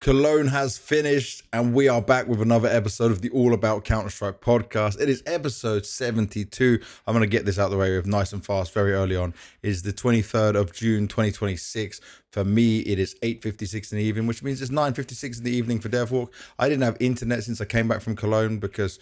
Cologne has finished, and we are back with another episode of the All About Counter-Strike podcast. It is episode 72. I'm going to get this out of the way with nice and fast very early on. It is the 23rd of June, 2026. For me, it is 8:56 in the evening, which means it's 9:56 in the evening for Devilwalk. I didn't have internet since I came back from Cologne because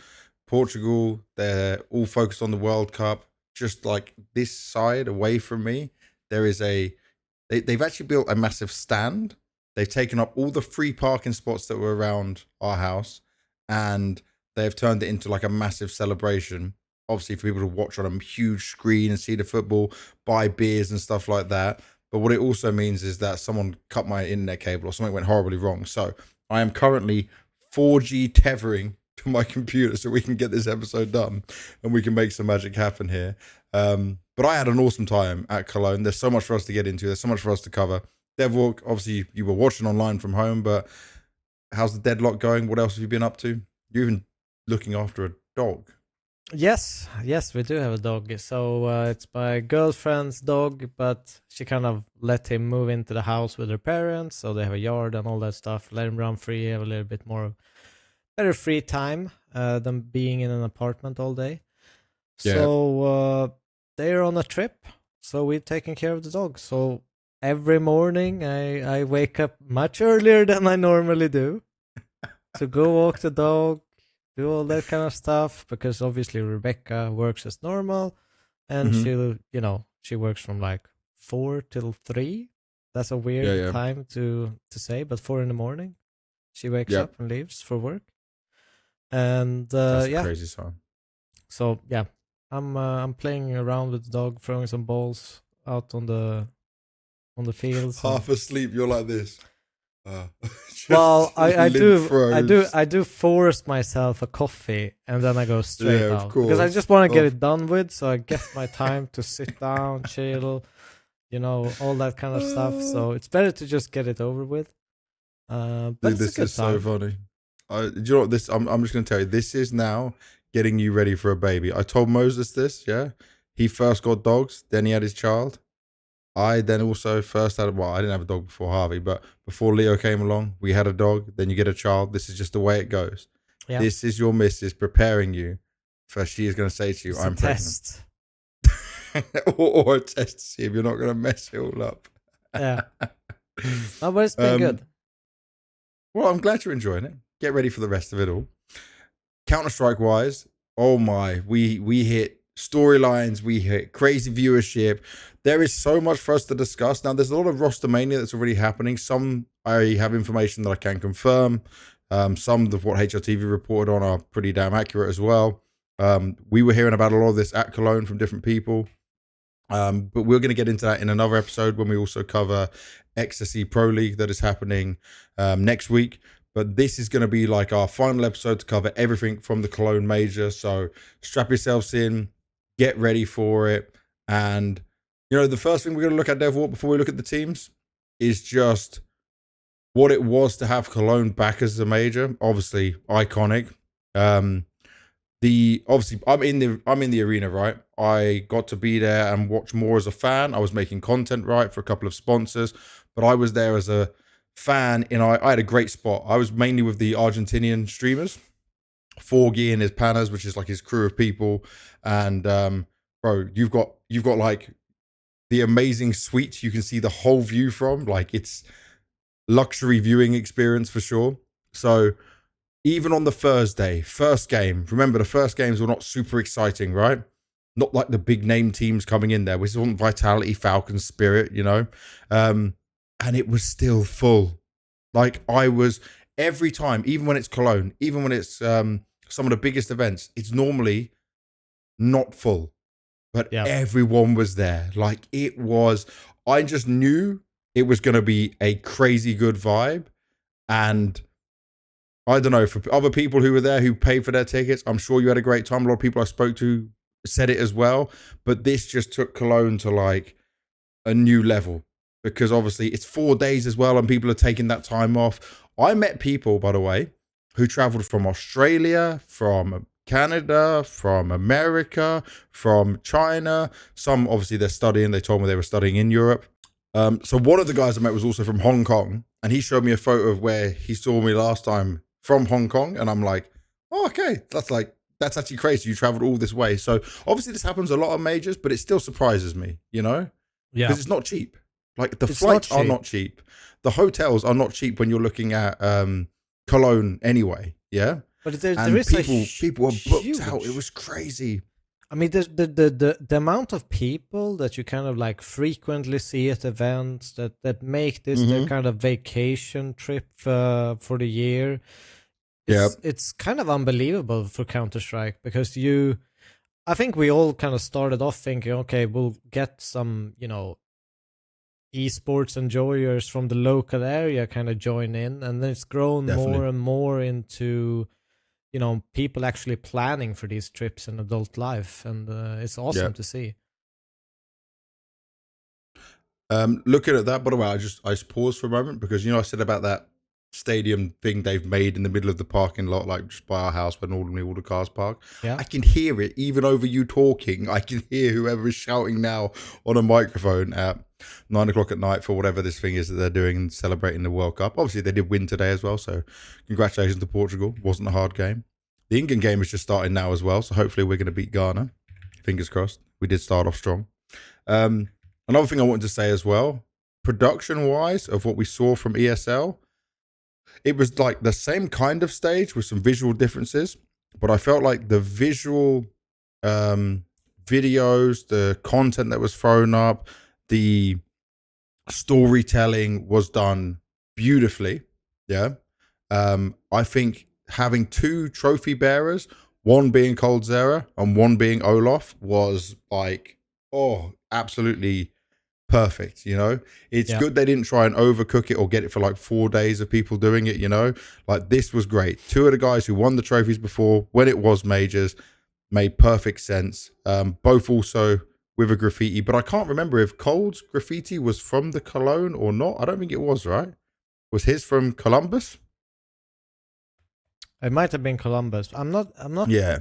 Portugal, they're all focused on the World Cup. Just like this side away from me, there is they've actually built a massive stand. They've taken up all the free parking spots that were around our house and they've turned it into like a massive celebration. Obviously for people to watch on a huge screen and see the football, buy beers and stuff like that. But what it also means is that someone cut my internet cable or something went horribly wrong. So I am currently 4G tethering to my computer so we can get this episode done and we can make some magic happen here. But I had an awesome time at Cologne. There's so much for us to get into. There's so much for us to cover. Devilwalk, obviously you were watching online from home, but how's the deadlock going? What else have you been up to? You're even looking after a dog. Yes, we do have a dog. So it's my girlfriend's dog, but she kind of let him move into the house with her parents, so they have a yard and all that stuff. Let him run free, have a little bit more better free time than being in an apartment all day. Yeah. So they're on a trip, so we're taking care of the dog. So every morning I wake up much earlier than I normally do to go walk the dog, do all that kind of stuff, because obviously Rebecca works as normal and she works from like 4 till 3. That's a weird time to say, but 4 in the morning she wakes up and leaves for work. And that's a crazy time. So yeah, I'm playing around with the dog, throwing some balls out on the fields. Half asleep, you're like this. Well, I do force myself a coffee and then I go straight out because I just want to get it done with. So I get my time to sit down, chill, all that kind of stuff. So it's better to just get it over with. But dude, this is so funny. Do you know what this? I'm just going to tell you. This is now getting you ready for a baby. I told Moses this. Yeah, he first got dogs, then he had his child. I then also first had, I didn't have a dog before Harvey, but before Leo came along, we had a dog, then you get a child. This is just the way it goes. Yeah. This is your missus preparing you for she is going to say to you, I'm pregnant. or a test to see if you're not going to mess it all up. Yeah. No, but it's been good. Well, I'm glad you're enjoying it. Get ready for the rest of it all. Counter-Strike wise, oh my, we hit storylines, we hit crazy viewership. There is so much for us to discuss. Now, there's a lot of roster mania that's already happening. Some I have information that I can confirm. Some of what HRTV reported on are pretty damn accurate as well. We were hearing about a lot of this at Cologne from different people. But we're going to get into that in another episode when we also cover Ecstasy Pro League that is happening next week. But this is going to be like our final episode to cover everything from the Cologne Major. So strap yourselves in, get ready for it. And, the first thing we're going to look at, Devilwalk, before we look at the teams, is just what it was to have Cologne back as a major. Obviously, iconic. Obviously, I'm in the arena, right? I got to be there and watch more as a fan. I was making content, right, for a couple of sponsors. But I was there as a fan, I had a great spot. I was mainly with the Argentinian streamers, Forgy and his panas, which is like his crew of people. And bro, you've got like the amazing suite you can see the whole view from. Like, it's luxury viewing experience for sure. So even on the Thursday, first game, remember the first games were not super exciting, right? Not like the big name teams coming in there, which wasn't Vitality, Falcons, Spirit, and it was still full. Like, I was every time, even when it's Cologne, even when it's some of the biggest events, it's normally not full, but everyone was there. Like, I just knew it was going to be a crazy good vibe. And I don't know, for other people who were there who paid for their tickets, I'm sure you had a great time. A lot of people I spoke to said it as well, but this just took Cologne to like a new level. Because obviously it's 4 days as well and people are taking that time off. I met people, by the way, who traveled from Australia, from Canada, from America, from China. Some, obviously, they're studying. They told me they were studying in Europe. So one of the guys I met was also from Hong Kong, and he showed me a photo of where he saw me last time from Hong Kong, and I'm like, oh, okay, that's actually crazy. You traveled all this way. So obviously this happens a lot of majors, but it still surprises me, Yeah, because it's not cheap. Like the it's flights not are cheap. not cheap. The hotels are not cheap when you're looking at Cologne anyway. Yeah. But there And is a people were booked out. It huge. was crazy. I mean, the amount of people that you kind of like frequently see at events that make this their kind of vacation trip for the year. Yeah. It's kind of unbelievable for Counter-Strike because I think we all kind of started off thinking, okay, we'll get some, esports enjoyers from the local area kind of join in, and then it's grown Definitely. more and more into people actually planning for these trips in adult life, and it's awesome to see. Looking at that, by the way, I just paused for a moment because I said about that stadium thing they've made in the middle of the parking lot, like just by our house where normally all the cars park. Yeah. I can hear it even over you talking. I can hear whoever is shouting now on a microphone at 9:00 at night for whatever this thing is that they're doing and celebrating the World Cup. Obviously, they did win today as well, so congratulations to Portugal. Wasn't a hard game. The England game is just starting now as well, so hopefully we're going to beat Ghana. Fingers crossed. We did start off strong. Another thing I wanted to say as well, production-wise, of what we saw from ESL, it was like the same kind of stage with some visual differences, but I felt like the visual videos, the content that was thrown up, the storytelling was done beautifully. Yeah. I think having two trophy bearers, one being coldzera and one being Olaf, was like, absolutely perfect. It's good they didn't try and overcook it or get it for like 4 days of people doing it. Like this was great. Two of the guys who won the trophies before when it was majors made perfect sense. Both also with a graffiti, but I can't remember if Cold's graffiti was from the Cologne or not. I don't think it was, right? Was his from Columbus? It might have been Columbus. I'm not Yeah.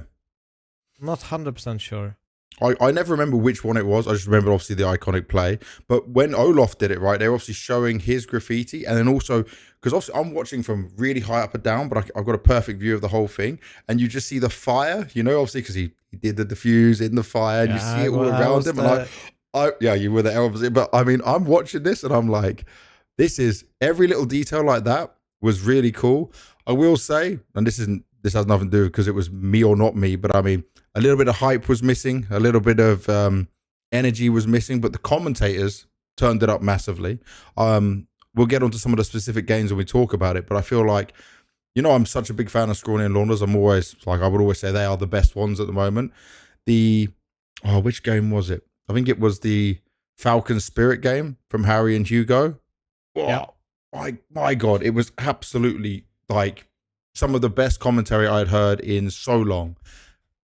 I'm not 100% sure. I never remember which one it was. I just remember obviously the iconic play. But when Olaf did it, right, they were obviously showing his graffiti. And then also, because obviously I'm watching from really high up and down, but I've got a perfect view of the whole thing. And you just see the fire, obviously because he did the diffuse in the fire and you see it all around him. And you were there obviously. But I mean, I'm watching this and I'm like, this is every little detail like that was really cool. I will say, and this has nothing to do because it was me or not me, but I mean, a little bit of hype was missing, a little bit of energy was missing, but the commentators turned it up massively. We'll get onto some of the specific games when we talk about it, but I feel like, I'm such a big fan of Scrawny and Launders. I'm always like, I would always say they are the best ones at the moment. Which game was it? I think it was the Falcons Spirit game from Harry and Hugo. Yeah. My God, it was absolutely like some of the best commentary I'd heard in so long.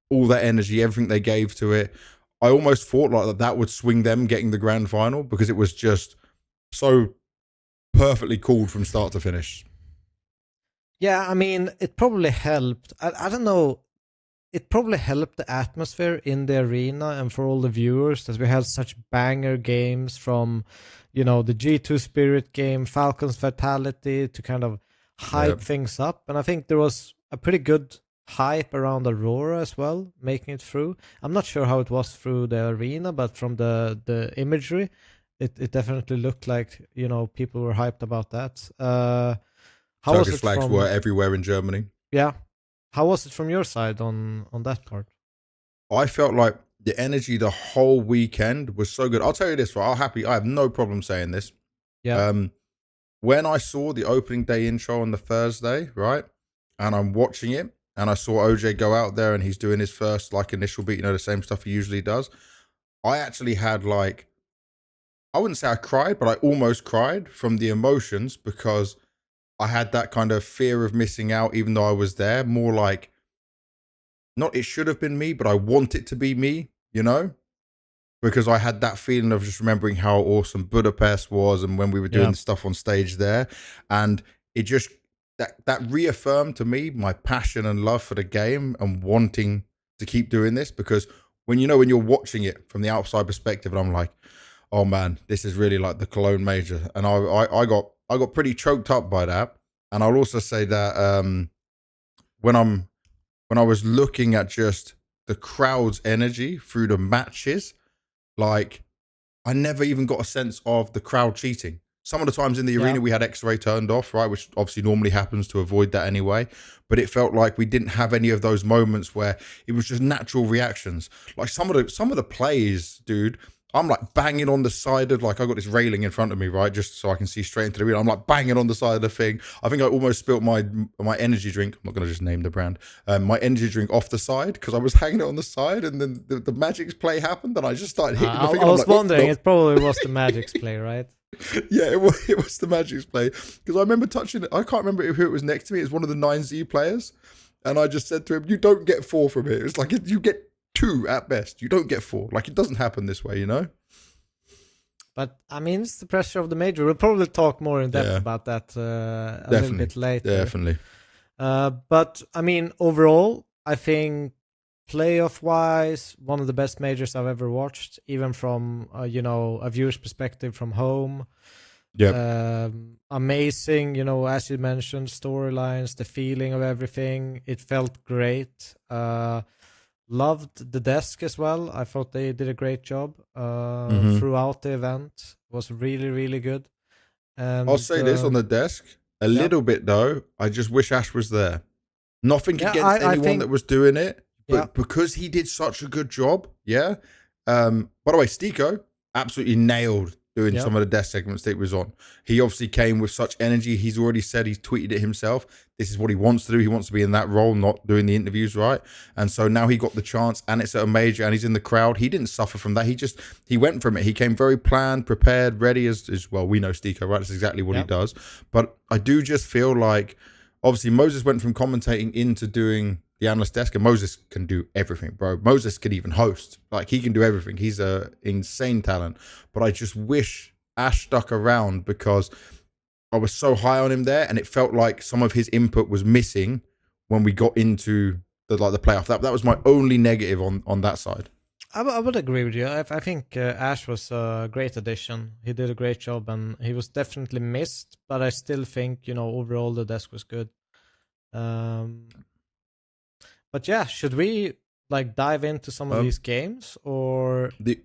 All that energy, everything they gave to it. I almost thought like that would swing them getting the grand final because it was just so perfectly called from start to finish. Yeah, I mean, it probably helped. I don't know. It probably helped the atmosphere in the arena and for all the viewers that we had such banger games from, the G2 Spirit game, Falcons Fatality to kind of hype things up. And I think there was a pretty good hype around Aurora as well, making it through. I'm not sure how it was through the arena, but from the imagery, it definitely looked like, people were hyped about that. How Turkish flags were everywhere in Germany. Yeah. How was it from your side on that part? I felt like the energy the whole weekend was so good. I'll tell you this, right? I have no problem saying this. Yeah. When I saw the opening day intro on the Thursday, right, and I'm watching it, and I saw OJ go out there and he's doing his first like initial beat, the same stuff he usually does. I actually had like, I wouldn't say I cried, but I almost cried from the emotions because I had that kind of fear of missing out, even though I was there. More like, not it should have been me, but I want it to be me, because I had that feeling of just remembering how awesome Budapest was and when we were doing the stuff on stage there. And it just, that reaffirmed to me my passion and love for the game and wanting to keep doing this, because when you're watching it from the outside perspective and I'm like, oh man, this is really like the Cologne major. And I got pretty choked up by that. And I'll also say that when I was looking at just the crowd's energy through the matches, like I never even got a sense of the crowd cheating. Some of the times in the arena we had X-ray turned off, right, which obviously normally happens to avoid that anyway. But it felt like we didn't have any of those moments where it was just natural reactions. Like some of the plays, dude, I'm like banging on the side of, like, I got this railing in front of me, right, just so I can see straight into the arena. I'm like banging on the side of the thing. I think I almost spilt my energy drink. I'm not going to just name the brand. My energy drink off the side because I was hanging it on the side, and then the magixx play happened, and I just started hitting the thing. I was wondering, it probably was the magixx play, right? Yeah, it was the magixx play, because I remember touching it. I can't remember who it was next to me. It was one of the 9Z players, and I just said to him, "You don't get 4 from it. It's like you get 2 at best. You don't get 4. Like, it doesn't happen this way, you know." But I mean, it's the pressure of the major. We'll probably talk more in depth about that a little bit later. Definitely. But I mean, overall, I think playoff-wise, one of the best majors I've ever watched, even from a viewer's perspective from home. Yeah. Amazing, as you mentioned, storylines, the feeling of everything. It felt great. Loved the desk as well. I thought they did a great job throughout the event. It was really, really good. And I'll say this on the desk a little bit though. I just wish Ash was there. Nothing against anyone that was doing it, but because he did such a good job. Yeah. By the way, Stiko absolutely nailed doing some of the desk segments that he was on. He obviously came with such energy. He's already said, he's tweeted it himself, this is what he wants to do. He wants to be in that role, not doing the interviews, right? And so now he got the chance, and it's at a major, and he's in the crowd. He didn't suffer from that. He went from it. He came very planned, prepared, ready, as well. We know Stiko, right? That's exactly what he does. But I do just feel like, obviously, Moses went from commentating into doing the analyst desk, and Moses can do everything, bro. Moses can even host. Like, he can do everything. He's a insane talent. But I just wish Ash stuck around, because I was so high on him there, and it felt like some of his input was missing when we got into the playoff. That was my only negative on that side. I would agree with you. I think Ash was a great addition. He did a great job, and he was definitely missed. But I still think, overall the desk was good. But yeah, should we dive into some of these games, or the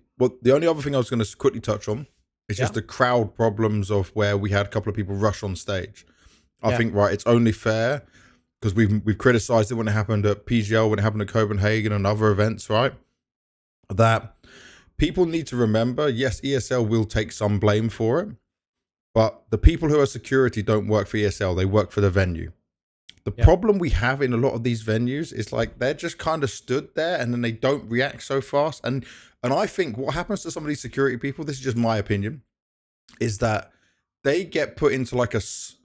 only other thing I was going to quickly touch on is just the crowd problems of where we had a couple of people rush on stage. I think, right, it's only fair, because we've criticized it when it happened at PGL, when it happened at Copenhagen and other events, right? That people need to remember, yes, ESL will take some blame for it, but the people who are security don't work for ESL, they work for the venue. The problem we have in a lot of these venues is they're just kind of stood there, and then they don't react so fast. And I think what happens to some of these security people, this is just my opinion, is that they get put into a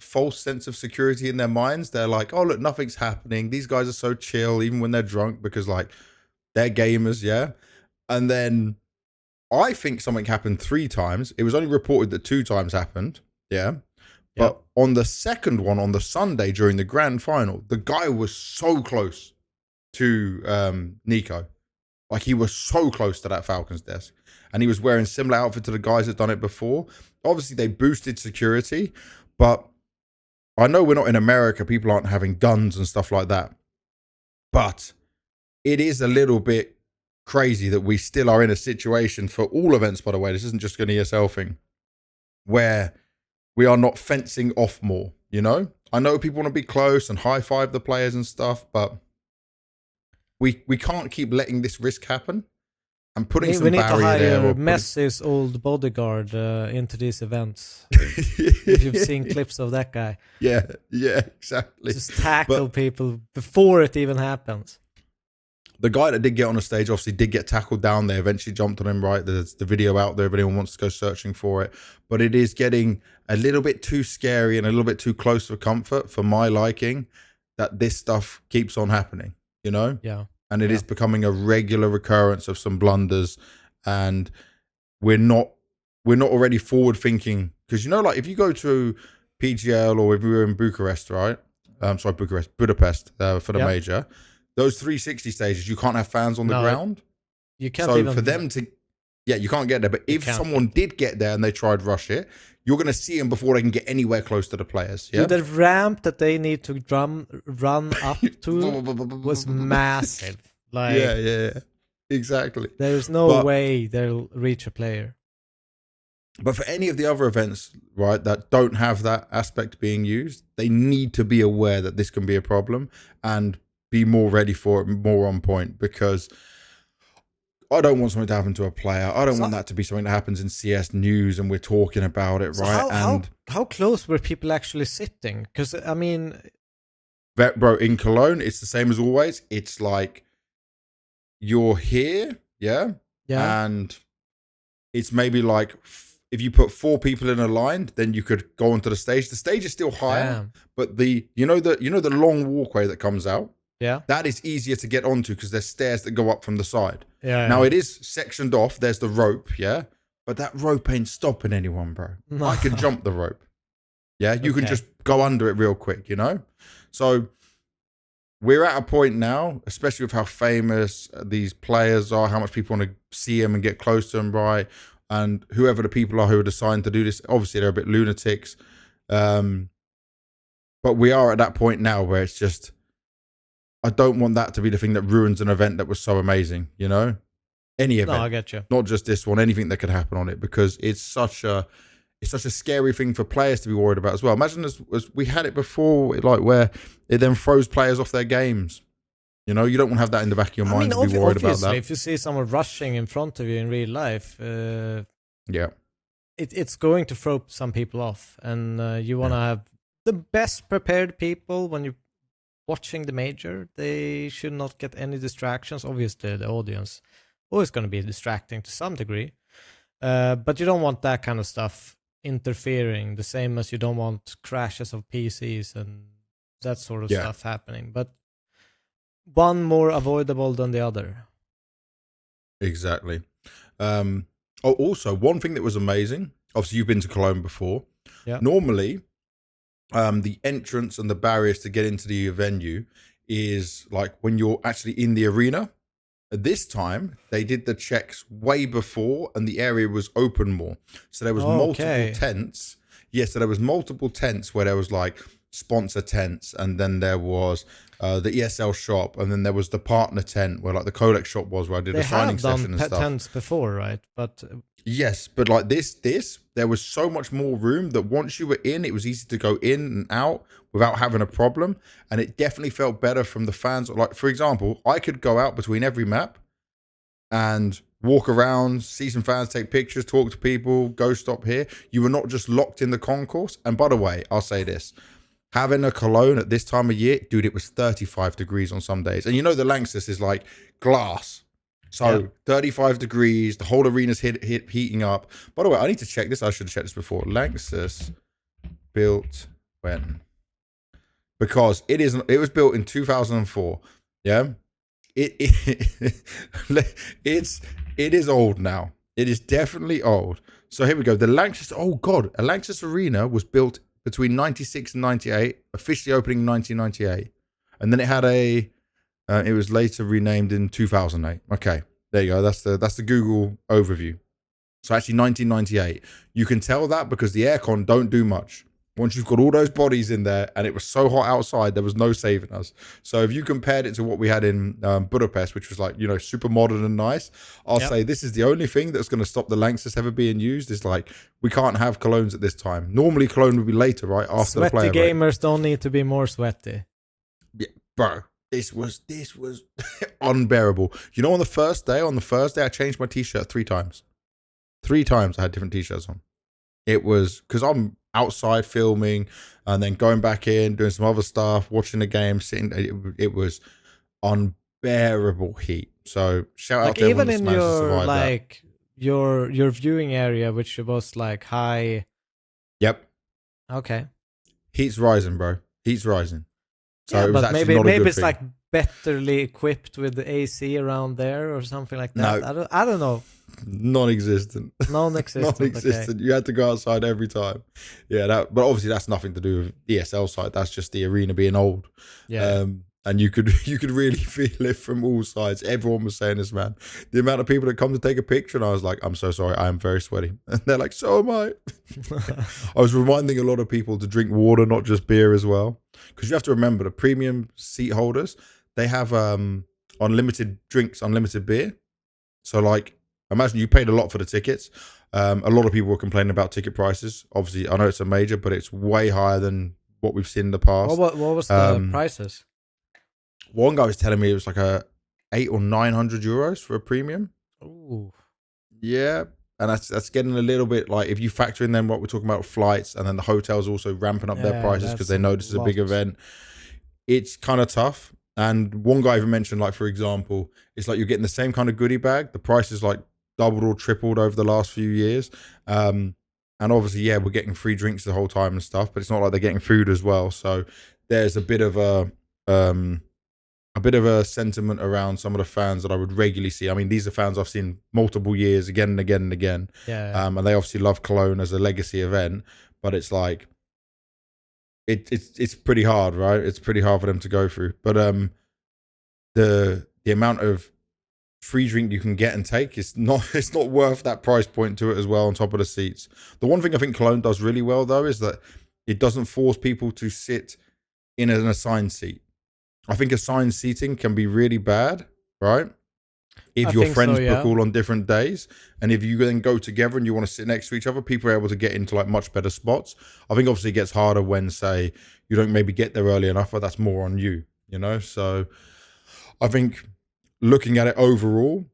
false sense of security in their minds. They're like, oh, look, nothing's happening. These guys are so chill, even when they're drunk, because they're gamers, yeah? And then I think something happened 3 times. It was only reported that 2 times happened, yeah? But on the second one, on the Sunday during the grand final, the guy was so close to NiKo. He was so close to that Falcons desk. And he was wearing similar outfit to the guys that done it before. Obviously, they boosted security. But I know we're not in America. People aren't having guns and stuff like that. But it is a little bit crazy that we still are in a situation for all events, by the way. This isn't just an ESL thing, where we are not fencing off more, I know people want to be close and high-five the players and stuff, but we can't keep letting this risk happen and putting some barrier there. We need to hire Messi's old bodyguard into these events. If you've seen clips of that guy. Yeah, exactly. Just tackle people before it even happens. The guy that did get on the stage obviously did get tackled down there, eventually jumped on him, right? There's the video out there if anyone wants to go searching for it. But it is getting a little bit too scary and a little bit too close for comfort for my liking, that this stuff keeps on happening, Yeah. And it is becoming a regular recurrence of some blunders, and we're not already forward thinking. Because, if you go to PGL, or if we were in Bucharest, right? Budapest for the major. Those 360 stages, you can't have fans on the ground. You can't. So for them to Yeah, you can't get there. But if someone did get there and they tried rush it, you're going to see them before they can get anywhere close to the players. Yeah? Dude, the ramp that they need to run up to was massive. Like, yeah. Exactly. There's no way they'll reach a player. But for any of the other events, right, that don't have that aspect being used, they need to be aware that this can be a problem and be more ready for it, more on point, because I don't want something to happen to a player. I don't want that to be something that happens in CS news and we're talking about it, right? How close were people actually sitting? Because, I mean... Bro, in Cologne, it's the same as always. It's like, you're here, yeah? And it's maybe like... If you put 4 people in a line, then you could go onto the stage. The stage is still higher, but the long walkway that comes out, that is easier to get onto because there's stairs that go up from the side. Now it is sectioned off. There's the rope, but that rope ain't stopping anyone, bro. No. I can jump the rope. Yeah, you can just go under it real quick, So we're at a point now, especially with how famous these players are, how much people want to see them and get close to them, right? And whoever the people are who are assigned to do this, obviously they're a bit lunatics. But we are at that point now where it's just, I don't want that to be the thing that ruins an event that was so amazing, Any event. No, I get you. Not just this one, anything that could happen on it, because it's such a scary thing for players to be worried about as well. Imagine as we had it before, like where it then throws players off their games. You don't want to have that in the back of your mind to be worried about that. If you see someone rushing in front of you in real life, it's going to throw some people off. And you want to have the best prepared people when you're watching the major. They should not get any distractions. Obviously, the audience always going to be distracting to some degree. But you don't want that kind of stuff interfering, the same as you don't want crashes of PCs and that sort of stuff happening. But one more avoidable than the other. Exactly. Also, one thing that was amazing, obviously you've been to Cologne before. Yeah. Normally, the entrance and the barriers to get into the venue is like when you're actually in the arena. This time, they did the checks way before and the area was open more. So there was multiple tents. Yes, so there was multiple tents where there was like sponsor tents, and then there was the ESL shop, and then there was the partner tent where like the Codex shop was, where I did a signing session and stuff. They have done tents before, right? But yes, but like this there was so much more room that once you were in, it was easy to go in and out without having a problem, and it definitely felt better from the fans. Like, for example, I could go out between every map and walk around, see some fans, take pictures, talk to people, go stop here. You were not just locked in the concourse. And by the way, I'll say this. Having a Cologne at this time of year, dude, it was 35 degrees on some days. And the Lanxess is like glass. So 35 degrees, the whole arena's heating up. By the way, I need to check this. I should have checked this before. Lanxess built when? Because it was built in 2004. Yeah. It is old now. It is definitely old. So here we go. The Lanxess, a Lanxess Arena was built between 96 and 98, officially opening in 1998. And then it had it was later renamed in 2008. Okay, there you go. That's the Google overview. So actually 1998. You can tell that because the aircon don't do much. Once you've got all those bodies in there and it was so hot outside, there was no saving us. So if you compared it to what we had in Budapest, which was like, super modern and nice, I'll say this is the only thing that's going to stop the Lanxess ever being used. Is like, we can't have Colognes at this time. Normally Cologne would be later, right? After the player Sweaty gamers don't need to be more sweaty. Yeah, bro. This was unbearable. On the first day, I changed my t-shirt 3 times. 3 times I had different t-shirts on. It was because I'm outside filming and then going back in, doing some other stuff, watching the game, sitting. It was unbearable heat. So shout out to everyone that's managed to survive that. Your viewing area, which was like high. Yep. Okay. Heat's rising, bro. Heat's rising. So it was but maybe it's thing. Like betterly equipped with the AC around there or something like that. No. I don't know. Non-existent. Non-existent. Okay. You had to go outside every time. Yeah, but obviously that's nothing to do with ESL side. That's just the arena being old. Yeah. And you could really feel it from all sides. Everyone was saying this, man. The amount of people that come to take a picture, and I was like, I'm so sorry, I am very sweaty. And they're like, so am I. I was reminding a lot of people to drink water, not just beer as well. Because you have to remember, the premium seat holders, they have unlimited drinks, unlimited beer. So like, imagine you paid a lot for the tickets. A lot of people were complaining about ticket prices. Obviously, I know it's a major, but it's way higher than what we've seen in the past. What was the prices? One guy was telling me it was like a 800 or 900 euros for a premium. Ooh. Yeah. And that's getting a little bit like, if you factor in then what we're talking about flights, and then the hotels also ramping up their prices because they know this is a big event, it's kind of tough. And one guy even mentioned, like, for example, it's like you're getting the same kind of goodie bag. The price is like doubled or tripled over the last few years. And obviously, yeah, we're getting free drinks the whole time and stuff, but it's not like they're getting food as well. So there's a bit of a sentiment around some of the fans that I would regularly see. I mean, these are fans I've seen multiple years, again and again and again. Yeah. And they obviously love Cologne as a legacy event, but it's like, it's pretty hard, right? It's pretty hard for them to go through. But the amount of free drink you can get and take it's not worth that price point to it as well, on top of the seats. The one thing I think Cologne does really well though is that it doesn't force people to sit in an assigned seat. I think assigned seating can be really bad, right? If your friends book all on different days, and if you then go together and you want to sit next to each other, people are able to get into like much better spots. I think obviously it gets harder when, say, you don't maybe get there early enough, but that's more on you, you know? So I think looking at it overall,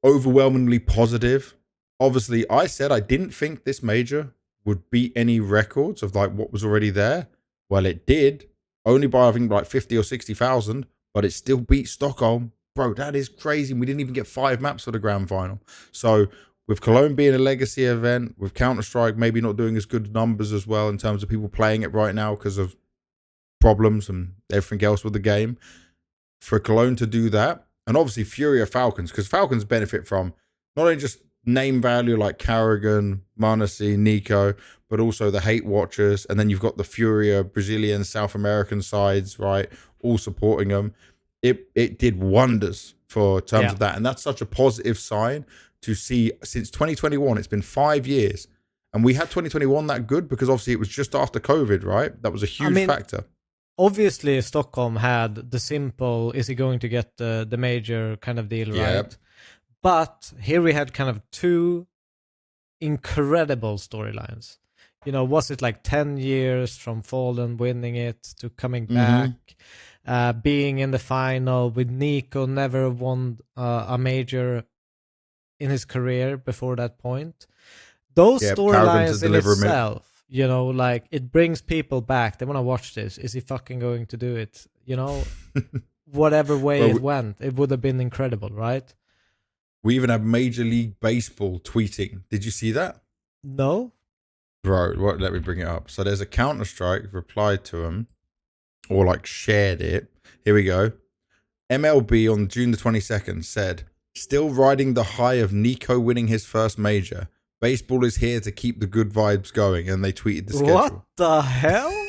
overwhelmingly positive. Obviously, I said I didn't think this major would beat any records of like what was already there. Well, it did. Only by, I think, like 50 or 60,000, but it still beat Stockholm. Bro, that is crazy. We didn't even get 5 maps for the grand final. So with Cologne being a legacy event, with Counter-Strike maybe not doing as good numbers as well in terms of people playing it right now because of problems and everything else with the game, for Cologne to do that, and obviously Furia Falcons, because Falcons benefit from not only just name value like Karrigan, Manasi, NiKo, but also the hate watchers, and then you've got the Furia Brazilian, South American sides, right, all supporting them. It did wonders for terms of that, and that's such a positive sign to see. Since 2021, it's been 5 years, and we had 2021 that good because obviously it was just after COVID, right? That was a huge factor. Obviously, Stockholm had the simple, is he going to get the major kind of deal, right? But here we had kind of 2 incredible storylines. You know, was it like 10 years from Fallen winning it to coming back, being in the final with NiKo, never won a major in his career before that point. Those storylines in itself, you know, like it brings people back. They want to watch this. Is he fucking going to do it? You know, whatever way it went, it would have been incredible, right? We even have Major League Baseball tweeting. Did you see that? No. Bro, let me bring it up. So there's a Counter-Strike replied to him, or like shared it. Here we go. MLB on June the 22nd said, still riding the high of NiKo winning his first major. Baseball is here to keep the good vibes going. And they tweeted the schedule. What the hell?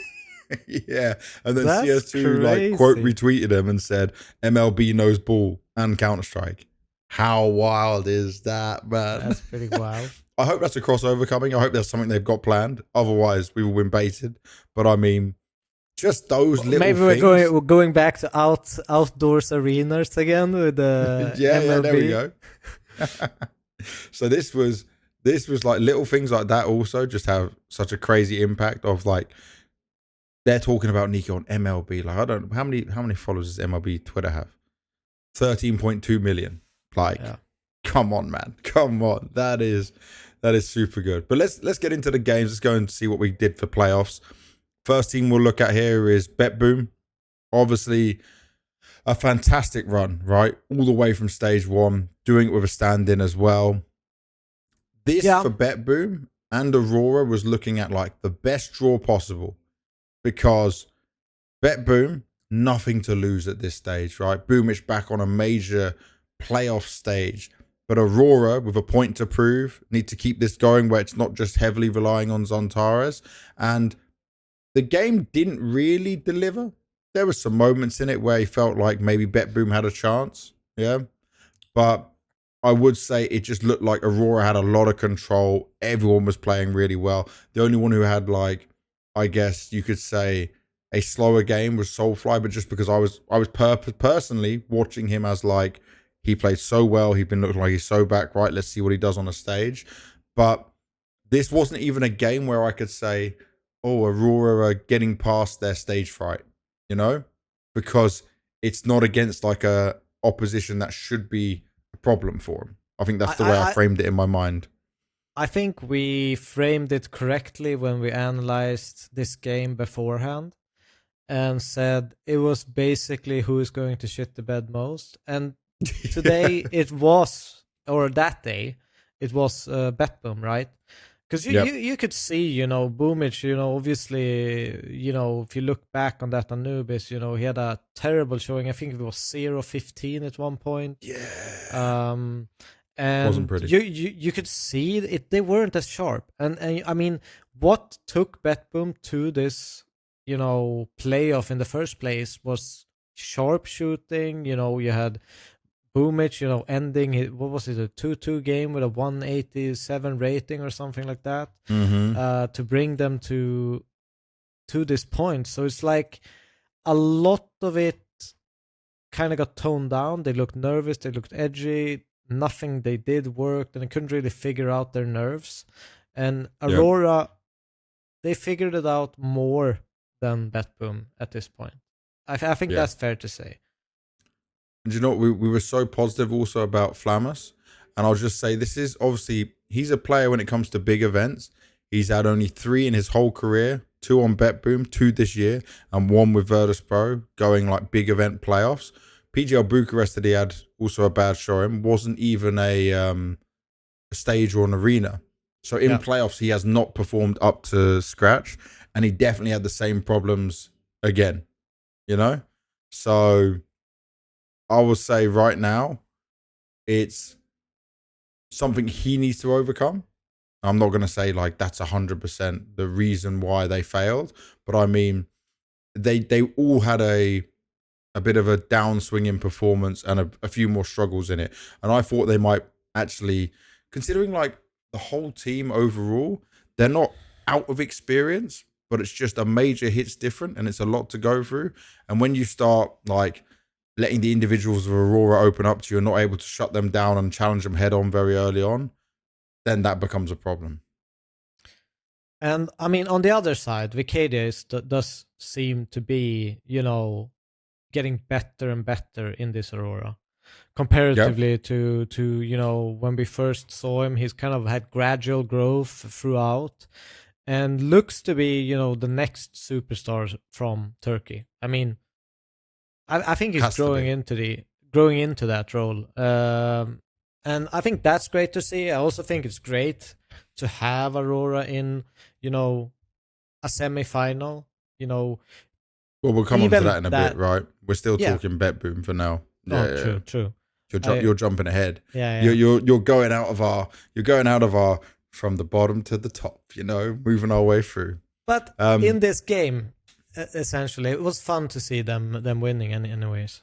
Yeah. And then CS2 like quote retweeted him and said, MLB knows ball and Counter-Strike. How wild is that, man? That's pretty wild. I hope that's a crossover coming. I hope that's something they've got planned. Otherwise, we will win baited. But I mean, just those little maybe things. We're going back to outdoors arenas again with the yeah, MLB. There we go. So this was like little things like that also just have such a crazy impact of like, they're talking about NiKo on MLB. Like, I don't know, how many followers does MLB Twitter have? 13.2 million. Like, come on, man. Come on. That is super good. But let's get into the games. Let's go and see what we did for playoffs. First team we'll look at here is BetBoom. Obviously, a fantastic run, right? All the way from stage 1, doing it with a stand-in as well. This for BetBoom and Aurora was looking at like the best draw possible, because BetBoom, nothing to lose at this stage, right? Boomich back on a major playoff stage, but Aurora with a point to prove, need to keep this going where it's not just heavily relying on Zontares. And the game didn't really deliver. there was some moments in it where he felt like maybe BetBoom had a chance. Yeah. But I would say it just looked like Aurora had a lot of control. Everyone was playing really well. The only one who had, like, I guess you could say, a slower game was Soulfly, but just because I was personally watching him as, like, he played so well. He'd been looking like he's so back right. Let's see what he does on the stage. But this wasn't even a game where I could say, oh, Aurora are getting past their stage fright, you know, because it's not against like a opposition that should be a problem for them. I think that's the way I framed it in my mind. I think we framed it correctly when we analyzed this game beforehand and said it was basically who is going to shit the bed most. And today it was, or that day, it was BetBoom, right? Because you could see, Boomich, obviously, if you look back on that Anubis, he had a terrible showing. I think it was 0-15 at one point. Yeah. And wasn't pretty. You could see it. They weren't as sharp. And I mean, what took BetBoom to this, playoff in the first place was sharp shooting. You had Boomich, ending it. What was it, a 2-2 game with a 187 rating or something like that, to bring them to this point. So it's like a lot of it kind of got toned down. They looked nervous. They looked edgy. Nothing they did worked, and they couldn't really figure out their nerves. And Aurora, they figured it out more than BetBoom at this point. I think that's fair to say. And you know what? We were so positive also about Flamus. And I'll just say, this is obviously, he's a player when it comes to big events. He's had only 3 in his whole career, 2 on BetBoom, 2 this year, and 1 with Virtus Pro, going like big event playoffs. PGL Bucharest that he had also a bad showing, wasn't even a stage or an arena. So in playoffs, he has not performed up to scratch, and he definitely had the same problems again, So I will say right now, it's something he needs to overcome. I'm not going to say like that's 100% the reason why they failed, but I mean, they all had a bit of a downswing in performance and a few more struggles in it. And I thought they might actually, considering like the whole team overall, they're not out of experience, but it's just a major hit's different and it's a lot to go through. And when you start like letting the individuals of Aurora open up to you and not able to shut them down and challenge them head on very early on, then that becomes a problem. And I mean, on the other side, Vicadia does seem to be, getting better and better in this Aurora comparatively to when we first saw him. He's kind of had gradual growth throughout and looks to be the next superstar from Turkey. I mean, I think he's growing into that role, and I think that's great to see. I also think it's great to have Aurora in a semifinal. Well, we'll come on to that in a bit, right? We're still talking BetBoom for now. True. You're jumping ahead. Yeah. You're going out of our from the bottom to the top. Moving our way through. But in this game, essentially, it was fun to see them winning. Anyways.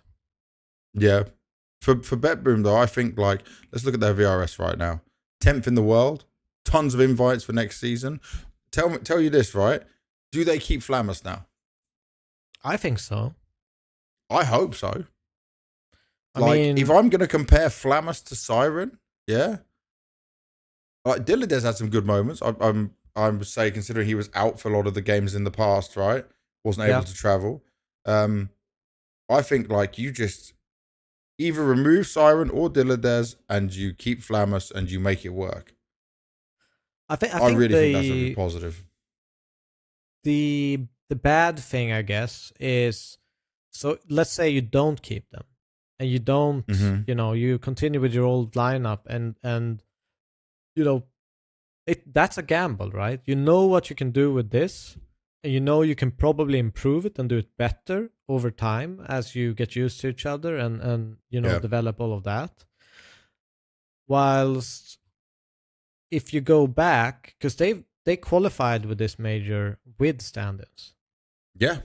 Yeah, for BetBoom though, I think like let's look at their VRS right now. 10th in the world, tons of invites for next season. Tell you this, right? Do they keep Flamus now? I think so. I hope so. I mean, if I'm going to compare Flamus to Siren, like Dillades had some good moments. I'm say considering he was out for a lot of the games in the past, right? Wasn't able to travel. I think like you just either remove Siren or Dillades and you keep Flamus and you make it work. I really think that's really positive. The bad thing, I guess, is so let's say you don't keep them and you don't, you continue with your old lineup and that's a gamble, right? You know what you can do with this and you can probably improve it and do it better over time as you get used to each other and develop all of that. Whilst if you go back, because they qualified with this major with stand-ins. Yeah.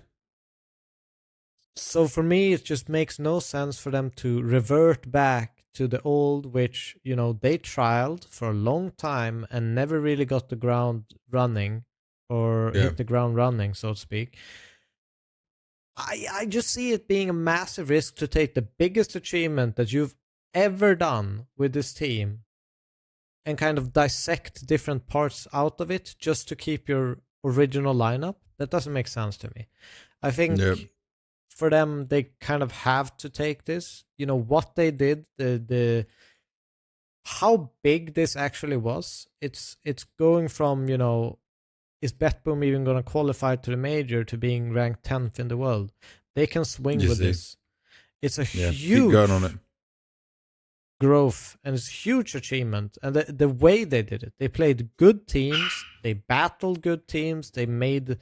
So for me, it just makes no sense for them to revert back to the old, which, you know, they trialed for a long time and never really got the ground running or Yeah. hit the ground running, so to speak. I just see it being a massive risk to take the biggest achievement that you've ever done with this team and kind of dissect different parts out of it just to keep your original lineup. That doesn't make sense to me. I Yeah. think for them, they kind of have to take this. You know what they did, the how big this actually was. It's going from, you know, is BetBoom even going to qualify to the major to being ranked 10th in the world? They can swing You with see. this. It's a Yeah. Keep going on it. huge growth and it's a huge achievement. And the way they did it, they played good teams, they battled good teams, they made,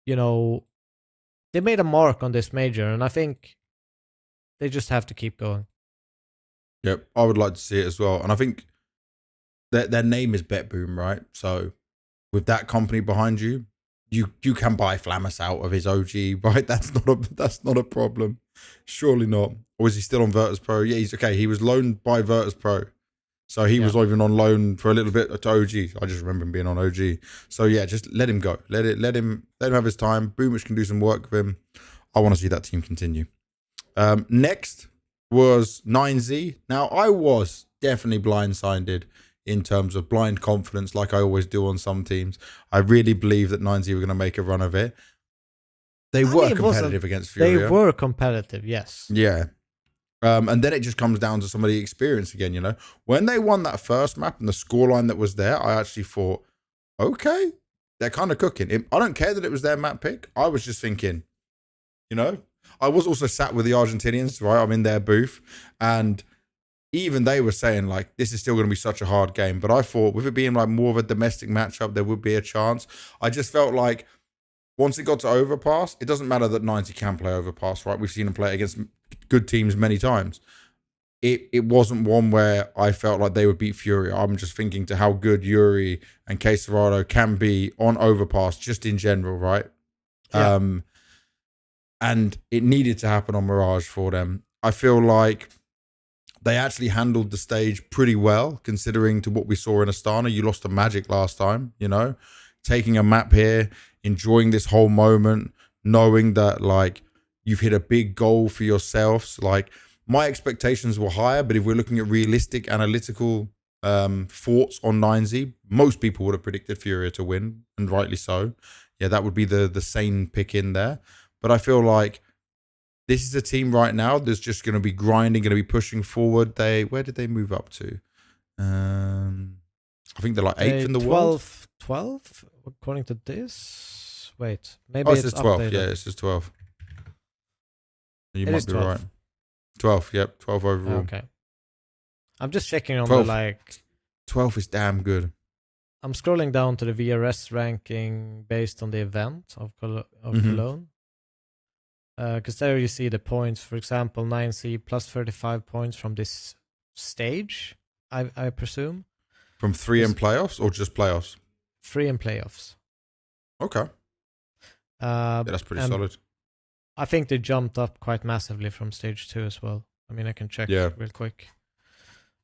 you know, they made a mark on this major, and I think they just have to keep going. Yep. I would like to see it as well. And I think their name is BetBoom, right? So with that company behind you, you can buy Flamus out of his OG, right? That's not a problem. Surely not. Or is he still on Virtus Pro? Yeah, he's okay. He was loaned by Virtus Pro. So he was even on loan for a little bit to OG. I just remember him being on OG. So yeah, just let him go. Let him have his time. Boomich can do some work with him. I want to see that team continue. Next was 9Z. Now I was definitely blindsided in terms of blind confidence, like I always do on some teams. I really believe that 9Z were going to make a run of it. They were competitive against Furia. They were competitive, yes. Yeah. And then it just comes down to some of the experience again, you know. When they won that first map and the scoreline that was there, I actually thought, okay, they're kind of cooking. I don't care that it was their map pick. I was just thinking, you know. I was also sat with the Argentinians, right? I'm in their booth. And even they were saying, like, this is still going to be such a hard game. But I thought, with it being like more of a domestic matchup, there would be a chance. I just felt like once it got to Overpass, it doesn't matter that 90 can play Overpass, right? We've seen him play against good teams many times. It wasn't one where I felt like they would beat Furia. I'm just thinking to how good Yuri and Quesarado can be on Overpass, just in general, right? Yeah. And it needed to happen on Mirage for them. I feel like they actually handled the stage pretty well, considering to what we saw in Astana. You lost to Magic last time, you know? Taking a map here, enjoying this whole moment, knowing that, like, you've hit a big goal for yourselves. Like, my expectations were higher, but if we're looking at realistic, analytical thoughts on 9Z, most people would have predicted Furia to win, and rightly so. Yeah, that would be the sane pick in there. But I feel like this is a team right now that's just going to be grinding, going to be pushing forward. Where did they move up to? I think they're like 8th in the world. 12, according to this. Wait, maybe Oh, it it's says 12. updated. Yeah, it says 12. You It might is be 12. right. 12, yep, 12 overall. Okay. I'm just checking on 12. the, like... 12 is damn good. I'm scrolling down to the VRS ranking based on the event of Cologne. Because there you see the points. For example, 9C plus 35 points from this stage, I presume. From 3 in playoffs or just playoffs? 3 in playoffs. Okay. Yeah, that's pretty solid. I think they jumped up quite massively from stage 2 as well. I mean, I can check real quick.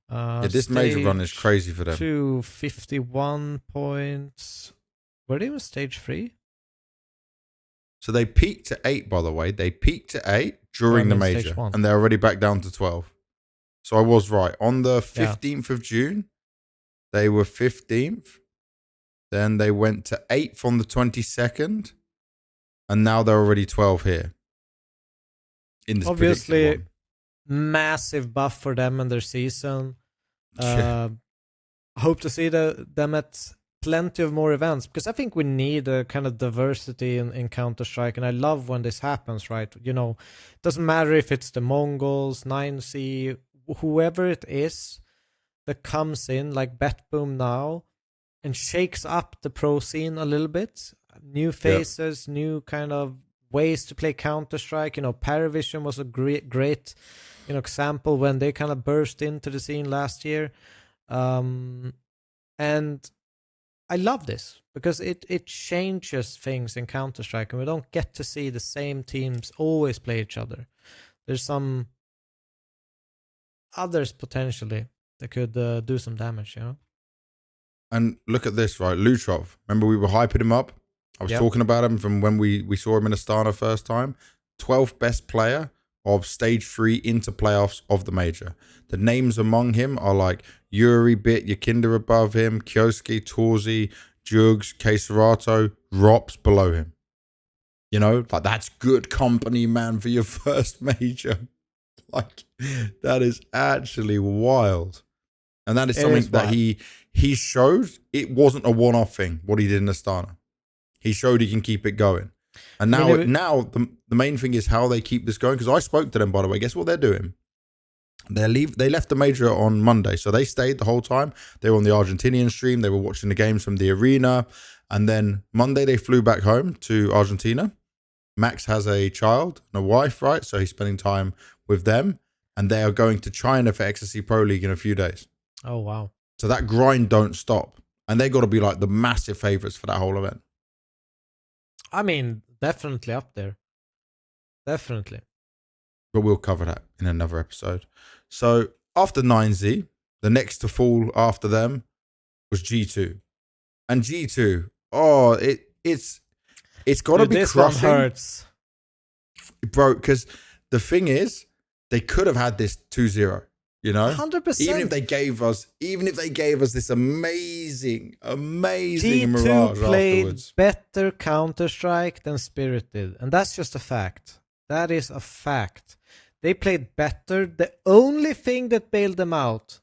This major run is crazy for them. 251 points. Were they even stage 3? So they peaked to 8, by the way. They peaked to 8 during the major, and they're already back down to 12. So I was right. On the 15th of June, they were 15th. Then they went to 8th on the 22nd, and now they're already 12 here. In this obviously, massive buff for them and their season. Hope to see them at plenty of more events, because I think we need a kind of diversity in Counter-Strike, and I love when this happens, right? You know, it doesn't matter if it's the Mongols, 9C, whoever it is that comes in, like BetBoom now, and shakes up the pro scene a little bit. New faces, new kind of ways to play Counter-Strike. You know, Paravision was a great example when they kind of burst into the scene last year. And I love this because it changes things in Counter-Strike, and we don't get to see the same teams always play each other. There's some others potentially that could do some damage, you know? And look at this, right? Lutrov. Remember we were hyping him up? I was talking about him from when we saw him in Astana first time. 12th best player of stage 3 into playoffs of the major. The names among him are like Yuri, Bit, Yakinda above him, kyousuke, Torzi, Jugs, Keserato, Rops below him. You know, like that's good company, man, for your first major. Like that is actually wild. And that is something that he showed it wasn't a one-off thing, what he did in Astana. He showed he can keep it going. And now, the main thing is how they keep this going. Because I spoke to them, by the way. Guess what they're doing? They left the major on Monday. So they stayed the whole time. They were on the Argentinian stream. They were watching the games from the arena. And then Monday they flew back home to Argentina. Max has a child and a wife, right? So he's spending time with them. And they are going to China for XSC Pro League in a few days. Oh, wow. So that grind don't stop. And they got to be like the massive favorites for that whole event. I mean, definitely up there. Definitely. But we'll cover that in another episode. So after 9Z, the next to fall after them was G2. And G2, it's got to be this crushing. One hurts. Bro, because the thing is, they could have had this 2-0. You know, 100%. Even if they gave us this amazing G2 mirage played afterwards. better Counter-Strike than Spirit did, and that's just a fact. That is a fact. They played better. The only thing that bailed them out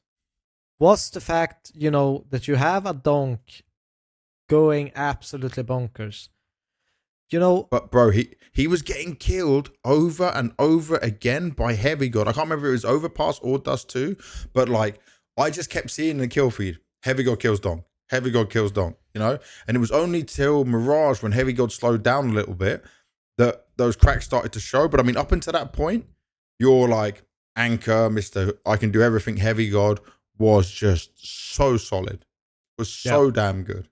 was the fact, you know, that you have a donk going absolutely bonkers. You know, but bro, he was getting killed over and over again by Heavy God. I can't remember if it was Overpass or Dust 2, but like I just kept seeing the kill feed. Heavy God kills Donk. Heavy God kills Donk. You know, and it was only till Mirage when Heavy God slowed down a little bit that those cracks started to show. But I mean, up until that point, you're like Anchor, Mr. I can do everything. Heavy God was just so solid. Was so damn good.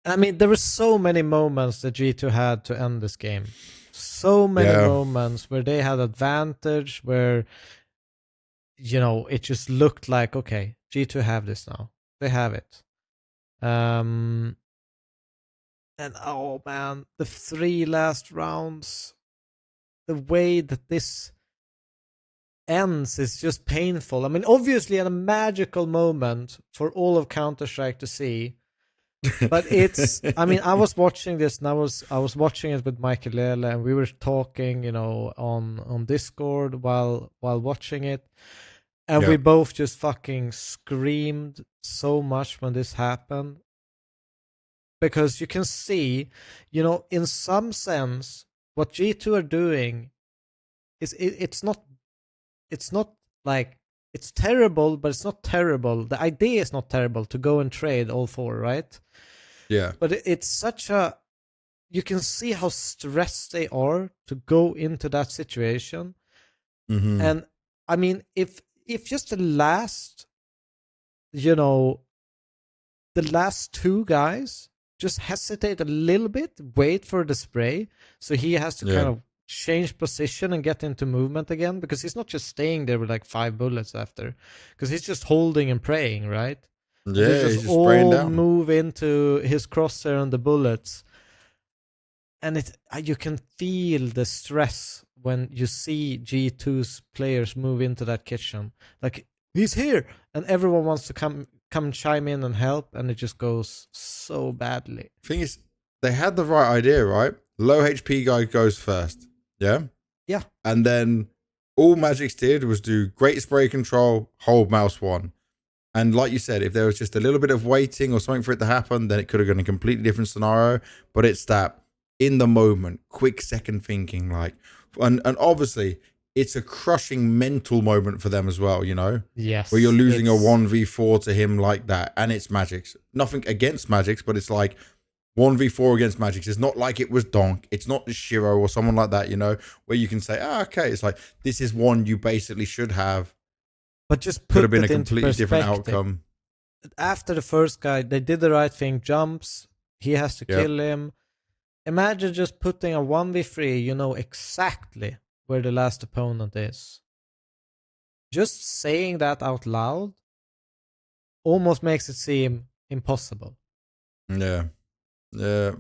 I mean, there were so many moments that G2 had to end this game. So many moments where they had advantage, where, you know, it just looked like, okay, G2 have this now. They have it. And oh man, the 3 last rounds, the way that this ends is just painful. I mean, obviously a magical moment for all of Counter-Strike to see. But it's, I mean, I was watching this and I was watching it with Michael Lele, and we were talking, you know, on Discord while watching it, and we both just fucking screamed so much when this happened, because you can see, you know, in some sense what G2 are doing is it's not like it's terrible, but it's not terrible. The idea is not terrible to go and trade all 4, right? Yeah. But it's such a, you can see how stressed they are to go into that situation. Mm-hmm. And I mean, if just the last, you know, the last 2 guys just hesitate a little bit, wait for the spray, so he has to kind of change position and get into movement again, because he's not just staying there with like 5 bullets after, because he's just holding and praying, right? Yeah, he's just all down. Move into his crosshair and the bullets, and you can feel the stress when you see G2's players move into that kitchen. Like, he's here, and everyone wants to come chime in and help, and it just goes so badly. Thing is, they had the right idea, right? Low HP guy goes first. Yeah? Yeah. And then all magixx did was do great spray control, hold mouse 1. And like you said, if there was just a little bit of waiting or something for it to happen, then it could have gone a completely different scenario. But it's that in the moment, quick second thinking, like, and obviously it's a crushing mental moment for them as well, you know? Yes. Where you're losing a 1v4 to him like that. And it's magixx. Nothing against magixx, but it's like 1v4 against magixx. It's not like it was Donk. It's not Shiro or someone like that, you know, where you can say, okay, it's like, this is one you basically should have. But just could have been a completely different outcome. after the first guy, they did the right thing. Jumps, he has to Yep. kill him. Imagine just putting a 1v3, you know exactly where the last opponent is. Just saying that out loud almost makes it seem impossible. Yeah. Yeah.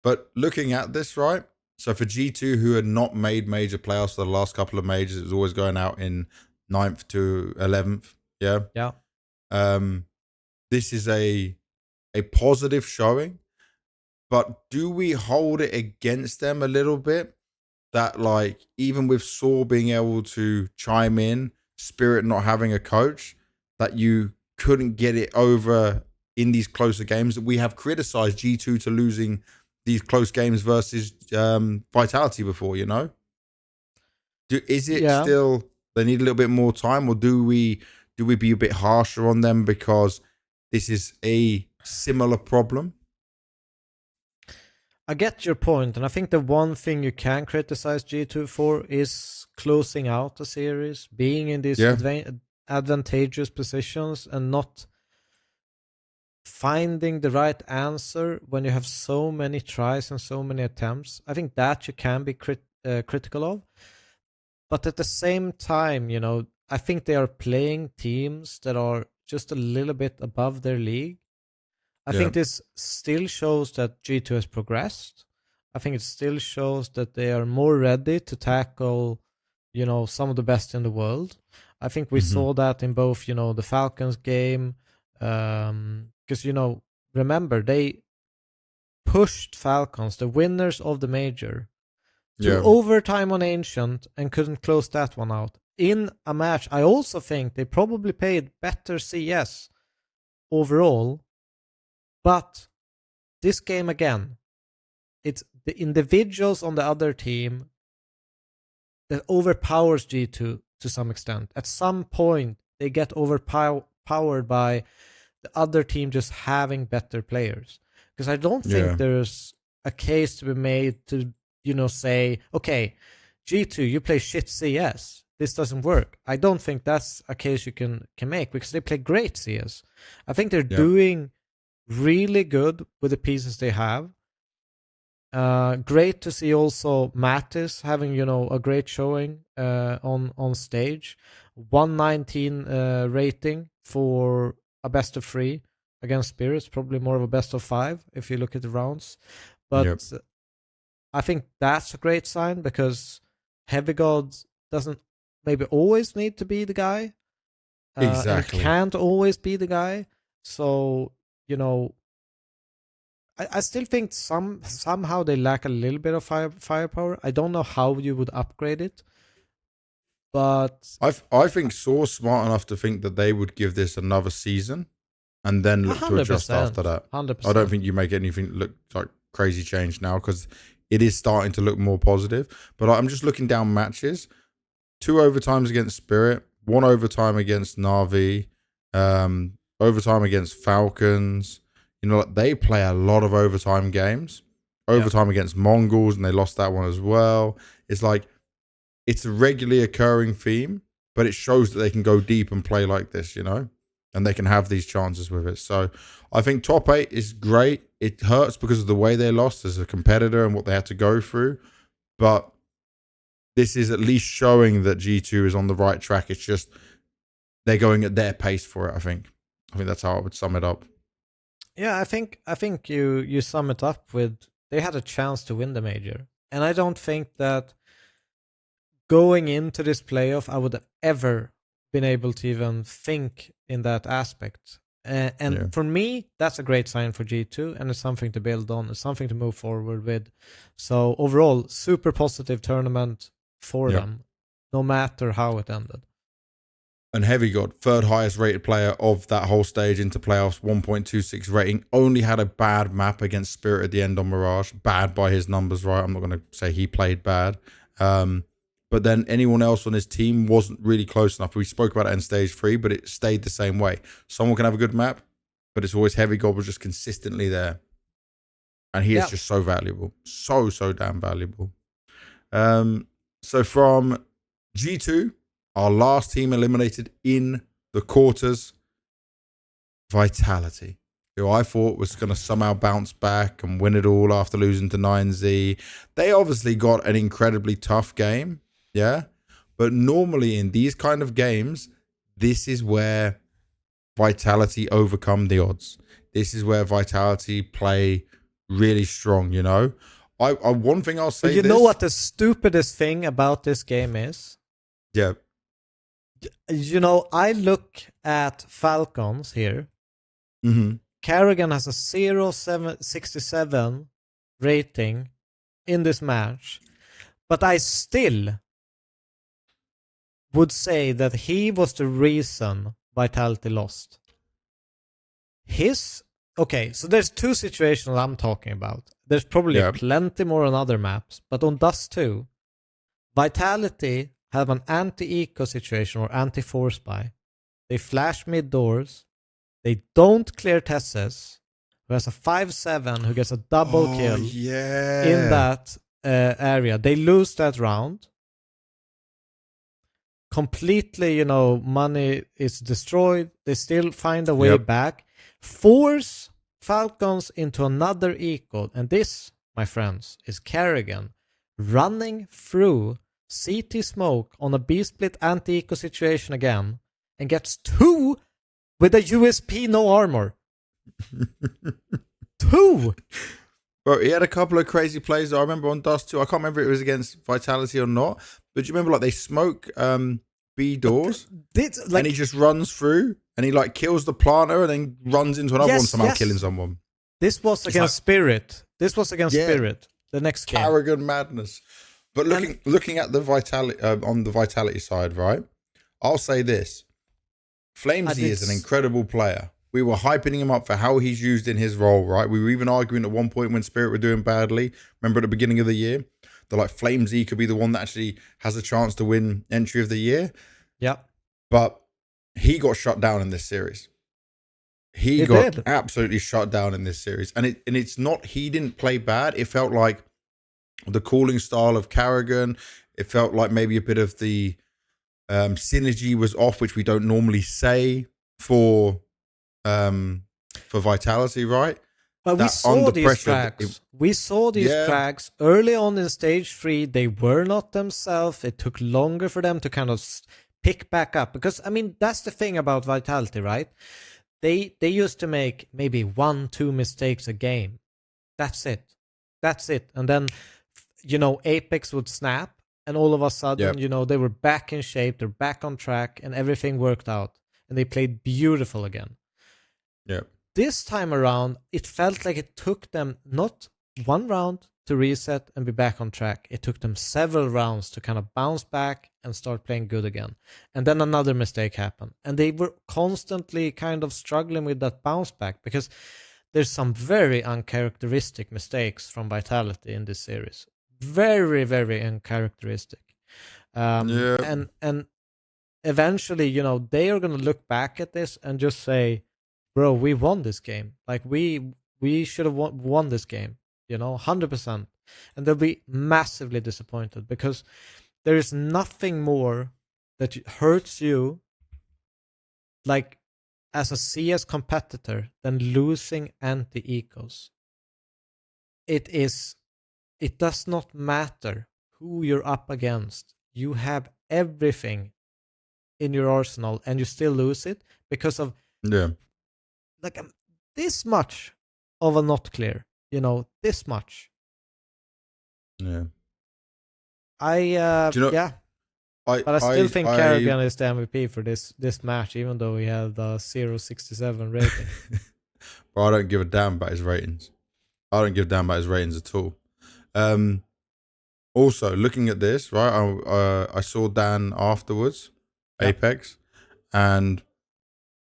But looking at this, right? So for G2, who had not made major playoffs for the last couple of majors, it was always going out in 9th to 11th. Yeah. Yeah. This is a positive showing, but do we hold it against them a little bit? That like even with Saw being able to chime in, Spirit not having a coach, that you couldn't get it over in these closer games. That we have criticized G2 to losing these close games versus Vitality before, you know? Is it Yeah. still they need a little bit more time, or do we be a bit harsher on them because this is a similar problem? I get your point, and I think the one thing you can criticize G2 for is closing out the series, being in these Yeah. advantageous positions and not finding the right answer when you have so many tries and so many attempts. I think that you can be critical of. But at the same time, you know, I think they are playing teams that are just a little bit above their league. I think this still shows that G2 has progressed. I think it still shows that they are more ready to tackle, you know, some of the best in the world. I think we saw that in both, you know, the Falcons game. Because, you know, remember, they pushed Falcons, the winners of the major, to overtime on Ancient and couldn't close that one out. In a match, I also think they probably played better CS overall. But this game again, it's the individuals on the other team that overpowers G2 to some extent. At some point, they get overpowered by the other team just having better players. Because I don't think there's a case to be made to, you know, say, okay, G2, you play shit CS. This doesn't work. I don't think that's a case you can make because they play great CS. I think they're doing really good with the pieces they have. Great to see also Mattis having, you know, a great showing on stage. 119 rating for a best of 3 against Spirits, probably more of a best of 5 if you look at the rounds. But I think that's a great sign because Heavy God doesn't maybe always need to be the guy. Exactly. And can't always be the guy. So, you know, I still think somehow they lack a little bit of firepower. I don't know how you would upgrade it, but I think Saw's smart enough to think that they would give this another season and then look to adjust after that. 100%. I don't think you make anything look like crazy change now because it is starting to look more positive. But I'm just looking down matches. 2 overtimes against Spirit, 1 overtime against Na'Vi, overtime against Falcons. You know, they play a lot of overtime games. Overtime against Mongols, and they lost that one as well. It's like, it's a regularly occurring theme, but it shows that they can go deep and play like this, you know, and they can have these chances with it. So I think top 8 is great. It hurts because of the way they lost as a competitor and what they had to go through. But this is at least showing that G2 is on the right track. It's just they're going at their pace for it, I think. I think that's how I would sum it up. Yeah, I think you sum it up with they had a chance to win the major. And I don't think that going into this playoff I would have ever been able to even think in that aspect. And for me, that's a great sign for G2 and it's something to build on. It's something to move forward with. So overall, super positive tournament for them, no matter how it ended. And Heavy God, 3rd highest rated player of that whole stage into playoffs, 1.26 rating. Only had a bad map against Spirit at the end on Mirage. Bad by his numbers, right? I'm not going to say he played bad. But then anyone else on his team wasn't really close enough. We spoke about it in stage 3, but it stayed the same way. Someone can have a good map, but it's always Heavy God was just consistently there. And he is just so valuable. So damn valuable. So from G2, our last team eliminated in the quarters. Vitality, who I thought was going to somehow bounce back and win it all after losing to 9Z. They obviously got an incredibly tough game, yeah? But normally in these kind of games, this is where Vitality overcome the odds. This is where Vitality play really strong, you know? I one thing I'll say But you know what the stupidest thing about this game is? Yeah. You know, I look at Falcons here. Mm-hmm. Karrigan has a 0.67 rating in this match, but I still would say that he was the reason Vitality lost. Okay, so there's two situations I'm talking about. There's probably plenty more on other maps, but on Dust 2, Vitality have an anti-eco situation or anti-force buy. They flash mid doors. They don't clear TeSeS, who has a 5-7, who gets a double kill in that area. They lose that round. Completely, you know, money is destroyed. They still find a way back. Force Falcons into another eco. And this, my friends, is Karrigan running through CT smoke on a B-split anti-eco situation again and gets 2 with a USP no armor. 2! Bro, he had a couple of crazy plays I remember on Dust 2. I can't remember if it was against Vitality or not. But do you remember, like, they smoke B doors? And he just runs through and he, like, kills the planter and then runs into another one, somehow killing someone. This was against Spirit. This was against Spirit. The next game. Karrigan madness. But looking at the Vitality, on the Vitality side, right? I'll say this. FlamesZ is an incredible player. We were hyping him up for how he's used in his role, right? We were even arguing at one point when Spirit were doing badly. Remember at the beginning of the year? That like FlamesZ could be the one that actually has a chance to win Entry of the Year. Yeah. But he got shut down in this series. He got absolutely shut down in this series. And it's not, he didn't play bad. It felt like the calling style of Karrigan. It felt like maybe a bit of the synergy was off, which we don't normally say for Vitality, right? But we saw these tracks. We saw these tracks early on in stage 3. They were not themselves. It took longer for them to kind of pick back up. Because, I mean, that's the thing about Vitality, right? They used to make maybe 1-2 mistakes a game. That's it. And then, you know, Apex would snap. And all of a sudden, you know, they were back in shape. They're back on track. And everything worked out. And they played beautiful again. Yeah. This time around, it felt like it took them not one round to reset and be back on track. It took them several rounds to kind of bounce back and start playing good again. And then another mistake happened. And they were constantly kind of struggling with that bounce back because there's some very uncharacteristic mistakes from Vitality in this series. Very, very uncharacteristic. And eventually, you know, they are going to look back at this and just say, bro, we won this game. Like, we should have won this game, you know, 100%. And they'll be massively disappointed because there is nothing more that hurts you, like, as a CS competitor than losing anti-ecos. It does not matter who you're up against. You have everything in your arsenal and you still lose it because of like this much of a not clear, you know, this much. Yeah. But I still think Karrigan is the MVP for this match, even though he had the 0.67 rating. Bro, I don't give a damn about his ratings. I don't give a damn about his ratings at all. Also, looking at this, right, I saw Dan afterwards, Apex, and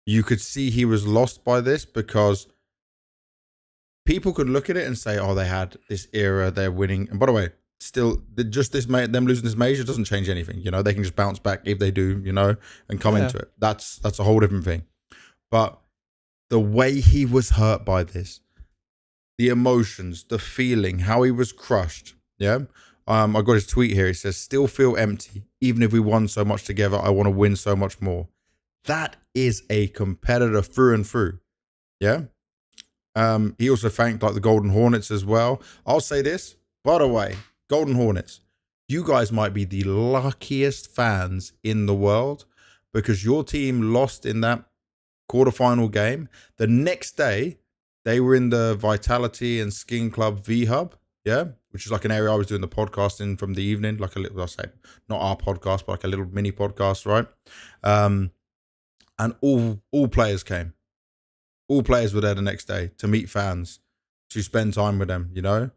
you could see he was lost by this because people could look at it and say, oh, they had this era, they're winning. And by the way, still, just them losing this major doesn't change anything. You know, they can just bounce back if they do, you know, and come into it. That's a whole different thing. But the way he was hurt by this, the emotions, the feeling, how he was crushed. Yeah. I got his tweet here. He says, still feel empty. Even if we won so much together, I want to win so much more. That is a competitor through and through. Yeah. He also thanked like the Golden Hornets as well. I'll say this, by the way, Golden Hornets, you guys might be the luckiest fans in the world because your team lost in that quarterfinal game. The next day, they were in the Vitality and Skin Club V Hub, yeah, which is like an area I was doing the podcast in from the evening, like a little, I'll say, not our podcast, but like a little mini podcast, right? And all players came. All players were there the next day to meet fans, to spend time with them, you know?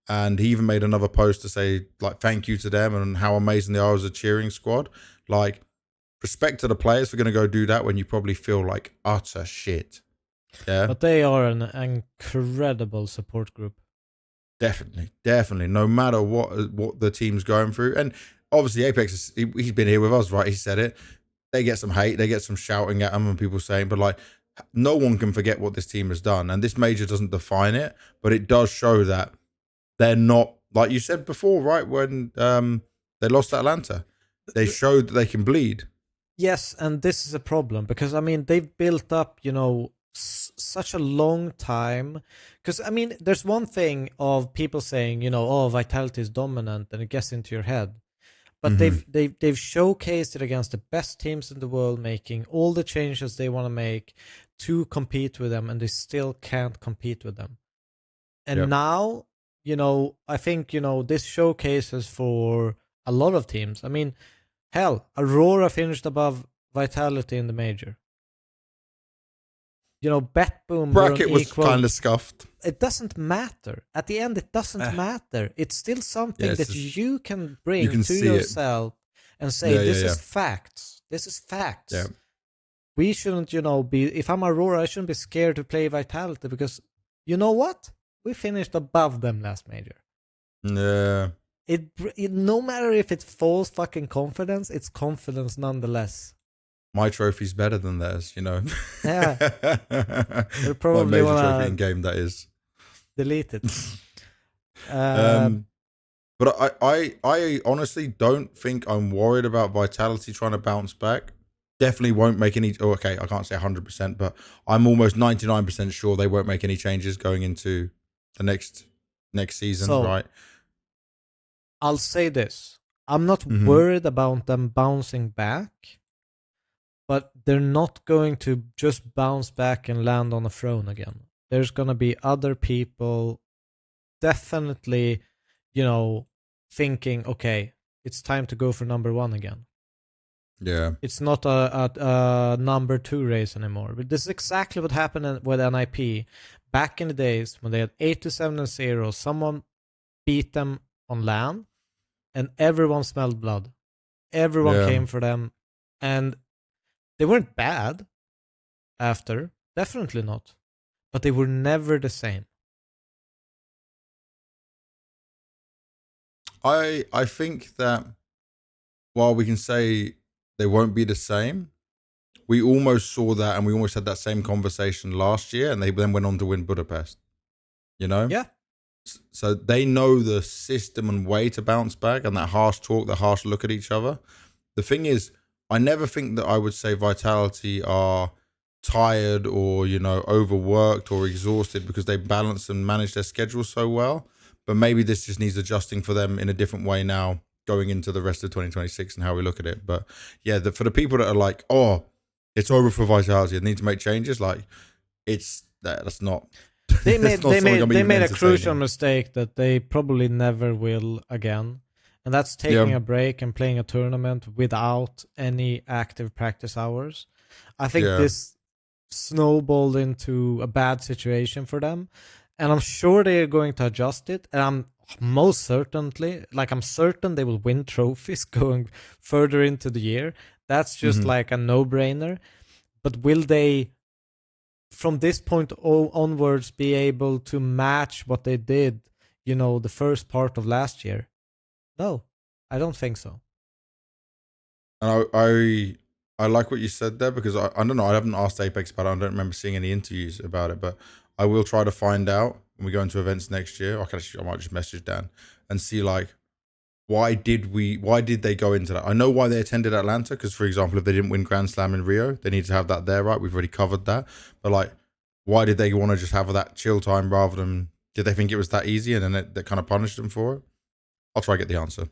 And he even made another post to say, like, thank you to them and how amazing they are as a cheering squad. Like, respect to the players for going to go do that when you probably feel like utter shit. Yeah. But they are an incredible support group. Definitely. No matter what the team's going through. And obviously, Apex, he's been here with us, right? He said it. They get some hate. They get some shouting at them and people saying, but like, no one can forget what this team has done. And this major doesn't define it, but it does show that they're not, like you said before, right? When they lost to Atlanta, they showed that they can bleed. Yes, and this is a problem because, I mean, they've built up, you know, such a long time. Because, I mean, there's one thing of people saying, you know, oh, Vitality is dominant and it gets into your head. But they've showcased it against the best teams in the world, making all the changes they want to make to compete with them, and they still can't compete with them. And now, you know, I think, you know, this showcases for a lot of teams. I mean, hell, Aurora finished above Vitality in the major. You know, BetBoom bracket was kind of scuffed. It doesn't matter. At the end, it doesn't matter. It's still something that you can bring to yourself and say, this is facts. This is facts. Yeah. We shouldn't, you know, if I'm Aurora, I shouldn't be scared to play Vitality because, you know what? We finished above them last major. Yeah. It no matter if it's false fucking confidence, it's confidence nonetheless. My trophy's better than theirs, you know. Yeah. They're probably my major trophy in game, that is. Delete it. But I honestly don't think I'm worried about Vitality trying to bounce back. Definitely won't make any. Oh, okay, I can't say 100%, but I'm almost 99% sure they won't make any changes going into the next season, so, right? I'll say this. I'm not worried about them bouncing back, but they're not going to just bounce back and land on a throne again. There's going to be other people definitely, you know, thinking, okay, it's time to go for number one again. Yeah. It's not a number two race anymore. But this is exactly what happened with NIP. Back in the days when they had 8-7-0, someone beat them on LAN and everyone smelled blood. Everyone came for them. And they weren't bad after. Definitely not. But they were never the same. I think that while we can say they won't be the same, we almost saw that and we almost had that same conversation last year and they then went on to win Budapest. You know? Yeah. So they know the system and way to bounce back and that harsh talk, that harsh look at each other. The thing is, I never think that I would say Vitality are tired or, you know, overworked or exhausted because they balance and manage their schedule so well. But maybe this just needs adjusting for them in a different way now going into the rest of 2026 and how we look at it. But yeah, for the people that are like, oh, it's over for Vitality, I need to make changes, like that's not... They made a crucial mistake that they probably never will again. And that's taking a break and playing a tournament without any active practice hours. I think this snowballed into a bad situation for them. And I'm sure they are going to adjust it. And I'm certain they will win trophies going further into the year. That's just like a no-brainer. But will they, from this point onwards, be able to match what they did, you know, the first part of last year? No, I don't think so. And I like what you said there because I don't know, I haven't asked Apex about it. I don't remember seeing any interviews about it, but I will try to find out when we go into events next year. I might just message Dan and see like why did they go into that? I know why they attended Atlanta because, for example, if they didn't win Grand Slam in Rio, they need to have that there, right? We've already covered that. But like, why did they want to just have that chill time rather than, did they think it was that easy and then that kind of punished them for it? I'll try to get the answer.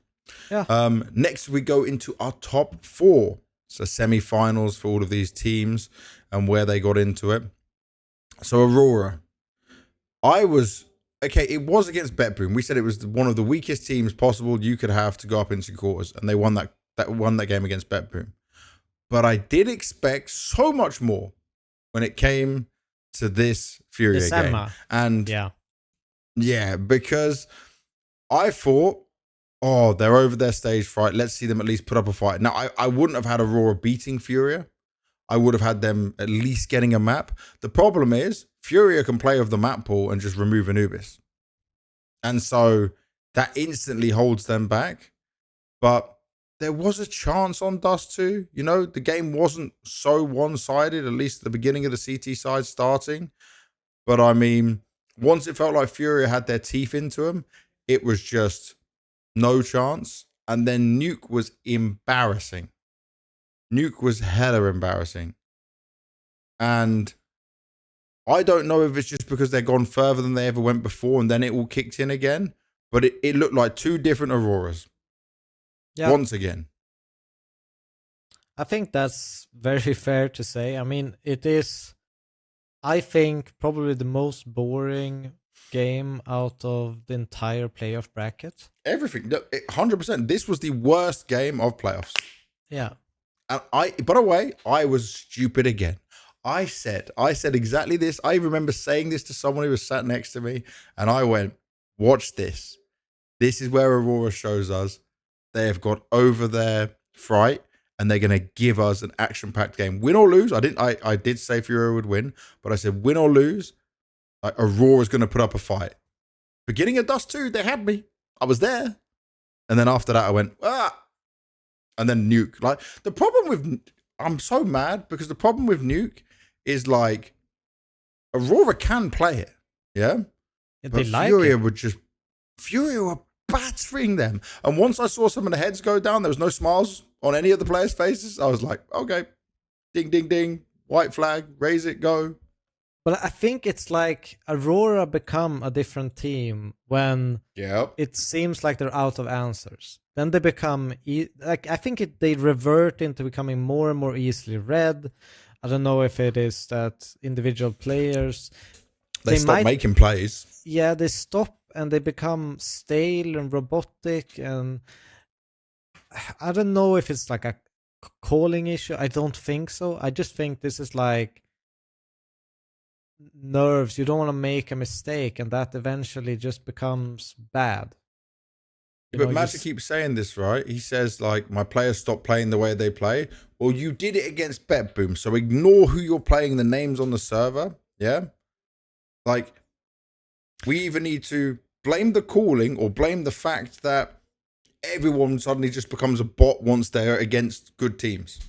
Yeah. Next, we go into our top 4. So semi-finals for all of these teams and where they got into it. So Aurora. It was against BetBoom. We said it was one of the weakest teams possible you could have to go up into quarters, and they won that game against BetBoom. But I did expect so much more when it came to this Furia game. And yeah, because I thought, they're over their stage fright. Let's see them at least put up a fight. Now, I wouldn't have had Aurora beating Furia. I would have had them at least getting a map. The problem is, Furia can play with the map pool and just remove Anubis. And so that instantly holds them back. But there was a chance on Dust 2. You know, the game wasn't so one-sided, at least at the beginning of the CT side starting. But I mean, once it felt like Furia had their teeth into them, it was just no chance. And then Nuke was embarrassing. Nuke was hella embarrassing. And I don't know if it's just because they're gone further than they ever went before and then it all kicked in again. But it looked like 2 different Auroras. Yeah. Once again. I think that's very fair to say. I mean, it is, I think, probably the most boring game out of the entire playoff bracket. Everything. 100%. This was the worst game of playoffs. Yeah. And by the way, I was stupid again. I said exactly this. I remember saying this to someone who was sat next to me, and I went, watch this. This is where Aurora shows us they have got over their fright, and they're going to give us an action-packed game. Win or lose, I did say Furia would win, but I said win or lose, Aurora's going to put up a fight. Beginning of Dust 2, they had me. I was there. And then after that, I went, and then Nuke. Like, the problem with, I'm so mad because the problem with Nuke is like, Aurora can play it, yeah? But Furia were battering them. And once I saw some of the heads go down, there was no smiles on any of the players' faces. I was like, okay, ding, ding, ding, white flag, raise it, go. But I think it's like Aurora become a different team when it seems like they're out of answers. Then they become, I think they revert into becoming more and more easily read. I don't know if it is that individual players... They stop making plays. Yeah, they stop and they become stale and robotic. And I don't know if it's like a calling issue. I don't think so. I just think this is like nerves. You don't want to make a mistake, and that eventually just becomes bad. But Magic keeps saying this, right? He says, like, my players stop playing the way they play. Well, you did it against BetBoom, so ignore who you're playing, the names on the server, yeah? Like, we either need to blame the calling or blame the fact that everyone suddenly just becomes a bot once they're against good teams.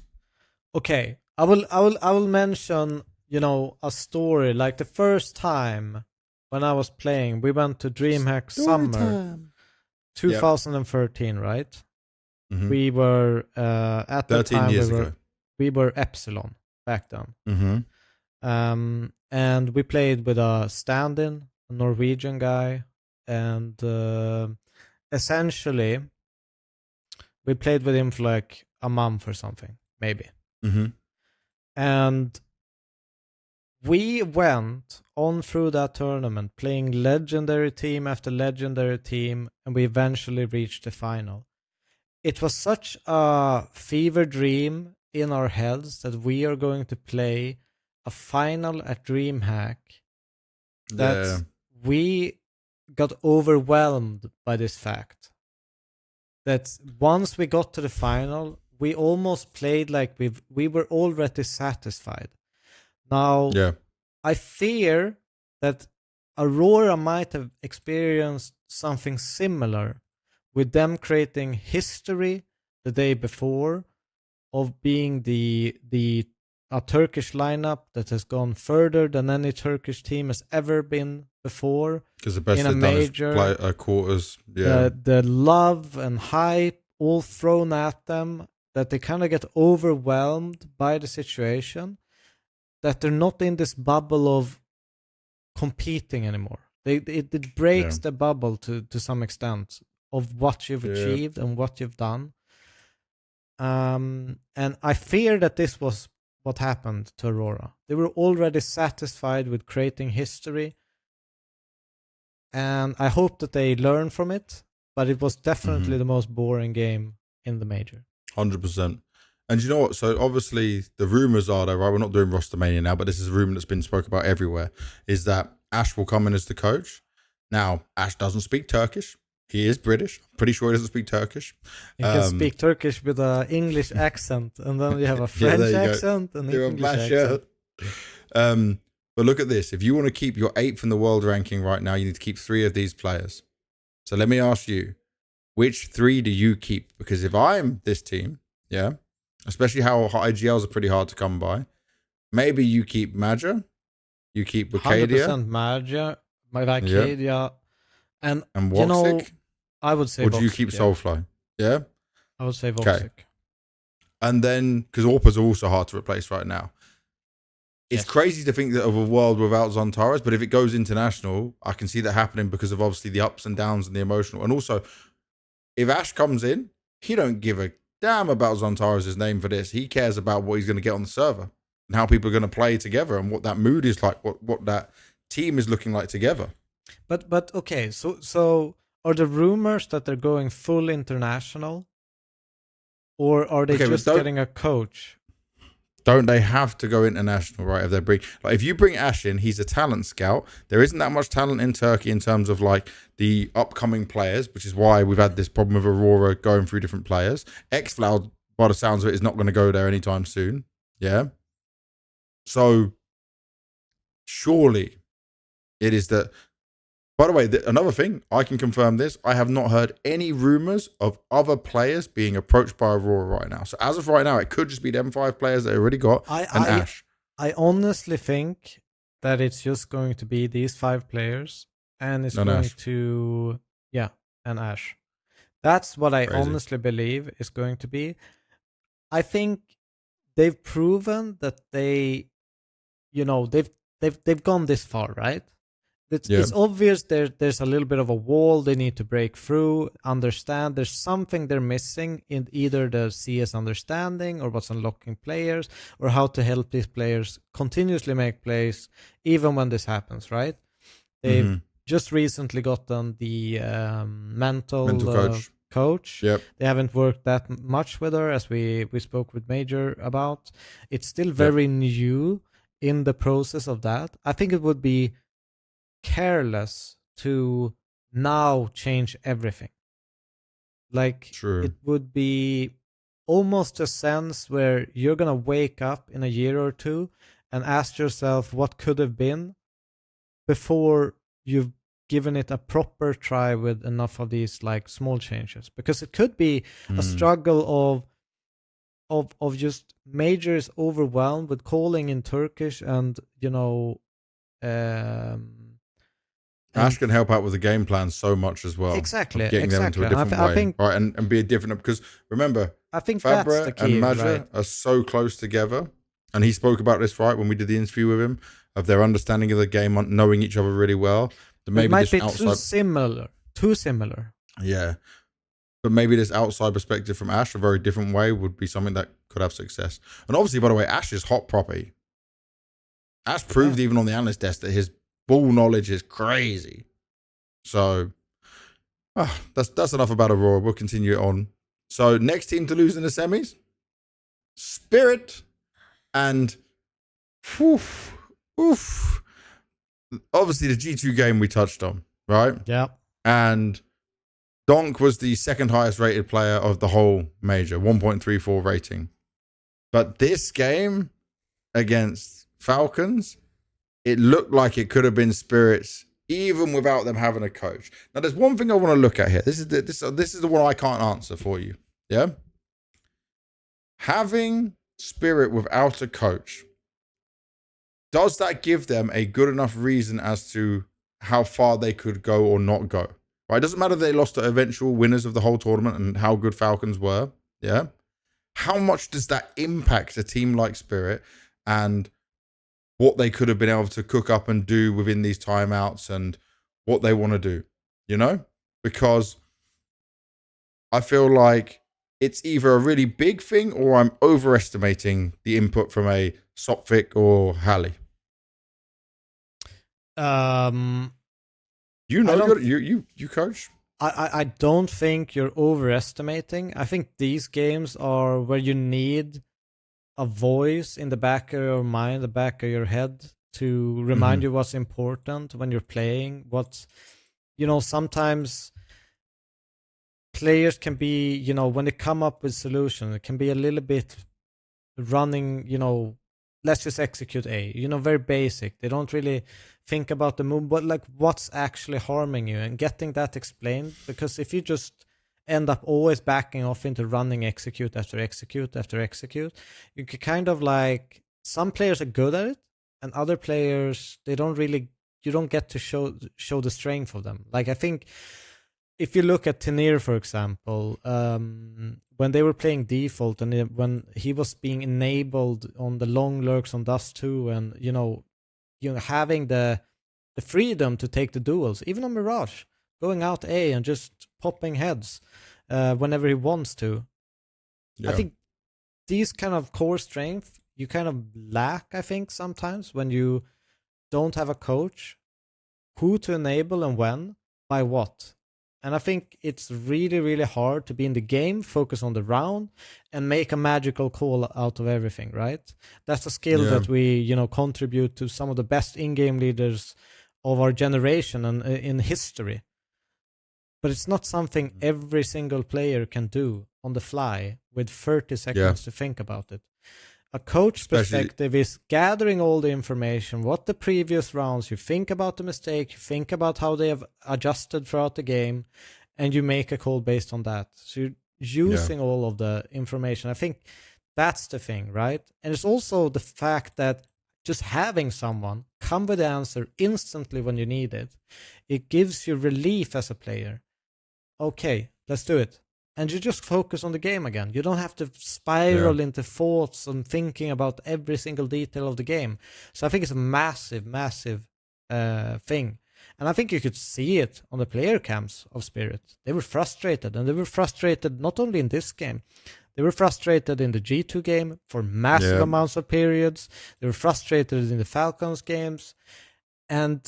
Okay, I will mention, a story. Like the first time when I was playing, we went to DreamHack Summer 2013, right? Mm-hmm. We were at the time we were Epsilon back then. Mm-hmm. And we played with a stand-in, a Norwegian guy, and essentially we played with him for like a month or something, maybe. Mm-hmm. And we went on through that tournament playing legendary team after legendary team, and we eventually reached the final. It was such a fever dream in our heads that we are going to play a final at DreamHack that we got overwhelmed by this fact. That once we got to the final, we almost played like we were already satisfied. Now, I fear that Aurora might have experienced something similar with them creating history the day before of being a Turkish lineup that has gone further than any Turkish team has ever been before. Because the best they've done is play quarters. Yeah. The love and hype all thrown at them, that they kind of get overwhelmed by the situation, that they're not in this bubble of competing anymore. It breaks the bubble to some extent of what you've achieved and what you've done. And I fear that this was what happened to Aurora. They were already satisfied with creating history, and I hope that they learn from it. But it was definitely the most boring game in the major. 100%. And you know what? So obviously the rumors are there, right? We're not doing Rostermania now, but this is a rumor that's been spoke about everywhere, is that Ash will come in as the coach. Now, Ash doesn't speak Turkish. He is British. I'm pretty sure he doesn't speak Turkish. He can speak Turkish with an English accent, and then you have a French accent and an English accent. But look at this. If you want to keep your 8th in the world ranking right now, you need to keep 3 of these players. So let me ask you, which 3 do you keep? Because if I'm this team, especially how IGLs are pretty hard to come by, maybe you keep Maja, you keep Wicadia. 100% Maja, Wicadia, and Voxic? you know, I would say Or do you Voxic, keep Soulfly? Yeah? I would say Voxic. Okay. And then, because AWPers are also hard to replace right now. It's crazy to think that of a world without Zontaras, but if it goes international, I can see that happening because of obviously the ups and downs and the emotional. And also, if Ash comes in, he don't give a damn about Zontaras' name for this. He cares about what he's going to get on the server and how people are going to play together and what that mood is like, what that team is looking like together. But okay, so are the rumors that they're going full international, or are they just getting a coach? Don't they have to go international, right? If you bring Ash in, he's a talent scout. There isn't that much talent in Turkey in terms of like the upcoming players, which is why we've had this problem with Aurora going through different players. xFloud, by the sounds of it, is not going to go there anytime soon. Yeah. So surely it is that. By the way, another thing, I can confirm this. I have not heard any rumors of other players being approached by Aurora right now. So as of right now, it could just be them 5 players that already got Ash. I honestly think that it's just going to be these 5 players, and it's going Ash. to and Ash. That's what I honestly believe is going to be. I think they've proven that they've gone this far, right? It's obvious there's a little bit of a wall they need to break through, understand there's something they're missing in either the CS understanding or what's unlocking players or how to help these players continuously make plays even when this happens, right? They've just recently gotten the mental coach. Yep. They haven't worked that much with her, as we spoke with Major about. It's still very new in the process of that. I think it would be careless to now change everything. Like, it would be almost a sense where you're gonna wake up in a year or two and ask yourself what could have been before you've given it a proper try with enough of these like small changes, because it could be a struggle of just Majors overwhelmed with calling in Turkish and Ash can help out with the game plan so much as well. Exactly. Getting them into a different way. I think, right, and be a different, because remember, I think Fabra that's the key, and Maja are so close together. And he spoke about this, right, when we did the interview with him, of their understanding of the game, knowing each other really well. Maybe it might be too similar. Yeah. But maybe this outside perspective from Ash, a very different way, would be something that could have success. And obviously, by the way, Ash is hot property. Ash proved even on the analyst desk that his ball knowledge is crazy. So that's enough about Aurora. We'll continue it on. So next team to lose in the semis, Spirit, and obviously the G2 game we touched on, right? Yeah. And Donk was the second highest rated player of the whole major, 1.34 rating. But this game against Falcons, it looked like it could have been Spirit's, even without them having a coach. Now, there's one thing I want to look at here. This is the one I can't answer for you. Yeah, having Spirit without a coach, does that give them a good enough reason as to how far they could go or not go? Right? It doesn't matter if they lost the eventual winners of the whole tournament and how good Falcons were. Yeah, how much does that impact a team like Spirit? And what they could have been able to cook up and do within these timeouts and what they want to do, because I feel like it's either a really big thing or I'm overestimating the input from a Sophic or Hally. You coach. I don't think you're overestimating. I think these games are where you need a voice in the back of your mind, the back of your head, to remind you what's important when you're playing. Sometimes players can be, when they come up with solutions, it can be a little bit running, let's just execute A, very basic. They don't really think about the move, but like what's actually harming you and getting that explained. Because if you just end up always backing off into running execute after execute after execute, you could kind of like, some players are good at it and other players, you don't get to show the strength of them. Like I think if you look at Tenir, for example, when they were playing default and when he was being enabled on the long lurks on Dust 2 and, having the freedom to take the duels, even on Mirage, going out A and just popping heads whenever he wants to. Yeah. I think these kind of core strength you kind of lack, I think, sometimes when you don't have a coach who to enable and when, by what. And I think it's really, really hard to be in the game, focus on the round, and make a magical call out of everything, right? That's a skill that we, contribute to some of the best in-game leaders of our generation and in history. But it's not something every single player can do on the fly with 30 seconds to think about it. A coach perspective is gathering all the information, what the previous rounds, you think about the mistake, you think about how they have adjusted throughout the game, and you make a call based on that. So you're using all of the information. I think that's the thing, right? And it's also the fact that just having someone come with the answer instantly when you need it, it gives you relief as a player. Okay, let's do it. And you just focus on the game again. You don't have to spiral into thoughts and thinking about every single detail of the game. So I think it's a massive, massive thing. And I think you could see it on the player cams of Spirit. They were frustrated. And they were frustrated not only in this game. They were frustrated in the G2 game for massive amounts of periods. They were frustrated in the Falcons games. And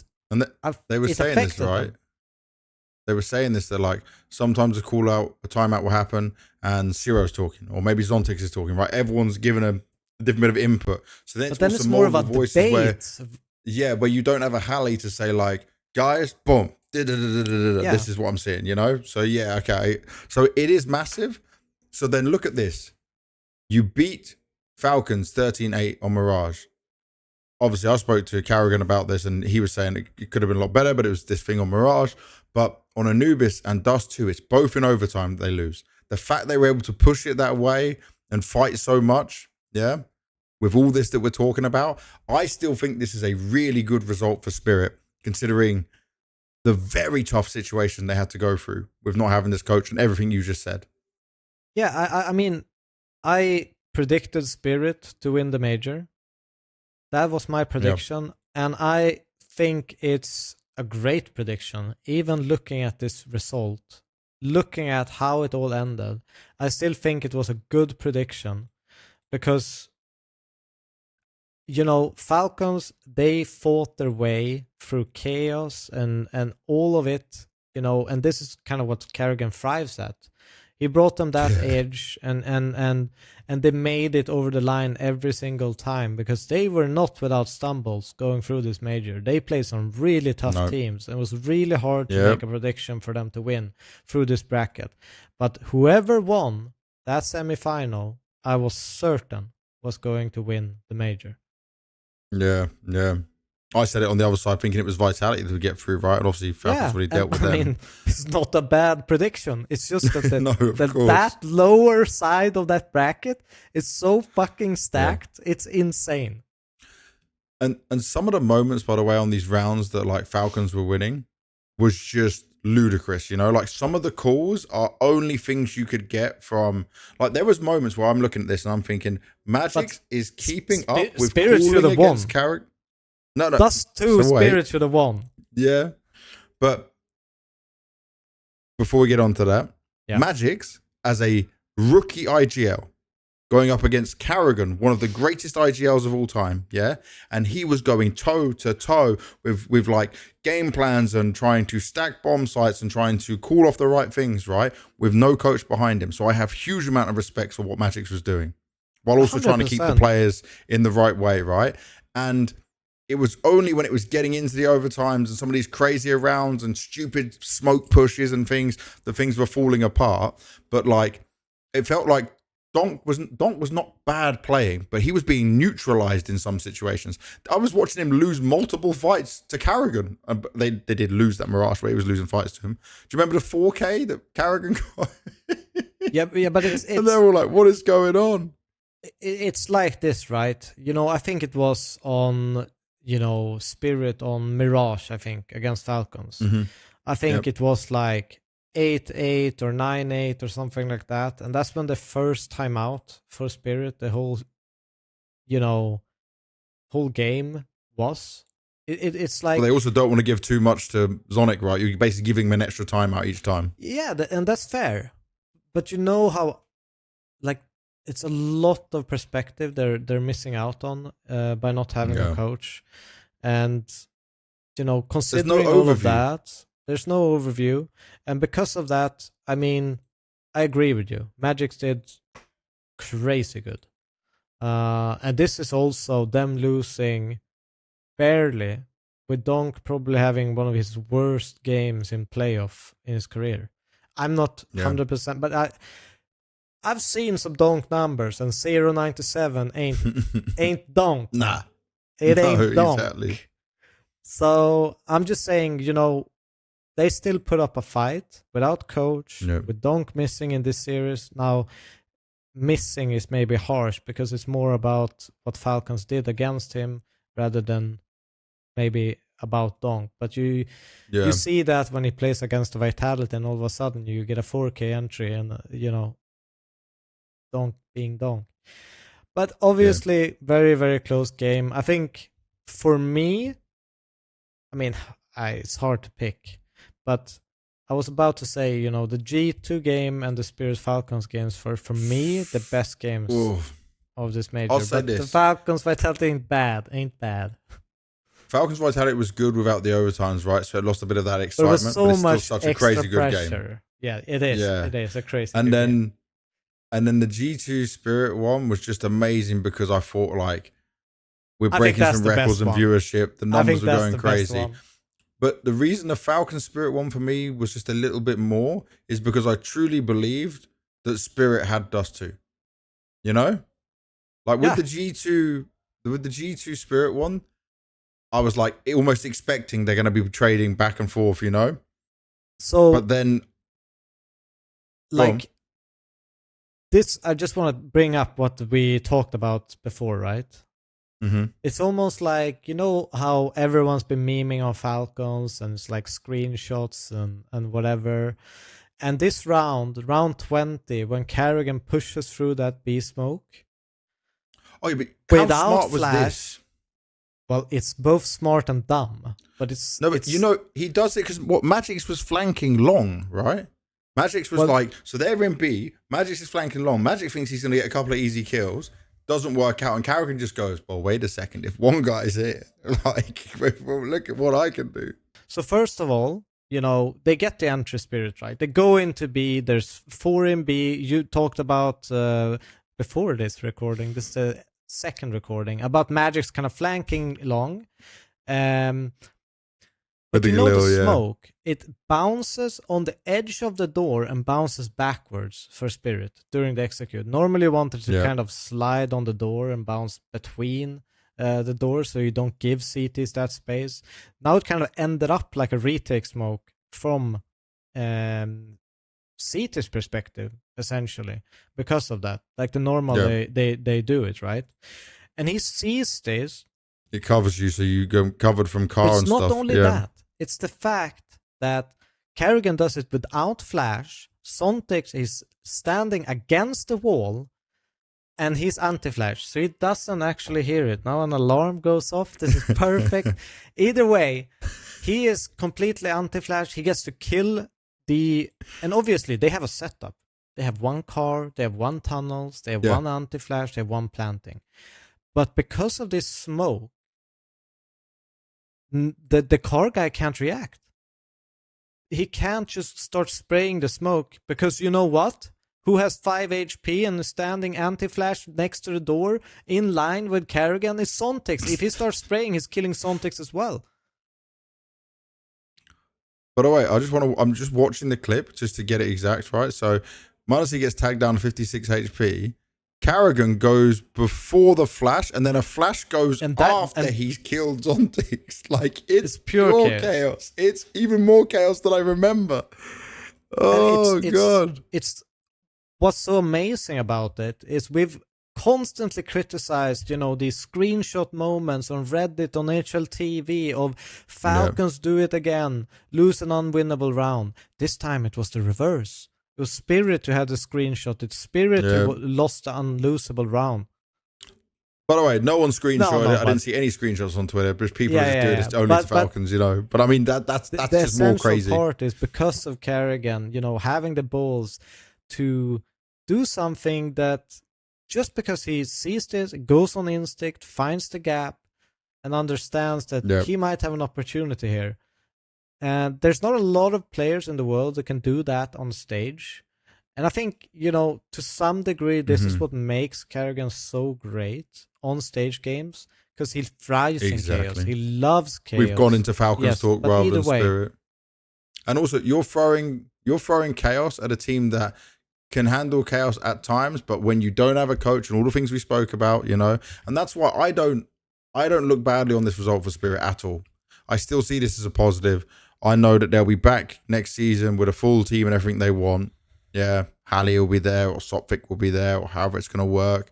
they were saying this, right? Them. They were saying this, that like sometimes a call out, a timeout will happen and Ciro's talking, or maybe Zontix is talking, right? Everyone's given a different bit of input. So then it's more of a debate. Where you don't have a Hally to say like, guys, boom, this is what I'm seeing, So okay. So it is massive. So then look at this. You beat Falcons 13-8 on Mirage. Obviously, I spoke to Karrigan about this and he was saying it could have been a lot better, but it was this thing on Mirage. But on Anubis and Dust 2, it's both in overtime they lose. The fact they were able to push it that way and fight so much, with all this that we're talking about, I still think this is a really good result for Spirit, considering the very tough situation they had to go through with not having this coach and everything you just said. Yeah, I mean, I predicted Spirit to win the major. That was my prediction. And I think it's a great prediction, even looking at this result, looking at how it all ended. I still think it was a good prediction because, Falcons, they fought their way through chaos and all of it, and this is kind of what Karrigan thrives at. He brought them that edge and they made it over the line every single time because they were not without stumbles going through this major. They played some really tough teams and it was really hard to make a prediction for them to win through this bracket. But whoever won that semifinal, I was certain was going to win the major. Yeah. I said it on the other side, thinking it was Vitality that would get through, right? And obviously, Falcons really dealt with them. I mean, it's not a bad prediction. It's just that that lower side of that bracket is so fucking stacked. Yeah. It's insane. And some of the moments, by the way, on these rounds that like Falcons were winning was just ludicrous. Like some of the calls are only things you could get from. Like there was moments where I'm looking at this and I'm thinking, magixx is keeping up with calling against Karrigan. No. Dust 2 So wait. Spirit should have won. Yeah. But before we get on to that, magixx as a rookie IGL going up against Karrigan, one of the greatest IGLs of all time, yeah? And he was going toe to toe with like game plans and trying to stack bomb sites and trying to call off the right things, right? With no coach behind him. So I have huge amount of respect for what magixx was doing, while also 100%. trying to keep the players in the right way, right? And it was only when it was getting into the overtimes and some of these crazy rounds and stupid smoke pushes and things, the things were falling apart. But like, it felt like Donk was not bad playing, but he was being neutralized in some situations. I was watching him lose multiple fights to Karrigan. They did lose that Mirage where he was losing fights to him. Do you remember the 4K that Karrigan got? yeah, but it's and they're all like, what is going on? It's like this, right? You know, I think it was on, you know, Spirit on Mirage, I think, against Falcons. Mm-hmm. I think it was like 8-8 or 9-8 or something like that. And that's when the first time out for Spirit, the whole, you know, whole game was. It's like... Well, they also don't want to give too much to Zonic, right? You're basically giving him an extra timeout each time. Yeah, and that's fair. But you know how, like, it's a lot of perspective they're missing out on by not having a coach. And, you know, considering all of that... There's no overview. And because of that, I mean, I agree with you. magixx did crazy good. And this is also them losing barely, with Donk probably having one of his worst games in playoff in his career. I'm not 100%, but I've seen some Donk numbers, and 0.97 ain't Donk. Nah. It ain't Donk. Exactly. So I'm just saying, you know, they still put up a fight without coach, with Donk missing in this series. Now, missing is maybe harsh because it's more about what Falcons did against him rather than maybe about Donk. But you see that when he plays against the Vitality, and all of a sudden you get a 4K entry and, you know, Donk being Donk. But obviously, very, very close game. I think for me, I mean, it's hard to pick. But I was about to say, you know, the G2 game and the Spirit Falcons games for me, the best games of this major. I'll say but this. The Falcons Vitality ain't bad. Falcons Vitality was good without the overtimes, right? So it lost a bit of that excitement. There was so but it's much still such a extra crazy pressure. good game. Yeah, it is. Yeah. It is a crazy and good then game. And then the G2 Spirit one was just amazing because I thought like we're I think breaking that's some the records best and one. viewership. The numbers were that's going the best crazy. one. But the reason the Falcon Spirit one for me was just a little bit more is because I truly believed that Spirit had Dust 2. You know? Like with the G2 Spirit one, I was like almost expecting they're going to be trading back and forth, you know? So but then like this, I just want to bring up what we talked about before, right? Mm-hmm. It's almost like, you know how everyone's been memeing on Falcons and it's like screenshots and whatever. And this round 20, when Karrigan pushes through that B smoke. Oh, yeah, but how without smart was flash, this? Well, it's both smart and dumb. But it's... No, but you know, he does it because what magixx was flanking long, right? magixx was like, so they're in B, magixx is flanking long. magixx thinks he's going to get a couple of easy kills. Doesn't work out, and Karrigan just goes, well, wait a second, if one guy's here, like, well, look at what I can do. So first of all, you know, they get the entry spirit, right? They go into B, there's 4 in B. You talked about, before this recording, this is the second recording, about magixx kind of flanking long. But you know the smoke, it bounces on the edge of the door and bounces backwards for Spirit during the execute. Normally you wanted to kind of slide on the door and bounce between the doors so you don't give CTs that space. Now it kind of ended up like a retake smoke from CT's perspective, essentially, because of that. Like the normal, they do it, right? And he sees this. It covers you so you go covered from car and stuff. It's not only that. It's the fact that Karrigan does it without flash. Sontex is standing against the wall and he's anti-flash, so he doesn't actually hear it. Now an alarm goes off. This is perfect. Either way, he is completely anti-flash. He gets to kill and obviously they have a setup. They have one car, they have one tunnels, they have one anti-flash, they have one planting. But because of this smoke, the car guy can't react. He can't just start spraying the smoke because you know what? Who has 5 HP and is standing anti-flash next to the door in line with Karrigan is Sontix. If he starts spraying, he's killing Sontix as well. By the way, I'm just watching the clip just to get it exact, right? So m0NESY gets tagged down to 56 HP. Karrigan goes before the flash, and then a flash goes after he's killed Zontix. Like, it's pure chaos. It's even more chaos than I remember. Oh, God. It's what's so amazing about it is we've constantly criticized, these screenshot moments on Reddit, on HLTV of Falcons do it again, lose an unwinnable round. This time it was the reverse. It was Spirit who had the screenshot. It's Spirit who lost the unlosable round. By the way, no one screenshotted it. I didn't see any screenshots on Twitter, but people are just doing it only to Falcons, But I mean, that's just more crazy. The part is because of Karrigan, having the balls to do something that just because he sees this, goes on instinct, finds the gap, and understands that he might have an opportunity here. And there's not a lot of players in the world that can do that on stage. And I think, to some degree, this is what makes Karrigan so great on stage games, because he thrives in chaos. He loves chaos. We've gone into Falcons talk rather than Spirit. And also, you're throwing chaos at a team that can handle chaos at times, but when you don't have a coach and all the things we spoke about, and that's why I don't look badly on this result for Spirit at all. I still see this as a positive. I know that they'll be back next season with a full team and everything they want. Yeah, Hally will be there, or Sopvik will be there, or however it's going to work.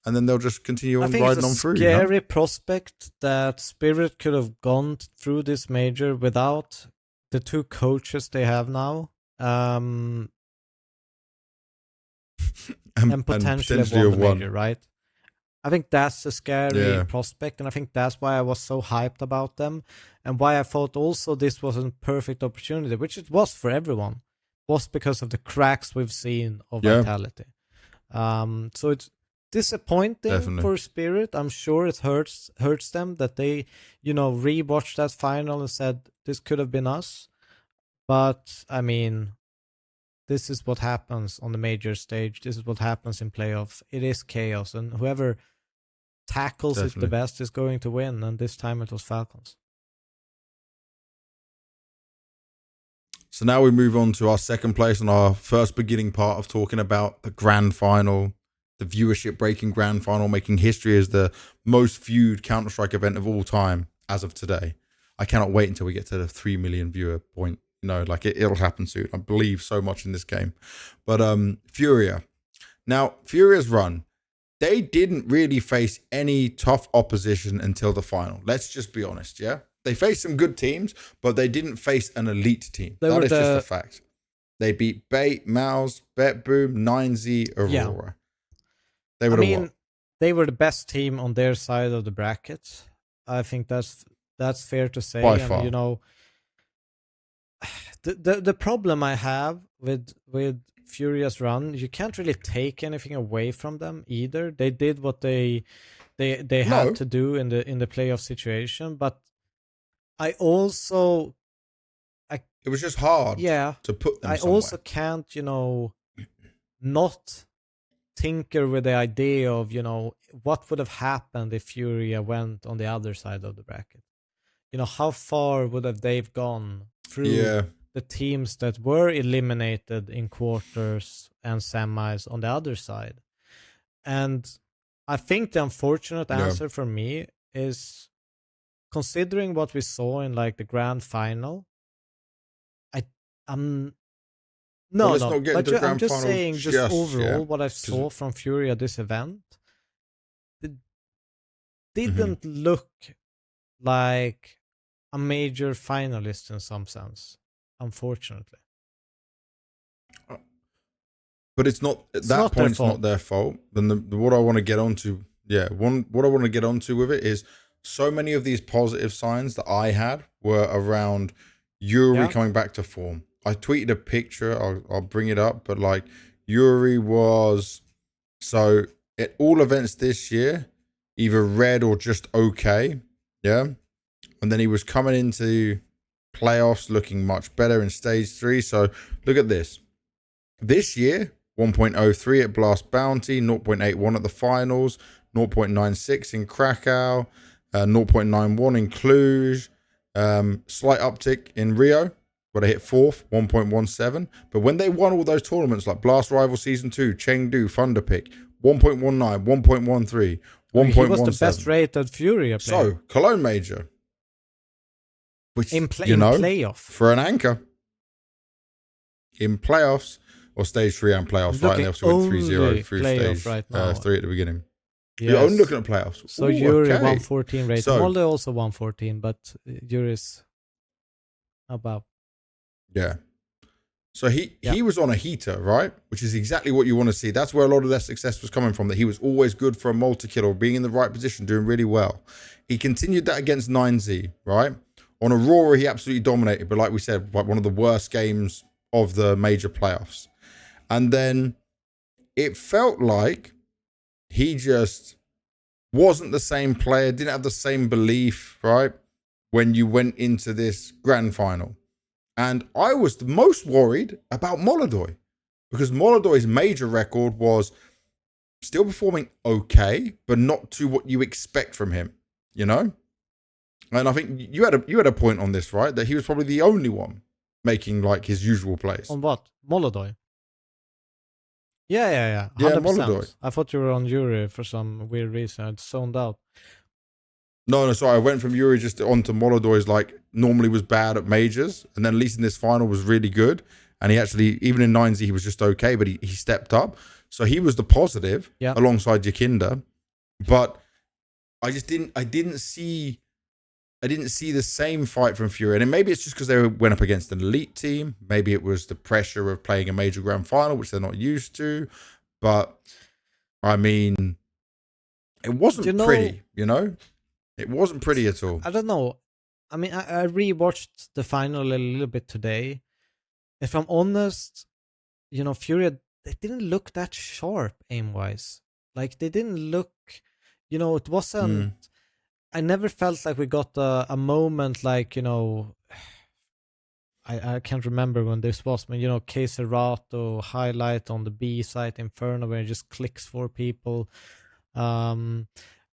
And then they'll just continue on riding on through. I think it's a scary prospect that Spirit could have gone through this major without the two coaches they have now. And potentially won the major, right? I think that's a scary prospect, and I think that's why I was so hyped about them, and why I thought also this was a perfect opportunity, which it was for everyone, was because of the cracks we've seen of Vitality. So it's disappointing for Spirit. I'm sure it hurts them that they, rewatched that final and said this could have been us. But I mean, this is what happens on the major stage. This is what happens in playoffs. It is chaos, and whoever tackles it the best is going to win. And this time it was Falcons. So now we move on to our second place and our first beginning part of talking about the grand final, the viewership breaking grand final, making history as the most viewed Counter-Strike event of all time as of today. I cannot wait until we get to the 3 million viewer point. It'll happen soon. I believe so much in this game. But Furia. Now, Furia's run, they didn't really face any tough opposition until the final. Let's just be honest, yeah? They faced some good teams, but they didn't face an elite team. That is just a fact. They beat Bait, Mouse, BetBoom, 9Z, Aurora. Yeah. They were the best team on their side of the bracket. I think that's fair to say. By far. The problem I have with Furia's run, you can't really take anything away from them either. They did what they had to do in the playoff situation, but it was just hard to put them somewhere. Also can't, not tinker with the idea of, what would have happened if Furia went on the other side of the bracket. How far would have they gone through the teams that were eliminated in quarters and semis on the other side? And I think the unfortunate answer for me is, considering what we saw in the grand final, I'm just saying, overall, what I saw from Furia this event, it didn't look like a major finalist in some sense, unfortunately. But it's not at It's that not their point. It's fault. not their fault. Then what I want to get onto, what I want to get onto with it is so many of these positive signs that I had were around Yuri coming back to form. I tweeted a picture. I'll bring it up, but like Yuri was so at all events this year, either red or just okay, yeah. And then he was coming into playoffs looking much better in stage 3. So look at this. This year, 1.03 at Blast Bounty, 0.81 at the finals, 0.96 in Krakow, 0.91 in Cluj, slight uptick in Rio, where they hit 4th, 1.17. But when they won all those tournaments like Blast Rival Season 2, Chengdu, Thunderpick, 1.19, 1.13, 1.17. He was the best rated Furia player. So, Cologne Major. Which, in playoff. For an anchor. In playoffs, or stage 3 and playoffs, right? And they also went 3-0 through stage right now. 3 at the beginning. Yes. You're only looking at playoffs. So Yuri 114 rated. So, Molde also 114, but Yuri's above. Yeah. So he was on a heater, right? Which is exactly what you want to see. That's where a lot of their success was coming from, that he was always good for a multi-kill or being in the right position, doing really well. He continued that against 9Z, right? On Aurora, he absolutely dominated, but like we said, like one of the worst games of the major playoffs. And then it felt like he just wasn't the same player, didn't have the same belief, right? When you went into this grand final. And I was the most worried about Molodoi, because Molodoi's major record was still performing okay, but not to what you expect from him, you know? And I think you had a point on this, right? That he was probably the only one making like his usual plays. On what? Molodoi? Yeah. 100%. Yeah, Molodoi. I thought you were on Yuri for some weird reason. I zoned out. No, sorry. I went from Yuri just onto Molodoi's, like, normally was bad at majors, and then at least in this final was really good. And he actually, even in 9Z, he was just okay, but he stepped up. So he was the positive alongside Yakinda. But I didn't see the same fight from Furia. And maybe it's just because they went up against an elite team. Maybe it was the pressure of playing a major grand final, which they're not used to. But I mean, it wasn't pretty, you know? It wasn't pretty at all. I don't know. I mean, I rewatched the final a little bit today. If I'm honest, you know, Furia, they didn't look that sharp aim-wise. Like, they didn't look, you know, it wasn't... I never felt like we got a moment like, you know... I can't remember when this was, but, you know, KRIMZ highlight on the B site, Inferno, where it just clicks for people.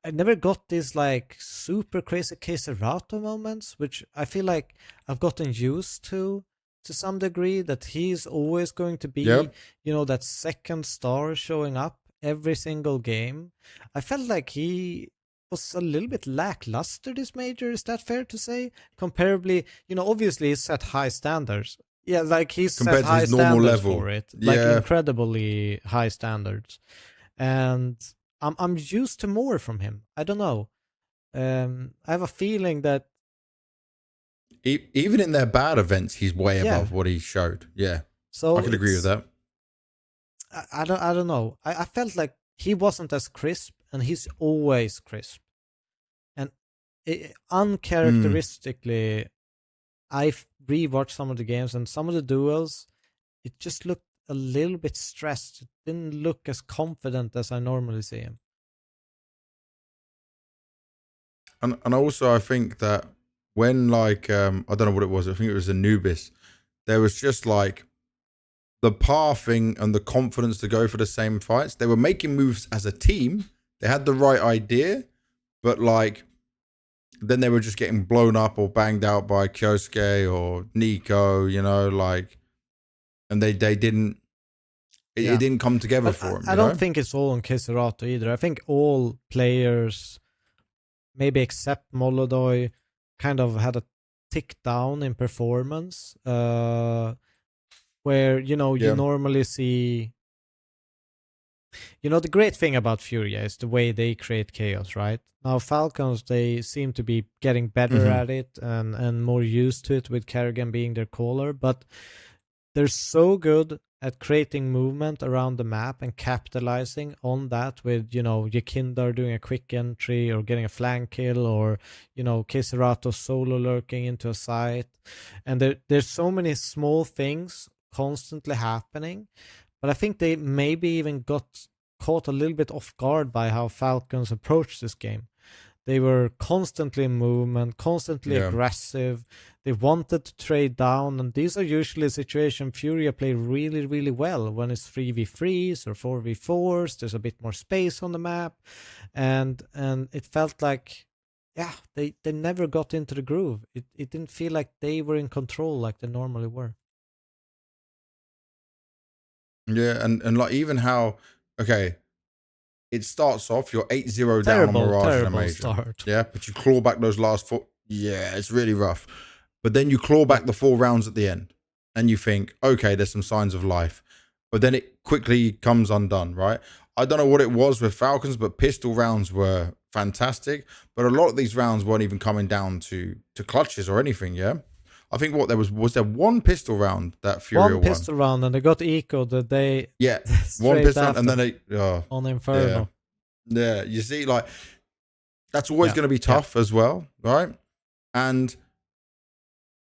I never got these like super crazy KRIMZ moments, which I feel like I've gotten used to some degree, that he's always going to be, you know, that second star showing up every single game. I felt like he was a little bit lackluster this major. Is that fair to say? Comparably, you know, obviously he's set high standards. Yeah, like he's set high standards for it. Like incredibly high standards. And I'm used to more from him. I don't know. I have a feeling that even in their bad events, he's way above what he showed. Yeah, so I could agree with that. I don't know. I felt like he wasn't as crisp, and he's always crisp. And uncharacteristically, I've rewatched some of the games, and some of the duels, it just looked a little bit stressed. It didn't look as confident as I normally see him. And also I think that when like I don't know what it was, I think it was Anubis, there was just like the pathing and the confidence to go for the same fights. They were making moves as a team. They had the right idea, but like then they were just getting blown up or banged out by kyousuke or NiKo, you know, like, and they didn't, it didn't come together for him. I don't think it's all on KRIMZ either. I think all players, maybe except Molodoi, kind of had a tick down in performance, where, you know, you normally see, you know, the great thing about Furia is the way they create chaos, right? Now Falcons, they seem to be getting better at it and more used to it, with Karrigan being their caller, but they're so good at creating movement around the map and capitalizing on that with, Yakindar doing a quick entry or getting a flank kill, or, Kiserato solo lurking into a site. And there's so many small things constantly happening, but I think they maybe even got caught a little bit off guard by how Falcons approached this game. They were constantly in movement, constantly aggressive. They wanted to trade down, and these are usually situations Furia play really, really well when it's 3v3s or 4v4s. There's a bit more space on the map, and it felt like, they never got into the groove. It didn't feel like they were in control like they normally were. Yeah, and like even how, okay, it starts off, you're 8-0 down on Mirage in a major. Start. Yeah, but you claw back those last 4. Yeah, it's really rough. But then you claw back the 4 rounds at the end. And you think, okay, there's some signs of life. But then it quickly comes undone, right? I don't know what it was with Falcons, but pistol rounds were fantastic. But a lot of these rounds weren't even coming down to clutches or anything, yeah? I think was there one pistol round that Furia won? One pistol round, and they got eco the day. Yeah, one pistol round, and then they on Inferno. Yeah, you see, like that's always going to be tough as well, right? And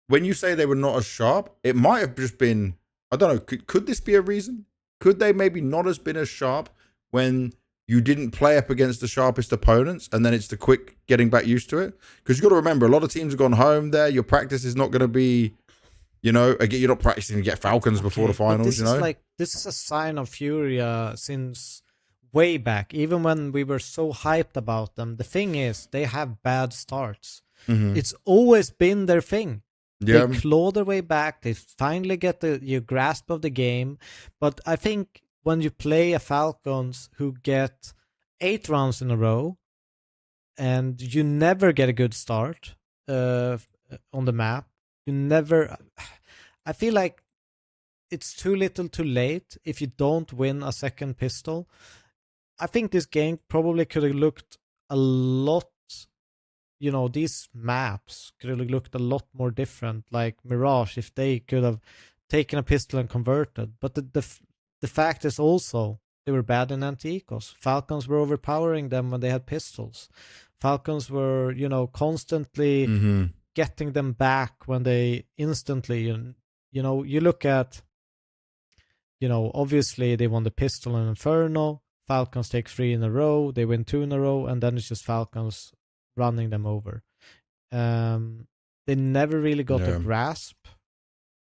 when you say they were not as sharp, it might have just been, I don't know, could this be a reason? Could they maybe not have been as sharp when you didn't play up against the sharpest opponents, and then it's the quick getting back used to it? Because you've got to remember, a lot of teams have gone home there. Your practice is not going to be, again, you're not practicing to get Falcons before the finals, This is a sign of Furia since way back, even when we were so hyped about them. The thing is, they have bad starts. Mm-hmm. It's always been their thing. Yeah. They claw their way back. They finally get your grasp of the game. But I think when you play a Falcons who get 8 rounds in a row and you never get a good start on the map, I feel like it's too little too late if you don't win a second pistol. I think this game probably could have looked a lot, these maps could have looked a lot more different, like Mirage, if they could have taken a pistol and converted. But the fact is also they were bad in anti-ecos. Falcons were overpowering them when they had pistols. Falcons were, constantly getting them back when they instantly, you look at, obviously they won the pistol in Inferno. Falcons take 3 in a row. They win 2 in a row, and then it's just Falcons running them over. They never really got a grasp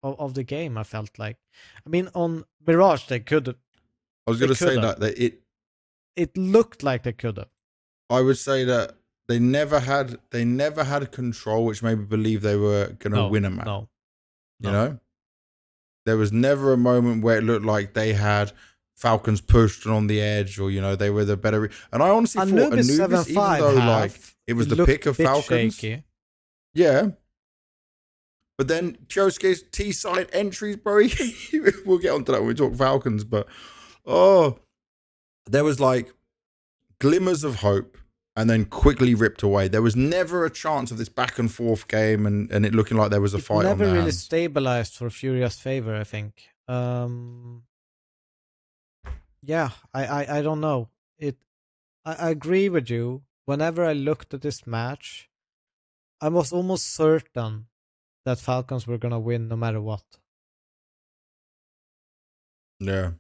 of the game, I felt like. I mean, on Mirage, they could. I was going to say that it looked like they could have. I would say that they never had control, which made me believe they were going to win a match. No. You know? There was never a moment where it looked like they had Falcons pushed and on the edge, or they were the better. And I honestly thought Anubis, even though like it was the pick of Falcons, shaky. Yeah. But then kyousuke's T-side entries, bro. We'll get onto that when we talk Falcons, but there was like glimmers of hope, and then quickly ripped away. There was never a chance of this back and forth game, and it looking like there was a fight. Never on really hands. Stabilized for Furia's favor, I think. Yeah, I don't know. I agree with you. Whenever I looked at this match, I was almost certain that Falcons were gonna win no matter what. Yeah,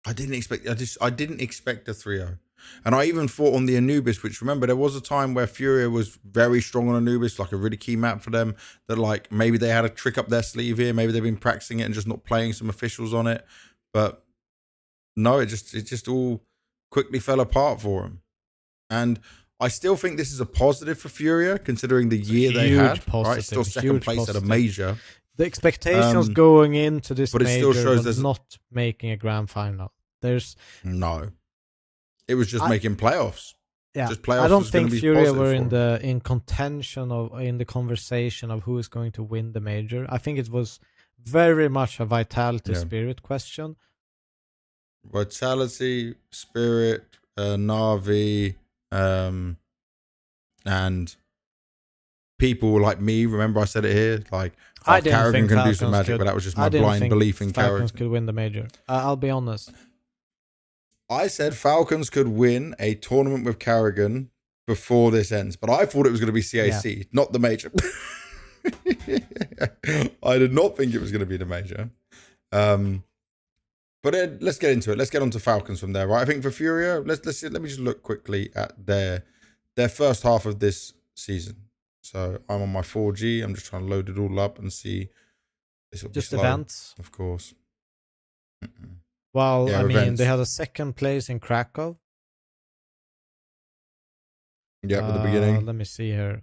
I didn't expect a 3-0. And I even thought on the Anubis, which, remember, there was a time where Furia was very strong on Anubis, like a really key map for them, that like maybe they had a trick up their sleeve here. Maybe they've been practicing it and just not playing some officials on it. But no, it just all quickly fell apart for them. And I still think this is a positive for Furia, considering the year they had. Right? Still second place at a major. The expectations going into this but it major still shows was not making a grand final. No. It was just making playoffs. Yeah, just playoffs. I don't think Furia were in the contention in the conversation of who is going to win the major. I think it was very much a vitality spirit question. Vitality, spirit, Na'Vi, and people like me, remember I said it here, like, I didn't Karrigan think can do some Falcons magic, could. but that was just I my didn't blind think belief in Falcons Karrigan. could win the major. I'll be honest. I said Falcons could win a tournament with Karrigan before this ends, but I thought it was going to be CAC, not the major. I did not think it was going to be the major. But then let's get into it. Let's get on to Falcons from there, right? I think for Furia, let me just look quickly at their first half of this season. So I'm on my 4G. I'm just trying to load it all up and see. This will be Just slow, events. of course. Well, Yeah, I mean, events. they had a second place in Krakow. Yeah, at the beginning. Let me see here.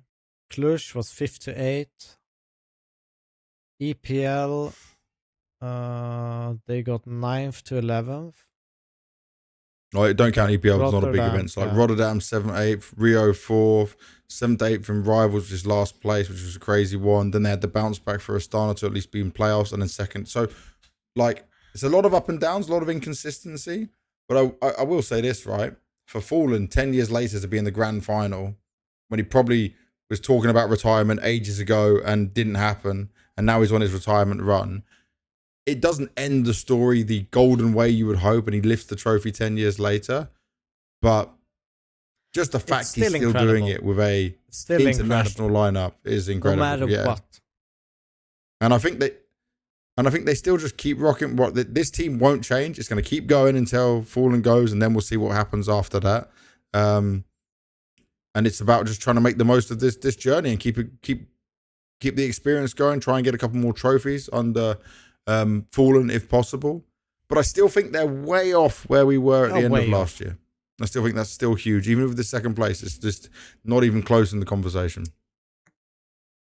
Cluj was 58. EPL, they got 9th to 11th. Oh, don't count EPL. It's not a big Rotterdam, event. So like yeah. Rotterdam 7th, 8th, Rio 4th, 7th, 8th in Rivals, which is last place, which was a crazy one. Then they had the bounce back for Astana to at least be in playoffs, and then second. So, like, it's a lot of up and downs, a lot of inconsistency. But I will say this, right? For Fallen 10 years later to be in the grand final, when he probably was talking about retirement ages ago and didn't happen, and now he's on his retirement run. It doesn't end the story the golden way you would hope, and he lifts the trophy 10 years later. But just the fact he's still doing it with a international lineup is incredible. No matter what. And I think they still just keep rocking. This team won't change. It's going to keep going until Fallen goes, and then we'll see what happens after that. And it's about just trying to make the most of this journey and keep the experience going. Try and get a couple more trophies under Fallen if possible. But I still think they're way off where we were at the end of last year. I still think that's still huge. Even with the second place, it's just not even close in the conversation.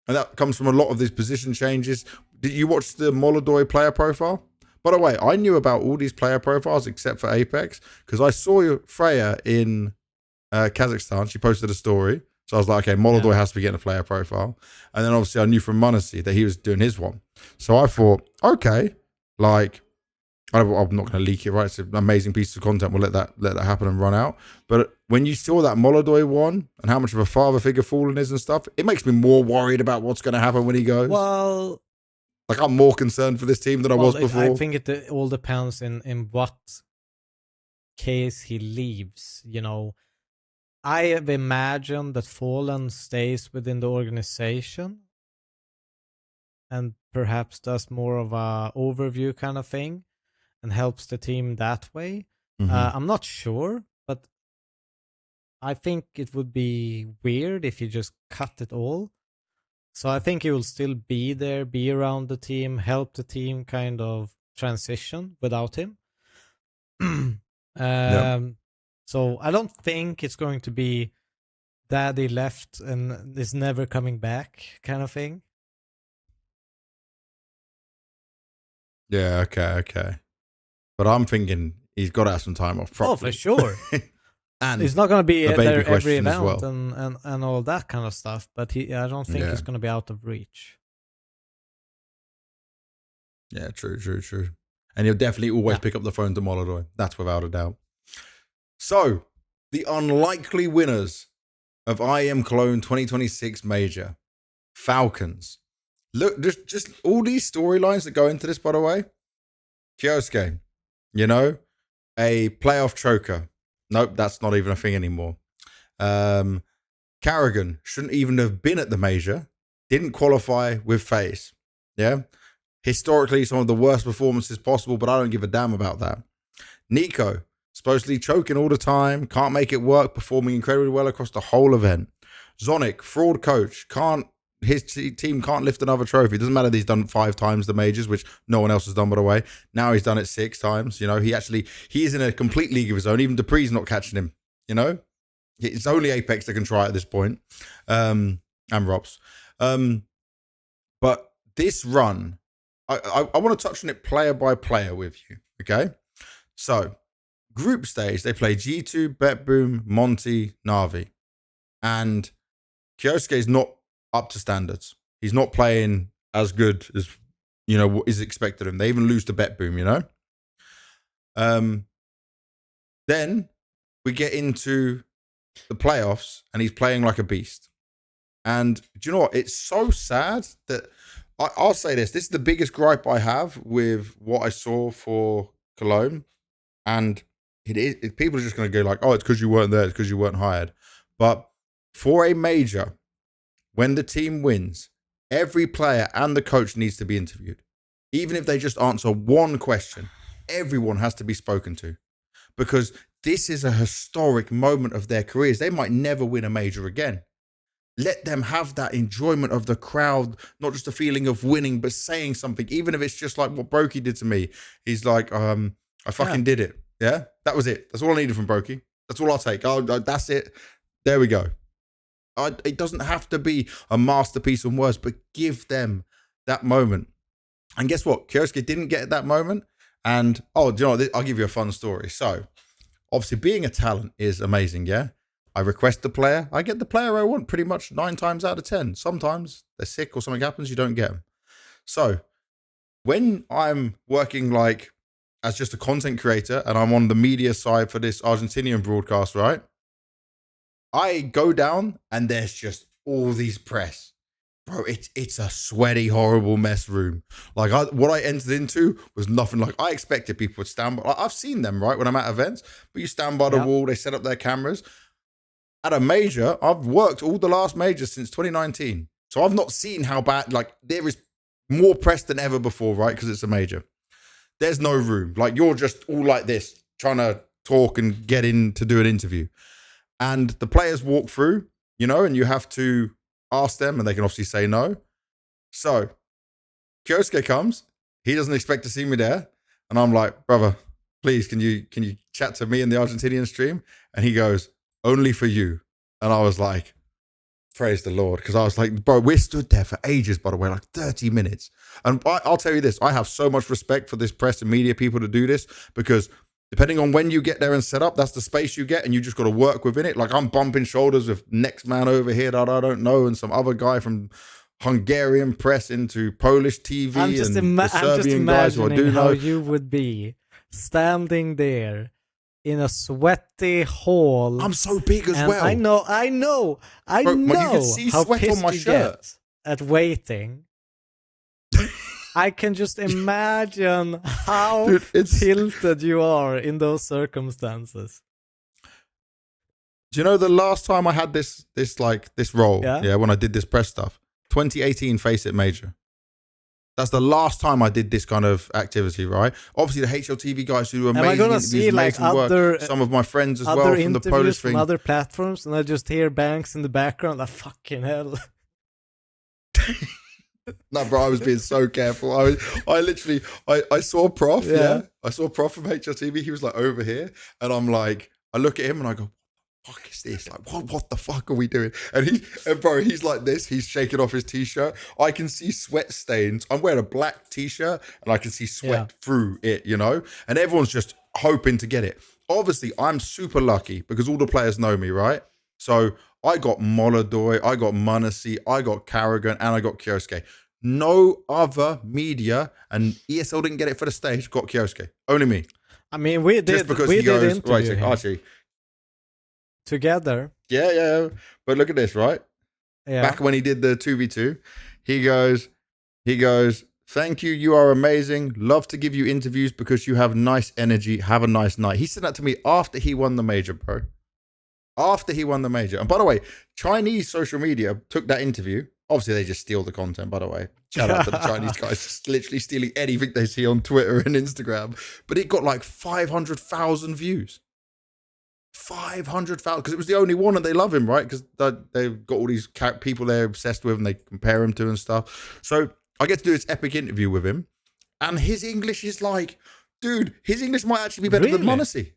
And that comes from a lot of these position changes. Did you watch the Molodoi player profile? By the way, I knew about all these player profiles except for Apex because I saw Freya in Kazakhstan. She posted a story. So I was like, okay, Molodoi has to be getting a player profile. And then obviously I knew from Munassi that he was doing his one. So I thought, okay, like, I'm not going to leak it, right? It's an amazing piece of content. We'll let that happen and run out. But when you saw that Molodoi one and how much of a father figure Fallen is and stuff, it makes me more worried about what's going to happen when he goes. Well, like, I'm more concerned for this team than I was before. I think it all depends in what case he leaves, you know. I have imagined that Fallen stays within the organization and perhaps does more of a overview kind of thing and helps the team that way. Mm-hmm. I'm not sure, but I think it would be weird if you just cut it all. So I think he will still be there, be around the team, help the team kind of transition without him. So I don't think it's going to be daddy left and is never coming back kind of thing. Yeah, okay. But I'm thinking he's got to have some time off properly. Oh, for sure. And he's not going to be there every event well. and all that kind of stuff, but I don't think he's going to be out of reach. Yeah, true. And he'll definitely always pick up the phone to Molodoi. That's without a doubt. So, the unlikely winners of IEM Cologne 2026 Major, Falcons. Look, just all these storylines that go into this, by the way. kyousuke, you know, a playoff choker. Nope, that's not even a thing anymore. Karrigan shouldn't even have been at the major. Didn't qualify with FaZe. Yeah. Historically, some of the worst performances possible, but I don't give a damn about that. NiKo, supposedly choking all the time, can't make it work, performing incredibly well across the whole event. Zonic, fraud coach, his team can't lift another trophy. It doesn't matter that he's done 5 times the majors, which no one else has done, by the way. Now he's done it 6 times. You know, he is in a complete league of his own. Even Dupree's not catching him. You know, it's only Apex that can try at this point. And Robs. But this run, I want to touch on it player by player with you. Okay. So group stage, they play G2, BetBoom, Monty, Na'Vi. And kyousuke is not up to standards. He's not playing as good as, you know, what is expected of him. They even lose to BetBoom, you know? Then we get into the playoffs and he's playing like a beast. And do you know what? It's so sad that I'll say this. This is the biggest gripe I have with what I saw for Cologne. And people are just going to go like, oh, it's because you weren't there. It's because you weren't hired. But for a major, when the team wins, every player and the coach needs to be interviewed. Even if they just answer one question, everyone has to be spoken to. Because this is a historic moment of their careers. They might never win a major again. Let them have that enjoyment of the crowd, not just a feeling of winning, but saying something, even if it's just like what Brokey did to me. He's like, I fucking did it. Yeah, that was it. That's all I needed from Brokey. That's all I'll take. Oh, that's it. There we go. It doesn't have to be a masterpiece on words, but give them that moment. And guess what? kyousuke didn't get that moment. And, do you know what? I'll give you a fun story. So, obviously, being a talent is amazing, yeah? I request the player. I get the player I want pretty much 9 times out of 10. Sometimes they're sick or something happens, you don't get them. So, when I'm working like as just a content creator and I'm on the media side for this Argentinian broadcast, right? I go down and there's just all these press. Bro, it's a sweaty, horrible mess room. Like what I entered into was nothing like I expected. People would stand by. I've seen them, right, when I'm at events, but you stand by the wall, they set up their cameras. At a major, I've worked all the last majors since 2019. So I've not seen how bad, like there is more press than ever before, right? Because it's a major. There's no room. Like you're just all like this, trying to talk and get in to do an interview. And the players walk through, and you have to ask them and they can obviously say no. So kyousuke comes, he doesn't expect to see me there. And I'm like, brother, please, can you chat to me in the Argentinian stream? And he goes, only for you. And I was like, praise the Lord. Because I was like, bro, we stood there for ages, by the way, like 30 minutes. And I'll tell you this, I have so much respect for this press and media people to do this because depending on when you get there and set up, that's the space you get and you just got to work within it. Like I'm bumping shoulders with next man over here that I don't know and some other guy from Hungarian press into Polish TV and the Serbian guys who I do know. How you would be standing there in a sweaty hall. I'm so big as well. I know. Bro, you can see how sweat on my shirt at waiting. I can just imagine how tilted you are in those circumstances. Do you know the last time I had this role? Yeah, when I did this press stuff, 2018 Face It Major. That's the last time I did this kind of activity, right? Obviously, the HLTV guys who do amazing interviews, see like other, some of my friends as well from the Polish thing, from other platforms, and I just hear Banks in the background. Like fucking hell. No, bro, I was being so careful. I literally saw Prof. Yeah, I saw Prof from HLTV. He was like over here, and I'm like, I look at him and I go, fuck is this? Like, what the fuck are we doing? And bro, he's like this. He's shaking off his t-shirt. I can see sweat stains. I'm wearing a black t-shirt and I can see sweat through it, And everyone's just hoping to get it. Obviously, I'm super lucky because all the players know me, right? So I got Molodoy, I got Munassi, I got Karrigan, and I got kyousuke. No other media, and ESL didn't get it for the stage, got kyousuke. Only me. I mean, we did. Just because we he goes, did interview right, Archie. Together. Yeah. But look at this, right? Yeah. Back when he did the 2v2, he goes, thank you, you are amazing. Love to give you interviews because you have nice energy. Have a nice night. He said that to me after he won the major, bro. After he won the major. And by the way, Chinese social media took that interview. Obviously, they just steal the content, by the way. Shout out to the Chinese guys just literally stealing anything they see on Twitter and Instagram. But it got like 500,000 views. 500,000, because it was the only one and they love him, right? Because they've got all these people they're obsessed with and they compare him to and stuff. So I get to do this epic interview with him. And his English is like, dude, his English might actually be better than Munassi.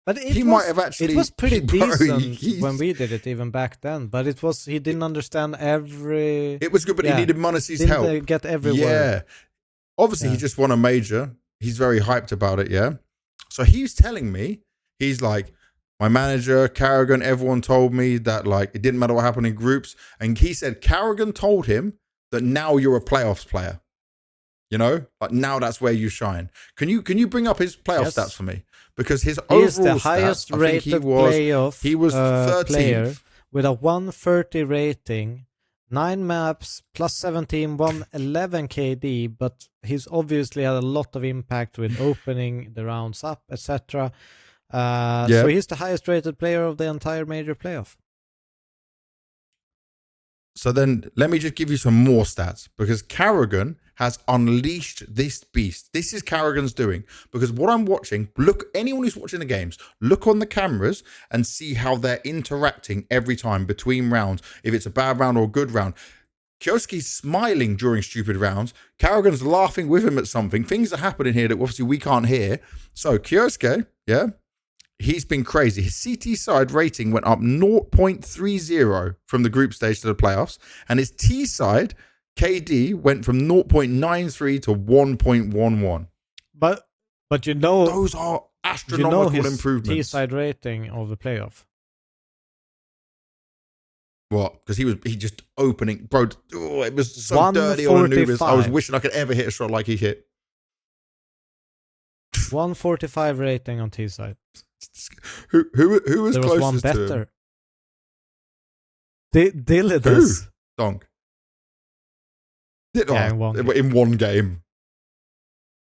But it was pretty decent when we did it even back then. But he didn't understand every... It was good, but he needed Munassi's help. Didn't get every word. Yeah. Obviously, he just won a major. He's very hyped about it, yeah? So he's telling me, he's like, my manager, Karrigan, everyone told me that like it didn't matter what happened in groups. And he said Karrigan told him that now you're a playoffs player. Like now that's where you shine. Can you bring up his playoff stats for me? Because his overall highest stats, rated he was 13th player with a 130 rating 9 maps, plus 17, 111 KD, but he's obviously had a lot of impact with opening the rounds up, etc. So he's the highest rated player of the entire major playoff. So then let me just give you some more stats, because Karrigan has unleashed this beast. This is Karrigan's doing, because what I'm watching, look, anyone who's watching the games, look on the cameras and see how they're interacting every time between rounds, if it's a bad round or a good round. kyousuke's smiling during stupid rounds. Karrigan's laughing with him at something. Things are happening here that obviously we can't hear. So kyousuke, he's been crazy. His CT side rating went up 0.30 from the group stage to the playoffs. And his T side KD went from 0.93 to 1.11. But you know, those are astronomical improvements. T side rating of the playoff. What? Because he just opening, bro. Oh, it was so dirty on Anubis. I was wishing I could ever hit a shot like he hit. 145 rating on T side. Who was there was closest one better. To him? Dilidas. Donk. Yeah, in one game.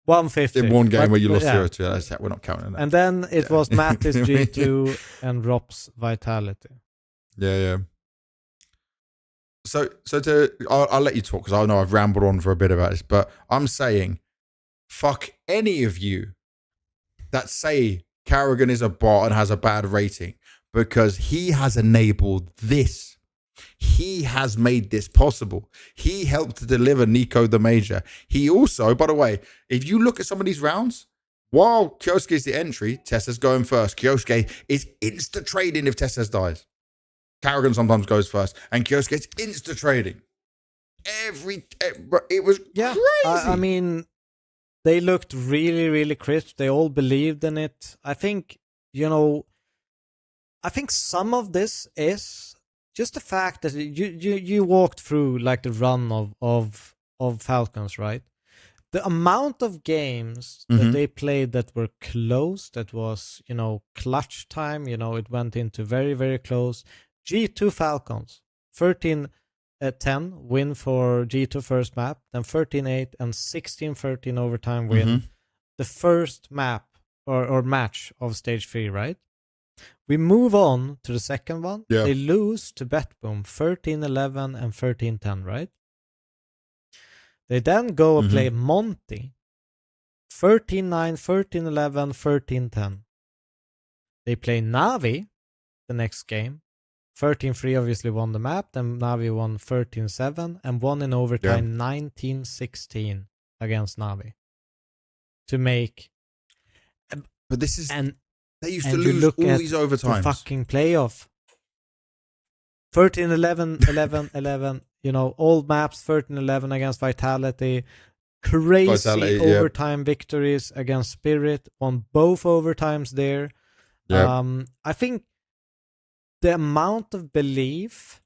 150. In one game where you lost 0-2. We're not counting that. And then it was Mattis, G2, and Rop's Vitality. Yeah. So I'll let you talk, because I know I've rambled on for a bit about this, but I'm saying, fuck any of you that say Karrigan is a bot and has a bad rating, because he has enabled this. He has made this possible. He helped to deliver NiKo the major. He also, by the way, if you look at some of these rounds, while kyousuke is the entry, TeSeS going first. kyousuke is insta-trading if TeSeS dies. Karrigan sometimes goes first, and kyousuke is insta-trading. It was crazy. I mean, they looked really, really crisp. They all believed in it. I think, some of this is just the fact that you walked through like the run of Falcons, right? The amount of games that they played that were close, that was, clutch time, it went into very, very close. G2 Falcons, 13-10 win for G2 first map, then 13-8 and 16-13 overtime win. The first map or match of stage 3, right? We move on to the second one. Yeah. They lose to BetBoom, 13-11 and 13-10, right? They then go and play Monty, 13-9, 13-11, 13-10. They play Navi the next game. 13-3 obviously won the map, then Navi won 13-7 and won in overtime 19-16 against Navi to make. But this is, and they used to lose all these overtimes. The fucking playoff. 13-11, 11-11, all maps 13-11 against Vitality. Crazy overtime victories against Spirit, won both overtimes there. Yep. I think the amount of belief,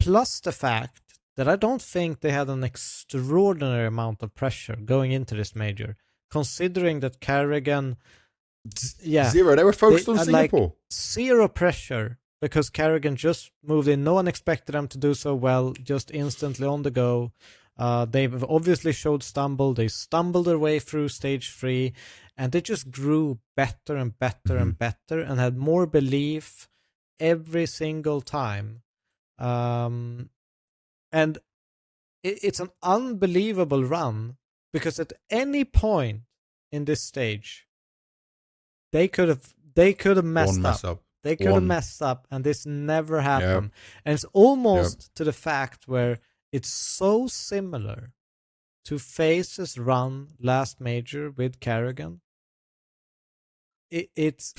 plus the fact that I don't think they had an extraordinary amount of pressure going into this major, considering that Karrigan, zero. They were focused on Singapore. Like, zero pressure, because Karrigan just moved in. No one expected them to do so well, just instantly on the go. They've obviously showed stumble. They stumbled their way through stage 3. And they just grew better and better and better, and had more belief every single time. And it's an unbelievable run, because at any point in this stage, they could have messed up. They could have messed up, and this never happened. Yep. And it's almost to the fact where it's so similar to FaZe's run last major with Karrigan. It's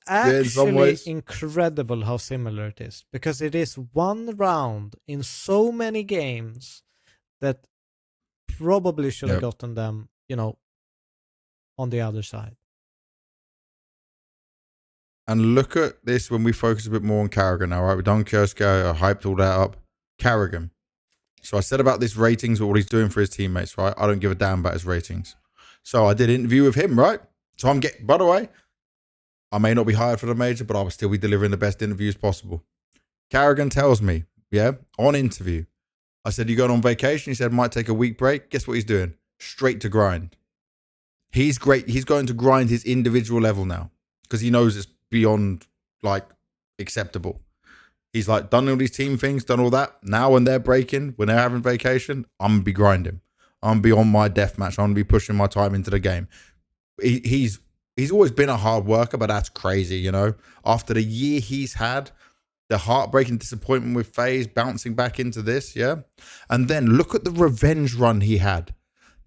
actually incredible how similar it is, because it is one round in so many games that probably should have gotten them, on the other side. And look at this when we focus a bit more on Karrigan now, right? We've done kyousuke, I hyped all that up. Karrigan. So I said about this ratings, what he's doing for his teammates, right? I don't give a damn about his ratings. So I did an interview with him, right? So by the way, I may not be hired for the major, but I will still be delivering the best interviews possible. Karrigan tells me yeah, on interview. I said, you going on vacation? He said, might take a week break. Guess what he's doing? Straight to grind. He's great. He's going to grind his individual level now because he knows it's beyond like acceptable. He's like done all these team things, done all that. Now when they're breaking, when they're having vacation, I'm going to be grinding. I'm going to be on my deathmatch. I'm going to be pushing my time into the game. He's always been a hard worker, but that's crazy, you know. After the year he's had, the heartbreaking disappointment with FaZe, bouncing back into this, yeah. And then look at the revenge run he had.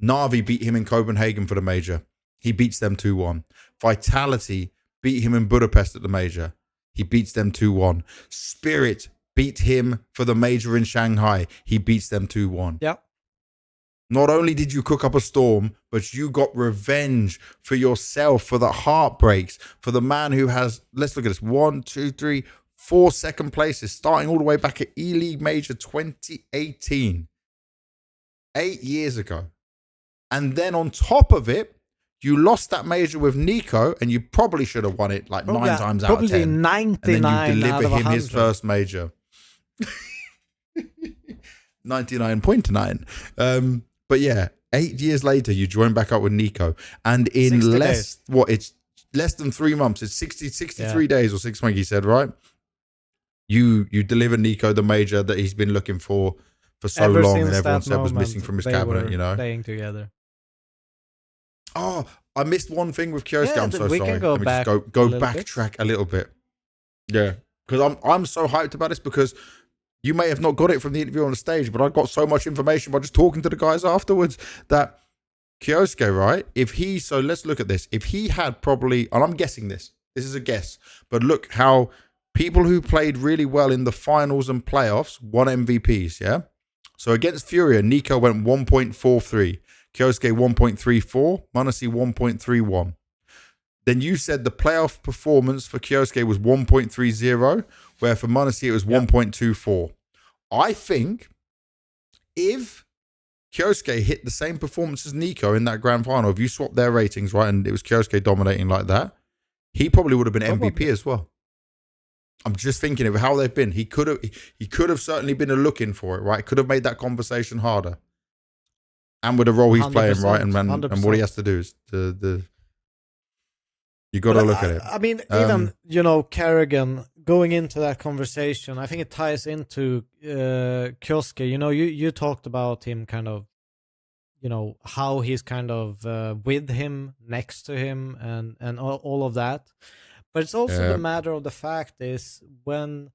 Na'Vi beat him in Copenhagen for the major. He beats them 2-1. Vitality beat him in Budapest at the major. He beats them 2-1. Spirit beat him for the major in Shanghai. He beats them 2-1. Yeah. Not only did you cook up a storm, but you got revenge for yourself, for the heartbreaks, for the man who has, let's look at this, 1, 2, 3, 4 second places, starting all the way back at E-League Major 2018. 8 years ago. And then on top of it, you lost that major with NiKo, and you probably should have won it like 9 times out of 10. Probably 99 and then you out deliver of him 100. his first major. 99.9. But yeah, 8 years later, you join back up with NiKo. And in it's less than 3 months. It's 63 days or 6 months, he said, right? You deliver NiKo the major that he's been looking for so long, and everyone said was missing from his cabinet, you know? Playing together. Oh, I missed one thing with kyousuke. I'm so we sorry. Can go Let me back just go backtrack a little bit. Yeah, because I'm so hyped about this, because you may have not got it from the interview on the stage, but I got so much information by just talking to the guys afterwards that kyousuke, right? So let's look at this. If he had probably, and I'm guessing this is a guess, but look how people who played really well in the finals and playoffs won MVPs, yeah? So against Furia, NiKo went 1.43, kyousuke 1.34, m0NESY 1.31. Then you said the playoff performance for kyousuke was 1.30, where for m0NESY it was 1.24. I think if kyousuke hit the same performance as NiKo in that grand final, if you swap their ratings, right, and it was kyousuke dominating like that, he probably would have been MVP as well. I'm just thinking of how they've been. He could have certainly been looking for it, right? Could have made that conversation harder. And with the role he's playing, right, and what he has to do is you got to look at it. I mean, even Karrigan going into that conversation, I think it ties into kyousuke. You talked about him kind of, how he's kind of with him, next to him, and all of that. But it's also the matter of the fact is when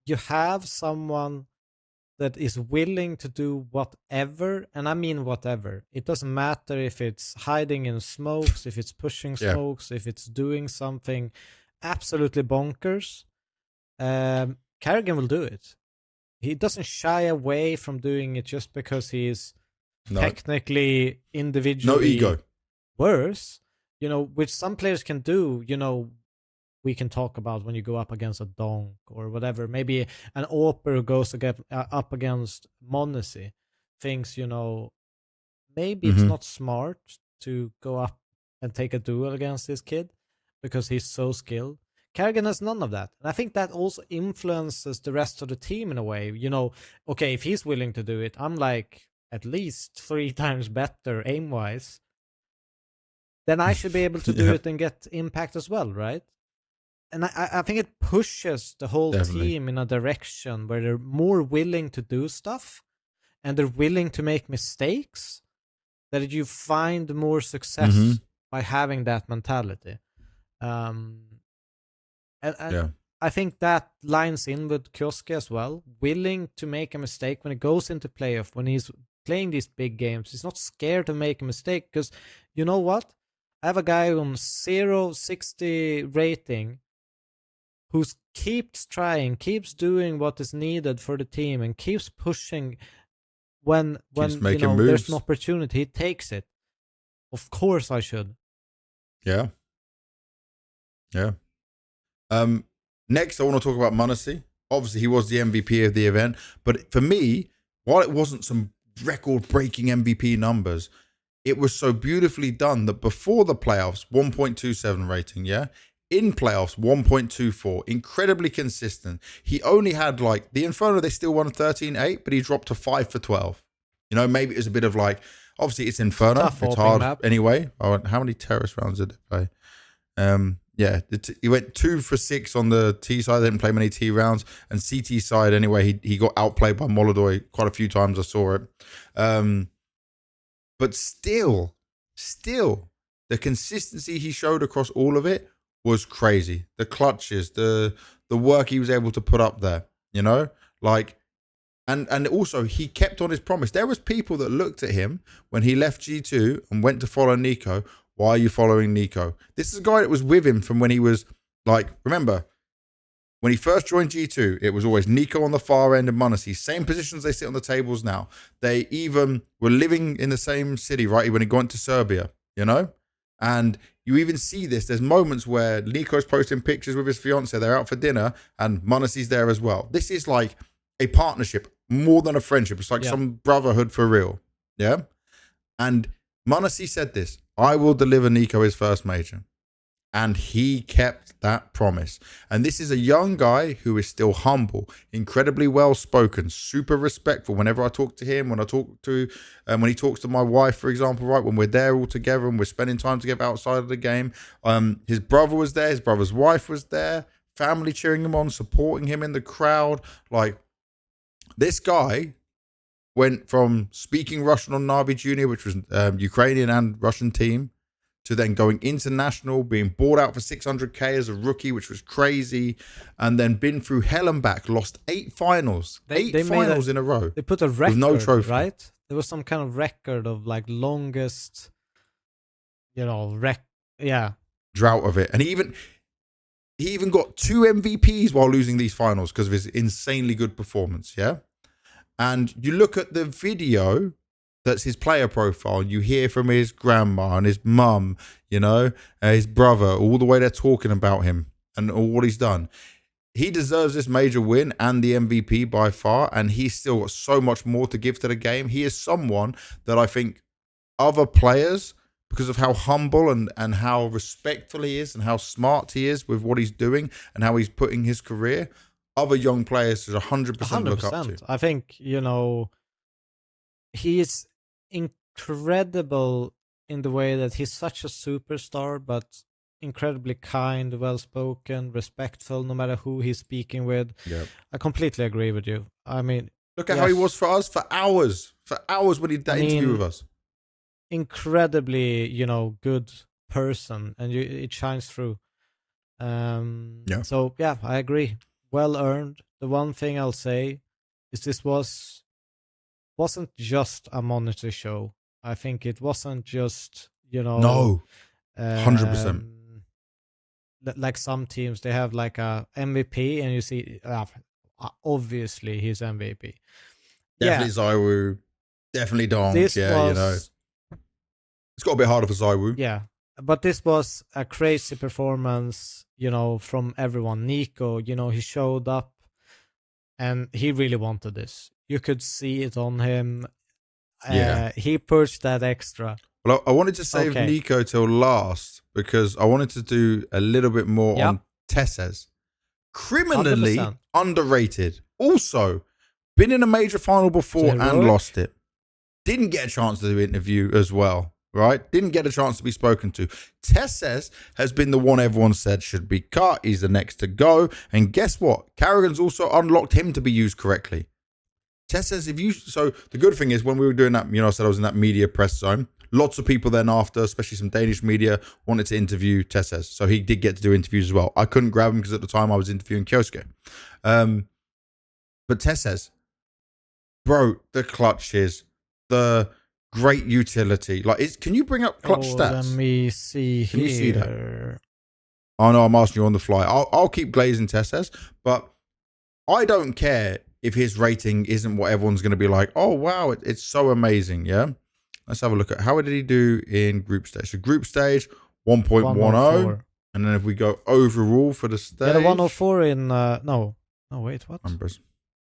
you have someone that is willing to do whatever, and I mean whatever. It doesn't matter if it's hiding in smokes, if it's pushing smokes, if it's doing something absolutely bonkers. Karrigan will do it. He doesn't shy away from doing it just because he's technically individually no ego worse. Which some players can do. We can talk about when you go up against a donk or whatever. Maybe an Oper who goes up against m0NESY thinks, maybe it's not smart to go up and take a duel against this kid because he's so skilled. Karrigan has none of that. And I think that also influences the rest of the team in a way. Okay, if he's willing to do it, I'm like at least 3 times better aim-wise. Then I should be able to do it and get impact as well, right? And I think it pushes the whole team in a direction where they're more willing to do stuff and they're willing to make mistakes, that you find more success by having that mentality. And I think that lines in with kyousuke as well. Willing to make a mistake when it goes into playoff, when he's playing these big games. He's not scared to make a mistake because you know what? I have a guy on 0.60 rating who keeps trying, keeps doing what is needed for the team, and keeps pushing when there's an opportunity. He takes it. Of course I should. Yeah. Next, I want to talk about m0NESY. Obviously, he was the MVP of the event. But for me, while it wasn't some record-breaking MVP numbers, it was so beautifully done that before the playoffs, 1.27 rating, In playoffs, 1.24, incredibly consistent. He only had like the Inferno, they still won 13-8, but he dropped to 5 for 12. You know, maybe it was a bit of like, obviously it's Inferno, it's hard map. anyway. Oh, how many terrorist rounds did they play? Yeah, he went 2 for 6 on the T side. They didn't play many T rounds, and CT side anyway. He got outplayed by Molodoy quite a few times. I saw it, but still, the consistency he showed across all of it was crazy. The clutches, the work he was able to put up there. You know, like, and also he kept on his promise. There was people that looked at him when he left G2 and went to follow NiKo. Why are you following NiKo? This is a guy that was with him from when he was like, remember, when he first joined G2, it was always NiKo on the far end and m0NESY. Same positions they sit on the tables now. They even were living in the same city, right? When he got into Serbia, you know? And you even see this. There's moments where NiKo's posting pictures with his fiance. They're out for dinner and m0NESY's there as well. This is like a partnership more than a friendship. It's like some brotherhood for real. Yeah? And m0NESY said this, I will deliver NiKo his first major. And he kept that promise. And this is a young guy who is still humble, incredibly well-spoken, super respectful. Whenever I talk to him, when he talks to my wife, for example, right, when we're there all together and we're spending time together outside of the game, his brother was there, his brother's wife was there, family cheering him on, supporting him in the crowd. Like, this guy went from speaking Russian on Navi Junior, which was Ukrainian and Russian team, to then going international, being bought out for 600k as a rookie, which was crazy, and then been through hell and back, lost 8 finals, they finals in a row. They put a record, with no trophy, right? There was some kind of record of like longest, drought of it, and he even got 2 MVPs while losing these finals because of his insanely good performance. Yeah. And you look at the video that's his player profile, and you hear from his grandma and his mum, his brother, all the way they're talking about him and all what he's done. He deserves this major win and the MVP by far, and he's still got so much more to give to the game. He is someone that I think other players, because of how humble and how respectful he is and how smart he is with what he's doing and how he's putting his career, other young players should 100% look up to. I think, he is incredible in the way that he's such a superstar, but incredibly kind, well-spoken, respectful, no matter who he's speaking with. Yep. I completely agree with you. I mean, look at how he was for us for hours when he did that interview with us. Incredibly, good person, and it shines through. So yeah, I agree. Well earned. The one thing I'll say is this wasn't just a monitor show. I think it wasn't just, No, 100%. Like some teams, they have like a MVP, and you see, obviously he's MVP. Definitely ZywOo. Definitely Dong. It's got a bit harder for ZywOo. Yeah, but this was a crazy performance, from everyone. NiKo, he showed up, and he really wanted this. You could see it on him. He pushed that extra. Well, I wanted to save NiKo till last because I wanted to do a little bit more on TeSeS. Criminally 100%. Underrated. Also, been in a major final before and lost it. Didn't get a chance to do an interview as well, right? Didn't get a chance to be spoken to. TeSeS has been the one everyone said should be cut. He's the next to go. And guess what? Karrigan's also unlocked him to be used correctly. TeSeS, so the good thing is when we were doing that, I said I was in that media press zone. Lots of people then after, especially some Danish media, wanted to interview TeSeS. So he did get to do interviews as well. I couldn't grab him because at the time I was interviewing kyousuke. But TeSeS, bro, the clutches, the great utility. Like, can you bring up clutch stats? Let me see. Can you see that? Oh no, I'm asking you on the fly. I'll keep glazing TeSeS, but I don't care if his rating isn't what everyone's going to be like. Oh wow, it's so amazing. Yeah, let's have a look at how did he do in group stage. So group stage 1.10, and then if we go overall for the stage, the 104 in wait, what numbers?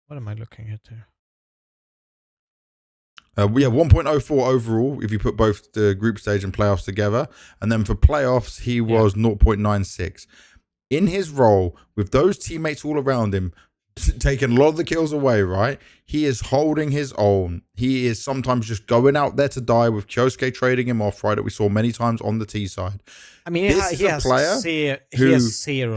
What am I looking at here? We have 1.04 overall if you put both the group stage and playoffs together. And then for playoffs, he was 0.96. In his role, with those teammates all around him, taking a lot of the kills away, right? He is holding his own. He is sometimes just going out there to die with kyousuke trading him off, right? That we saw many times on the T side. I mean, he has zero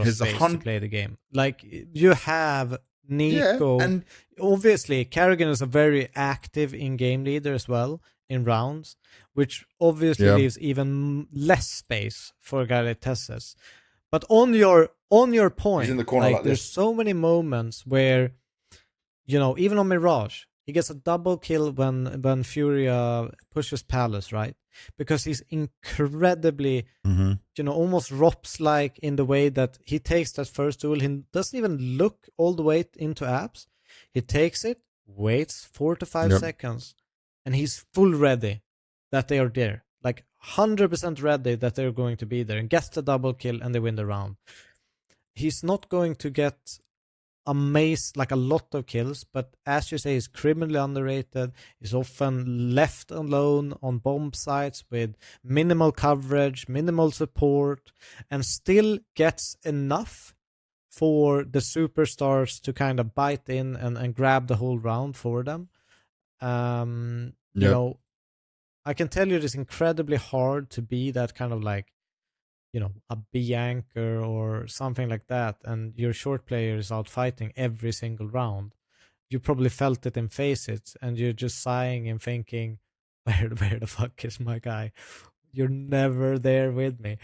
space to play the game. Like, you have NiKo. Yeah, and obviously, Karrigan is a very active in-game leader as well in rounds, which obviously leaves even less space for a guy like TeSeS. But on your point, he's in the corner like there's so many moments where, even on Mirage, he gets a double kill when Furia pushes Palace, right? Because he's incredibly, almost Rops-like in the way that he takes that first duel. He doesn't even look all the way into apps. He takes it, waits 4 to 5 seconds, and he's full ready that they are there. Like 100% ready that they're going to be there, and gets the double kill and they win the round. He's not going to get a lot of kills, but as you say, he's criminally underrated. He's often left alone on bomb sites with minimal coverage, minimal support, and still gets enough for the superstars to kind of bite in and grab the whole round for them. You know, I can tell you it's incredibly hard to be that kind of like, a B anchor or something like that, and your short player is out fighting every single round. You probably felt it in Faceit, and you're just sighing and thinking, where the fuck is my guy? You're never there with me.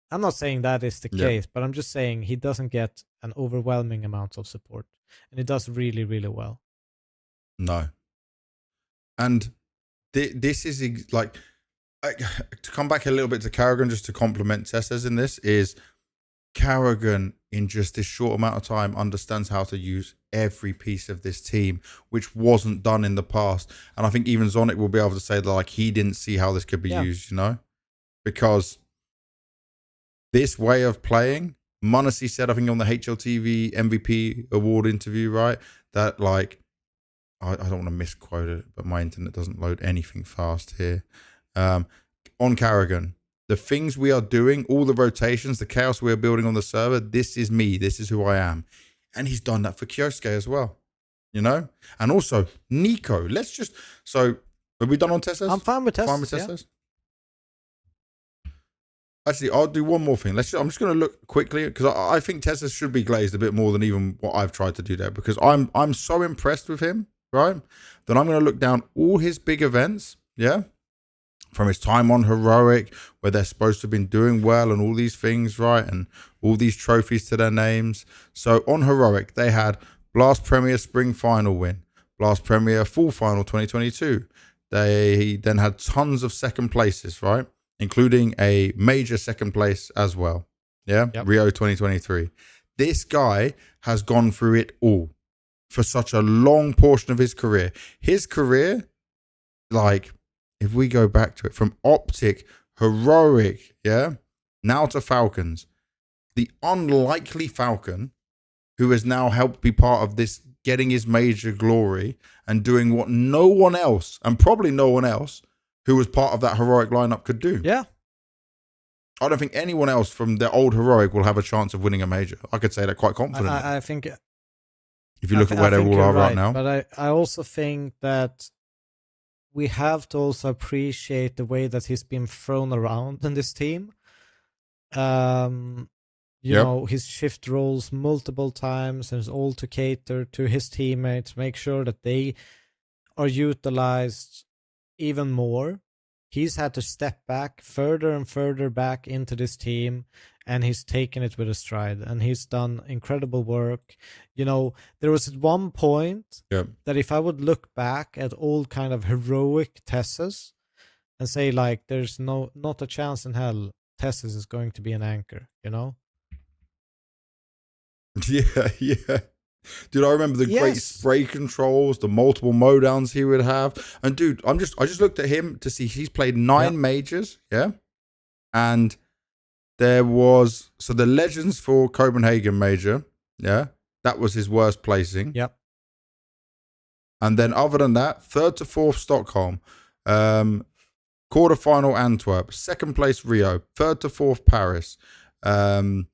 I'm not saying that is the case, but I'm just saying he doesn't get an overwhelming amount of support, and he does really, really well. No. And this is like, to come back a little bit to Karrigan, just to compliment TeSeS in this, is Karrigan in just this short amount of time understands how to use every piece of this team, which wasn't done in the past. And I think even Zonic will be able to say that, like, he didn't see how this could be used, because this way of playing, Munacy said, I think on the HLTV MVP award interview, right, that like, I don't want to misquote it, but my internet doesn't load anything fast here. On Karrigan, the things we are doing, all the rotations, the chaos we are building on the server, this is me, this is who I am. And he's done that for kyousuke as well, And also, NiKo, so, have we done on TeSeS? I'm fine with TeSeS. Actually, I'll do one more thing. I'm just going to look quickly, because I think TeSeS should be glazed a bit more than even what I've tried to do there, because I'm so impressed with him, right? That I'm going to look down all his big events, from his time on Heroic, where they're supposed to have been doing well and all these things, right? And all these trophies to their names. So on Heroic, they had Blast Premier Spring Final win, Blast Premier Fall Final 2022. They then had tons of second places, right? Including a major second place as well. Rio 2023. This guy has gone through it all for such a long portion of his career. His career, like, if we go back to it, from Optic, Heroic, now to Falcons, the unlikely Falcon who has now helped be part of this, getting his major glory and doing what no one else, and probably no one else, who was part of that Heroic lineup could do. Yeah. I don't think anyone else from the old Heroic will have a chance of winning a major. I could say that quite confidently. I think... If you look at where they all are right now. But I also think that we have to also appreciate the way that he's been thrown around in this team. You know, his shift roles multiple times, and it's all to cater to his teammates, make sure that they are utilized even more. He's had to step back further and further back into this team, and he's taken it with a stride, and he's done incredible work. You know, there was at one point that if I would look back at old kind of heroic TeSeS and say, like, there's not a chance in hell TeSeS is going to be an anchor, you know? Yeah. Dude, I remember the great spray controls, the multiple mowdowns he would have. And dude, I just looked at him to see he's played 9 majors, and there was, so the Legends for Copenhagen major, that was his worst placing. And then other than that, 3rd to 4th Stockholm, quarterfinal Antwerp, 2nd place Rio, 3rd to 4th Paris, quarterfinal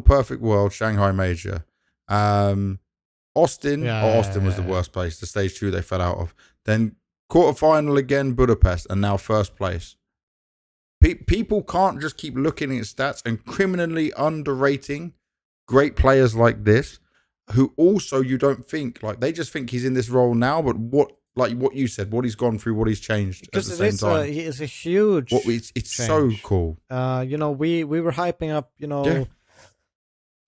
Perfect World Shanghai Major, Austin. Austin was the worst place, the stage 2 they fell out of. Then quarterfinal again Budapest, and now 1st place. People can't just keep looking at stats and criminally underrating great players like this, who also you don't think, like, they just think he's in this role now, but what you said, what he's gone through, what he's changed because at the same time. It's a huge it's so cool. We were hyping up,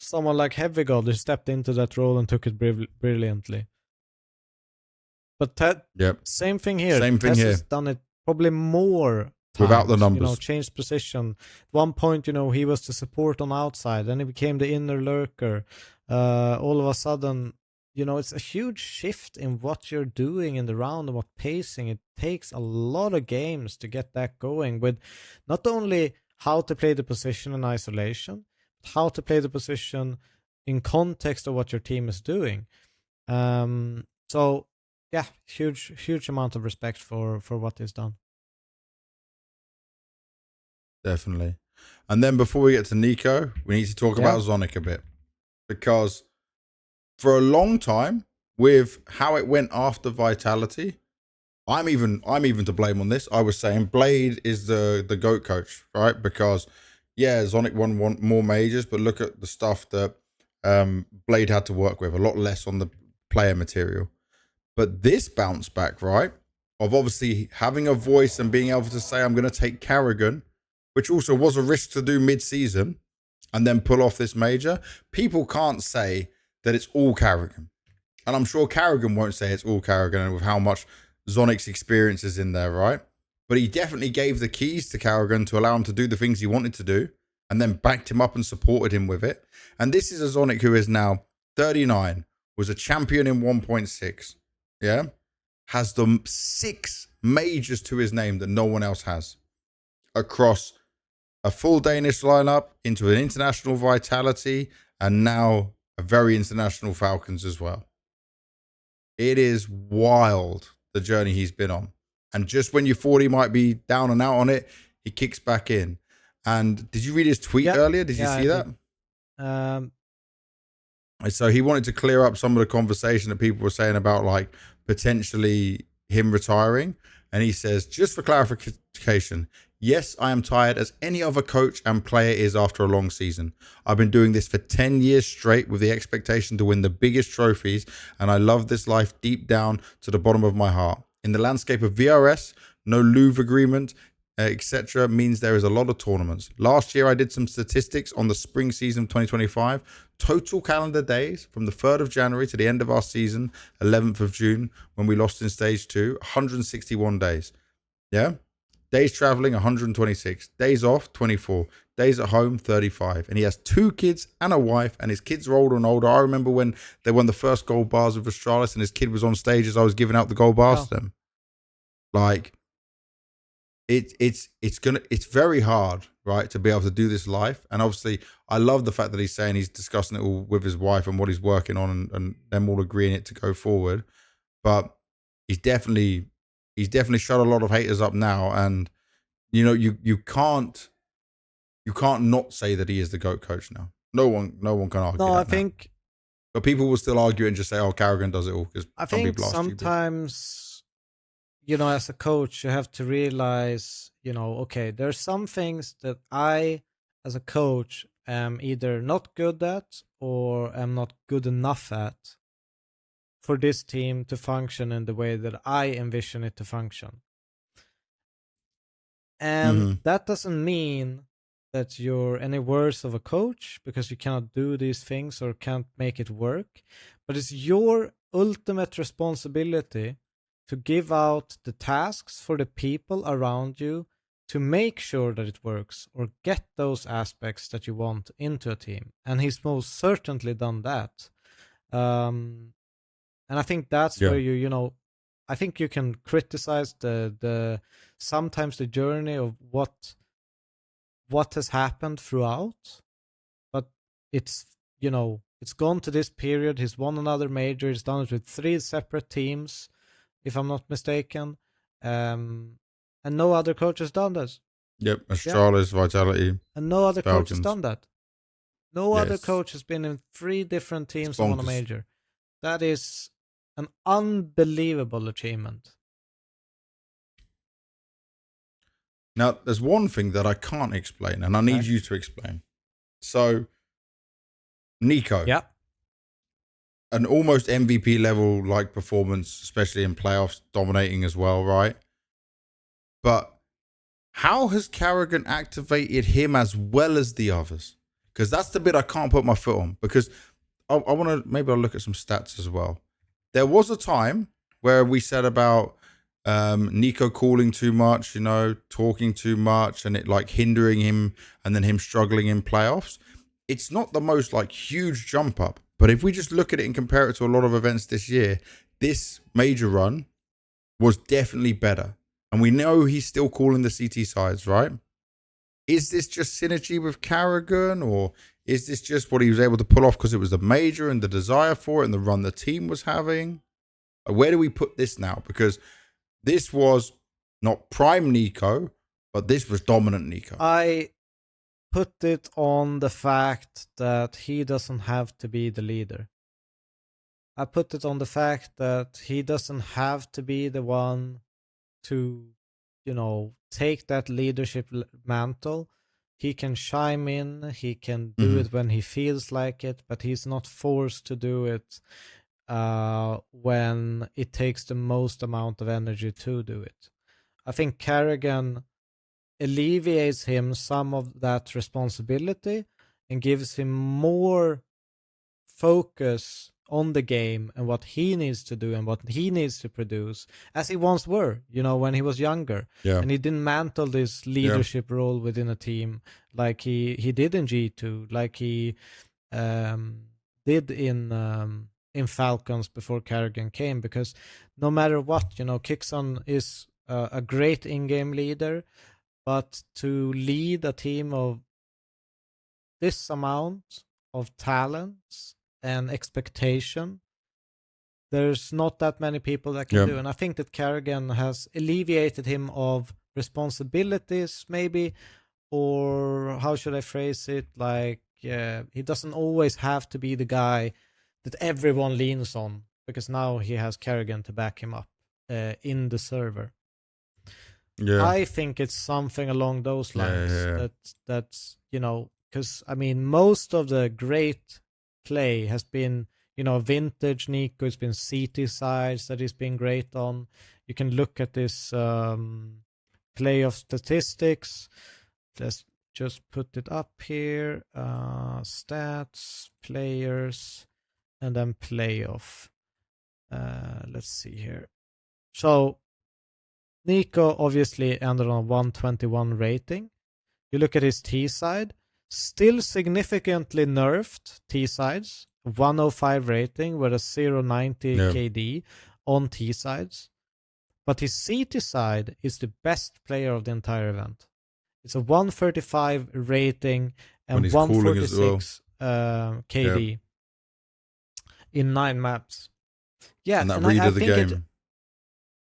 someone like Heavy God who stepped into that role and took it brilliantly. But same thing here. TeSeS has done it probably more times, without the numbers. Changed position. At one point, he was the support on outside, then he became the inner lurker. All of a sudden, it's a huge shift in what you're doing in the round and what pacing. It takes a lot of games to get that going, with not only how to play the position in isolation, but how to play the position in context of what your team is doing. So yeah, huge amount of respect for what is done. Definitely. And then before we get to NiKo, we need to talk about Zonic a bit, because for a long time, with how it went after Vitality, I'm even to blame on this. I was saying Blade is the GOAT coach, right? Because Zonic won more majors, but look at the stuff that Blade had to work with, a lot less on the player material. But this bounce back, right, of obviously having a voice and being able to say, I'm going to take Karrigan, which also was a risk to do mid-season, and then pull off this major. People can't say that it's all Karrigan. And I'm sure Karrigan won't say it's all Karrigan, and with how much Zonic's experience is in there, right? But he definitely gave the keys to Karrigan to allow him to do the things he wanted to do, and then backed him up and supported him with it. And this is a Zonic who is now 39, was a champion in 1.6, has the 6 majors to his name that no one else has, across a full Danish lineup, into an international Vitality, and now a very international Falcons as well. It is wild, the journey he's been on. And just when you thought he might be down and out on it, he kicks back in. And did you read his tweet earlier? Did you see that? So he wanted to clear up some of the conversation that people were saying about, like, potentially him retiring. And he says, just for clarification, yes, I am tired as any other coach and player is after a long season. I've been doing this for 10 years straight with the expectation to win the biggest trophies, and I love this life deep down to the bottom of my heart. In the landscape of VRS, no Louvre agreement, etc., means there is a lot of tournaments. Last year, I did some statistics on the spring season of 2025. Total calendar days from the 3rd of January to the end of our season, 11th of June, when we lost in stage 2, 161 days. Days traveling, 126. Days off, 24. Days at home, 35. And he has 2 kids and a wife, and his kids are older and older. I remember when they won the first gold bars with Astralis, and his kid was on stage as I was giving out the gold bars to them. Like, it's very hard, right, to be able to do this life. And obviously, I love the fact that he's saying he's discussing it all with his wife and what he's working on, and them all agreeing it to go forward. But he's definitely shut a lot of haters up now, and you can't not say that he is the GOAT coach now. No one can argue. No, that I think. Now. But people will still argue and just say, "Oh, Karrigan does it all," because I think sometimes, as a coach, you have to realize, okay, there's some things that I, as a coach, am either not good at or am not good enough at for this team to function in the way that I envision it to function. And that doesn't mean that you're any worse of a coach because you cannot do these things or can't make it work. But it's your ultimate responsibility to give out the tasks for the people around you to make sure that it works or get those aspects that you want into a team. And he's most certainly done that. And I think that's where I think you can criticize the sometimes the journey of what has happened throughout, but it's It's gone to this period. He's won another major. He's done it with 3 separate teams, if I'm not mistaken. And no other coach has done this. Yep, Astralis, Vitality, And no other coach has Falcons. done that. No other Yes. coach has been in 3 different teams and won a major. That is an unbelievable achievement. Now, there's one thing that I can't explain, and I need you to explain. So, NiKo. Yeah. An almost MVP level like performance, especially in playoffs, dominating as well, right? But how has Karrigan activated him as well as the others? Because that's the bit I can't put my foot on. Because I want to, maybe I'll look at some stats as well. There was a time where we said about NiKo calling too much, you know, talking too much, and it like hindering him, and then him struggling in playoffs. It's not the most like huge jump up, but if we just look at it and compare it to a lot of events this year, this major run was definitely better. And we know he's still calling the CT sides, right? Is this just synergy with Karrigan, or is this just what he was able to pull off because it was the major and the desire for it and the run the team was having? Where do we put this now? Because this was not prime NiKo, but this was dominant NiKo. I put it on the fact that he doesn't have to be the leader. I put it on the fact that he doesn't have to be the one to, you know, take that leadership mantle. He can chime in, he can do it when he feels like it, but he's not forced to do it when it takes the most amount of energy to do it. I think Karrigan alleviates him some of that responsibility and gives him more focus on the game and what he needs to do and what he needs to produce, as he once were, you know, when he was younger. Yeah. And he didn't mantle this leadership role within a team like he did in G2, like he did in Falcons before Karrigan came, because no matter what, you know, kyousuke is a great in-game leader, but to lead a team of this amount of talents and expectation, there's not that many people that can do. And I think that Karrigan has alleviated him of responsibilities, maybe, or how should I phrase it? Like, he doesn't always have to be the guy that everyone leans on, because now he has Karrigan to back him up in the server. Yeah. I think it's something along those lines. That's, you know, because I mean, most of the great play has been, you know, vintage NiKo. It's been CT sides that he's been great on. You can look at this playoff statistics. Let's just put it up here. Stats, players, and then playoff. Let's see here. So NiKo obviously ended on 121 rating. You look at his T side, still significantly nerfed T sides, 105 rating with a 090 KD on T sides. But his CT side is the best player of the entire event. It's a 135 rating and 146 KD in 9 maps. Yeah, and that read of the game.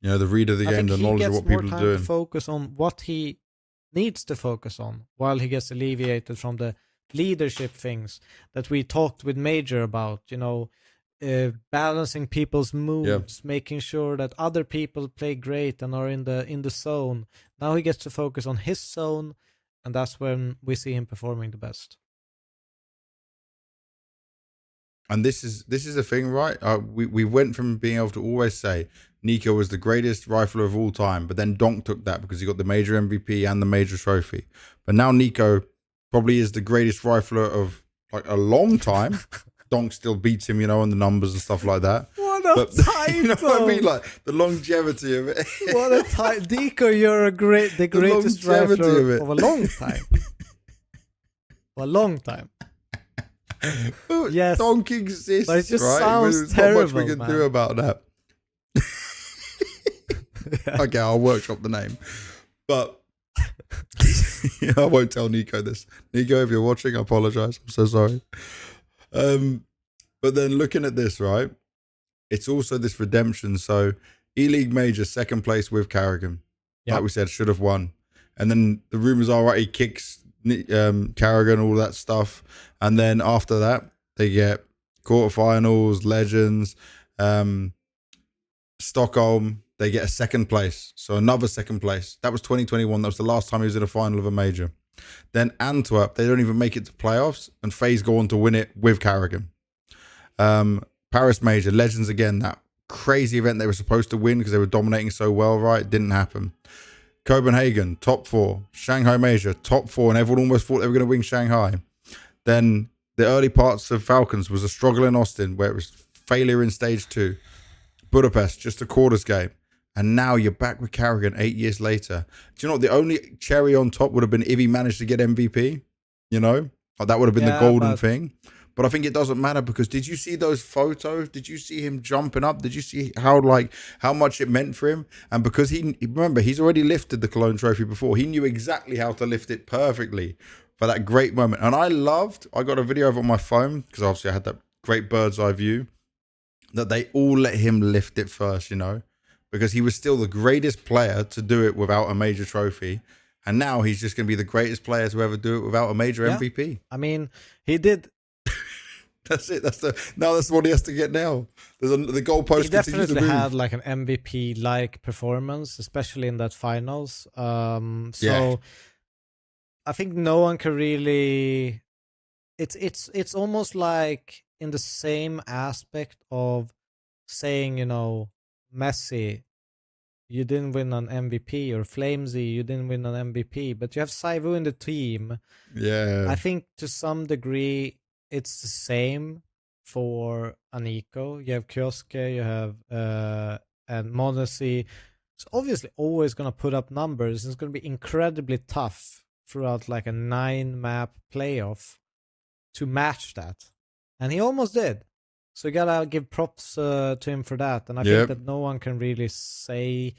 You know, the read of the game, the knowledge of what people are doing. He gets more time to focus on what he needs to focus on, while he gets alleviated from the leadership things that we talked with Major about, you know, balancing people's moods, making sure that other people play great and are in the zone. Now he gets to focus on his zone, and that's when we see him performing the best. And this is the thing, right? We went from being able to always say NiKo was the greatest rifler of all time, but then Donk took that because he got the major MVP and the major trophy. But now NiKo probably is the greatest rifler of like a long time. Donk still beats him, you know, on the numbers and stuff like that. What a title! You know what I mean? Like the longevity of it. What a title! NiKo, you're the greatest rifler of a long time. For a long time. Yes, Donk exists, but it just right? sounds There's terrible, not much we can do about that. Okay, I'll workshop the name, but I won't tell NiKo this. NiKo, if you're watching, I apologize. I'm so sorry. But then looking at this, right? It's also this redemption. So E-League Major, second place with Karrigan. Like Yep. we said, should have won. And then the rumors are, right, he kicks Karrigan, all that stuff. And then after that, they get quarterfinals, Legends, Stockholm. They get a second place. So another second place. That was 2021. That was the last time he was in a final of a major. Then Antwerp, they don't even make it to playoffs. And FaZe go on to win it with Karrigan. Paris Major, Legends again, that crazy event they were supposed to win because they were dominating so well, right? Didn't happen. Copenhagen, top 4. Shanghai Major, top 4, and everyone almost thought they were going to win Shanghai. Then the early parts of Falcons was a struggle in Austin where it was failure in stage 2. Budapest, just a quarters game. And now you're back with Karrigan 8 years later. Do you know what? The only cherry on top would have been if he managed to get MVP, you know? Like that would have been the golden thing. But I think it doesn't matter because did you see those photos? Did you see him jumping up? Did you see how much it meant for him? And because remember, he's already lifted the Cologne trophy before. He knew exactly how to lift it perfectly for that great moment. And I got a video of it on my phone because obviously I had that great bird's eye view that they all let him lift it first, you know, because he was still the greatest player to do it without a major trophy. And now he's just going to be the greatest player to ever do it without a major MVP. I mean, he did. That's it. That's what he has to get now. The goalpost. He definitely had like an MVP-like performance, especially in that finals. I think no one can really. It's almost like in the same aspect of saying, you know, Messi, you didn't win an MVP, or Flamesy, you didn't win an MVP, but you have Saivu in the team. Yeah. I think to some degree it's the same for NiKo. You have kyousuke, you have and m0NESY. It's obviously always going to put up numbers. It's going to be incredibly tough throughout like a 9-map playoff to match that. And he almost did. So you gotta give props to him for that. And I think that no one can really say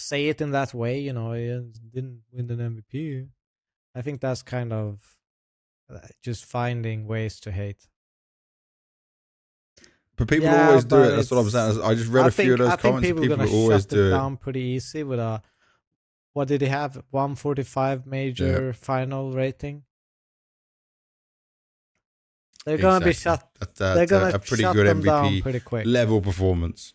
it in that way. You know, he didn't win an MVP. I think that's kind of just finding ways to hate. But people always do it. That's what I'm saying. I just read a few of those comments. People always do it down pretty easy with a, what did he have? 145 major final rating. They're gonna be shut. They're gonna a pretty good MVP pretty quick. Level performance.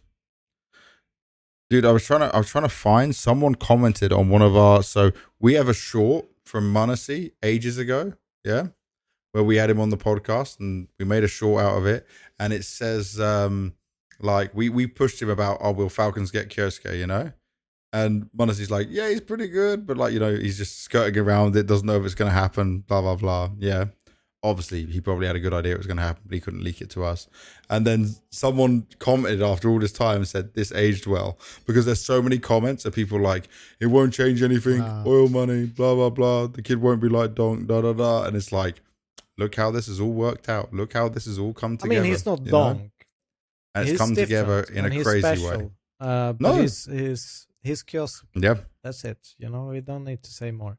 Dude, I was trying to find someone commented on one of our. So we have a short from m0NESY ages ago, yeah, where we had him on the podcast and we made a short out of it, and it says like we pushed him about, oh, will Falcons get kyousuke, you know, and m0NESY's like, yeah, he's pretty good, but like, you know, he's just skirting around it, doesn't know if it's gonna happen, blah blah blah, yeah. Obviously, he probably had a good idea it was going to happen, but he couldn't leak it to us. And then someone commented after all this time and said, this aged well. Because there's so many comments of people like, it won't change anything, oil money, blah, blah, blah. The kid won't be like Donk, da, da, da. And it's like, look how this has all worked out. Look how this has all come together. I mean, he's not Donk. And it's come together in a crazy way. But his kyousuke. Yeah. That's it. You know, we don't need to say more.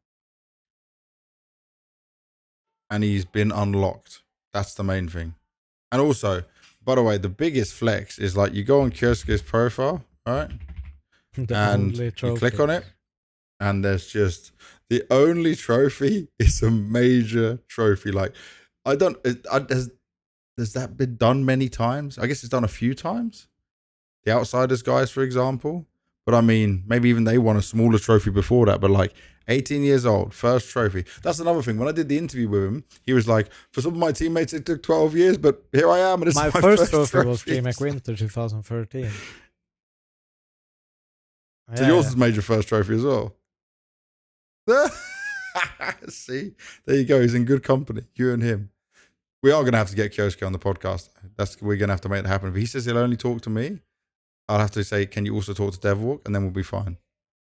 And he's been unlocked. That's the main thing. And also, by the way, the biggest flex is like you go on kyousuke's profile, right? And you click on it, and there's just the only trophy is a major trophy. Like, has that been done many times? I guess it's done a few times. The Outsiders guys, for example. But I mean, maybe even they won a smaller trophy before that. But like 18 years old, first trophy. That's another thing. When I did the interview with him, he was like, for some of my teammates, it took 12 years, but here I am. And it's my first trophy was DreamHack Winter 2013. So yours is major first trophy as well. See, there you go. He's in good company. You and him. We are going to have to get kyousuke on the podcast. We're going to have to make that happen. If he says he'll only talk to me, I'll have to say, can you also talk to Devilwalk? And then we'll be fine.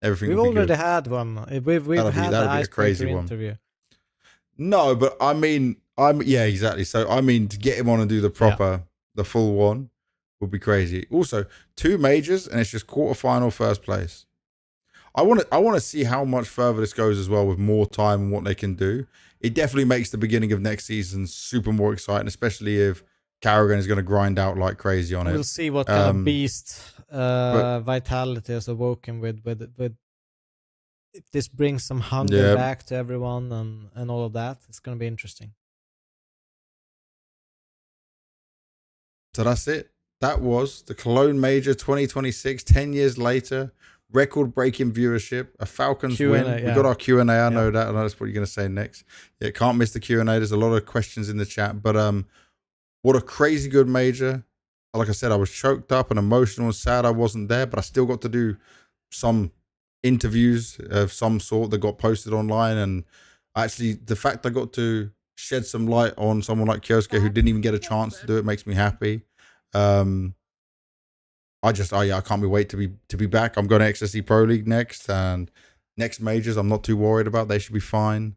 Everything We've will be already good. had one. We've had a crazy interview. No, but I mean, yeah, exactly. So I mean, to get him on and do the proper, the full one would be crazy. Also, 2 majors and it's just quarterfinal first place. I want to see how much further this goes as well with more time and what they can do. It definitely makes the beginning of next season super more exciting, especially if Karrigan is going to grind out like crazy on it. We'll see what kind of beast Vitality has awoken with if this brings some hunger back to everyone and all of that. It's going to be interesting. So that's it. That was the Cologne Major 2026, 10 years later. Record-breaking viewership, a Falcons Q&A, win. We got our Q&A. I know that. I know that's what you're going to say next. Yeah, can't miss the Q&A. There's a lot of questions in the chat. But what a crazy good major. Like I said, I was choked up and emotional and sad I wasn't there, but I still got to do some interviews of some sort that got posted online. And actually, the fact I got to shed some light on someone like kyousuke who didn't even get a chance to do it makes me happy. I can't wait to be back. I'm going to XSC Pro League next, and next majors I'm not too worried about. They should be fine.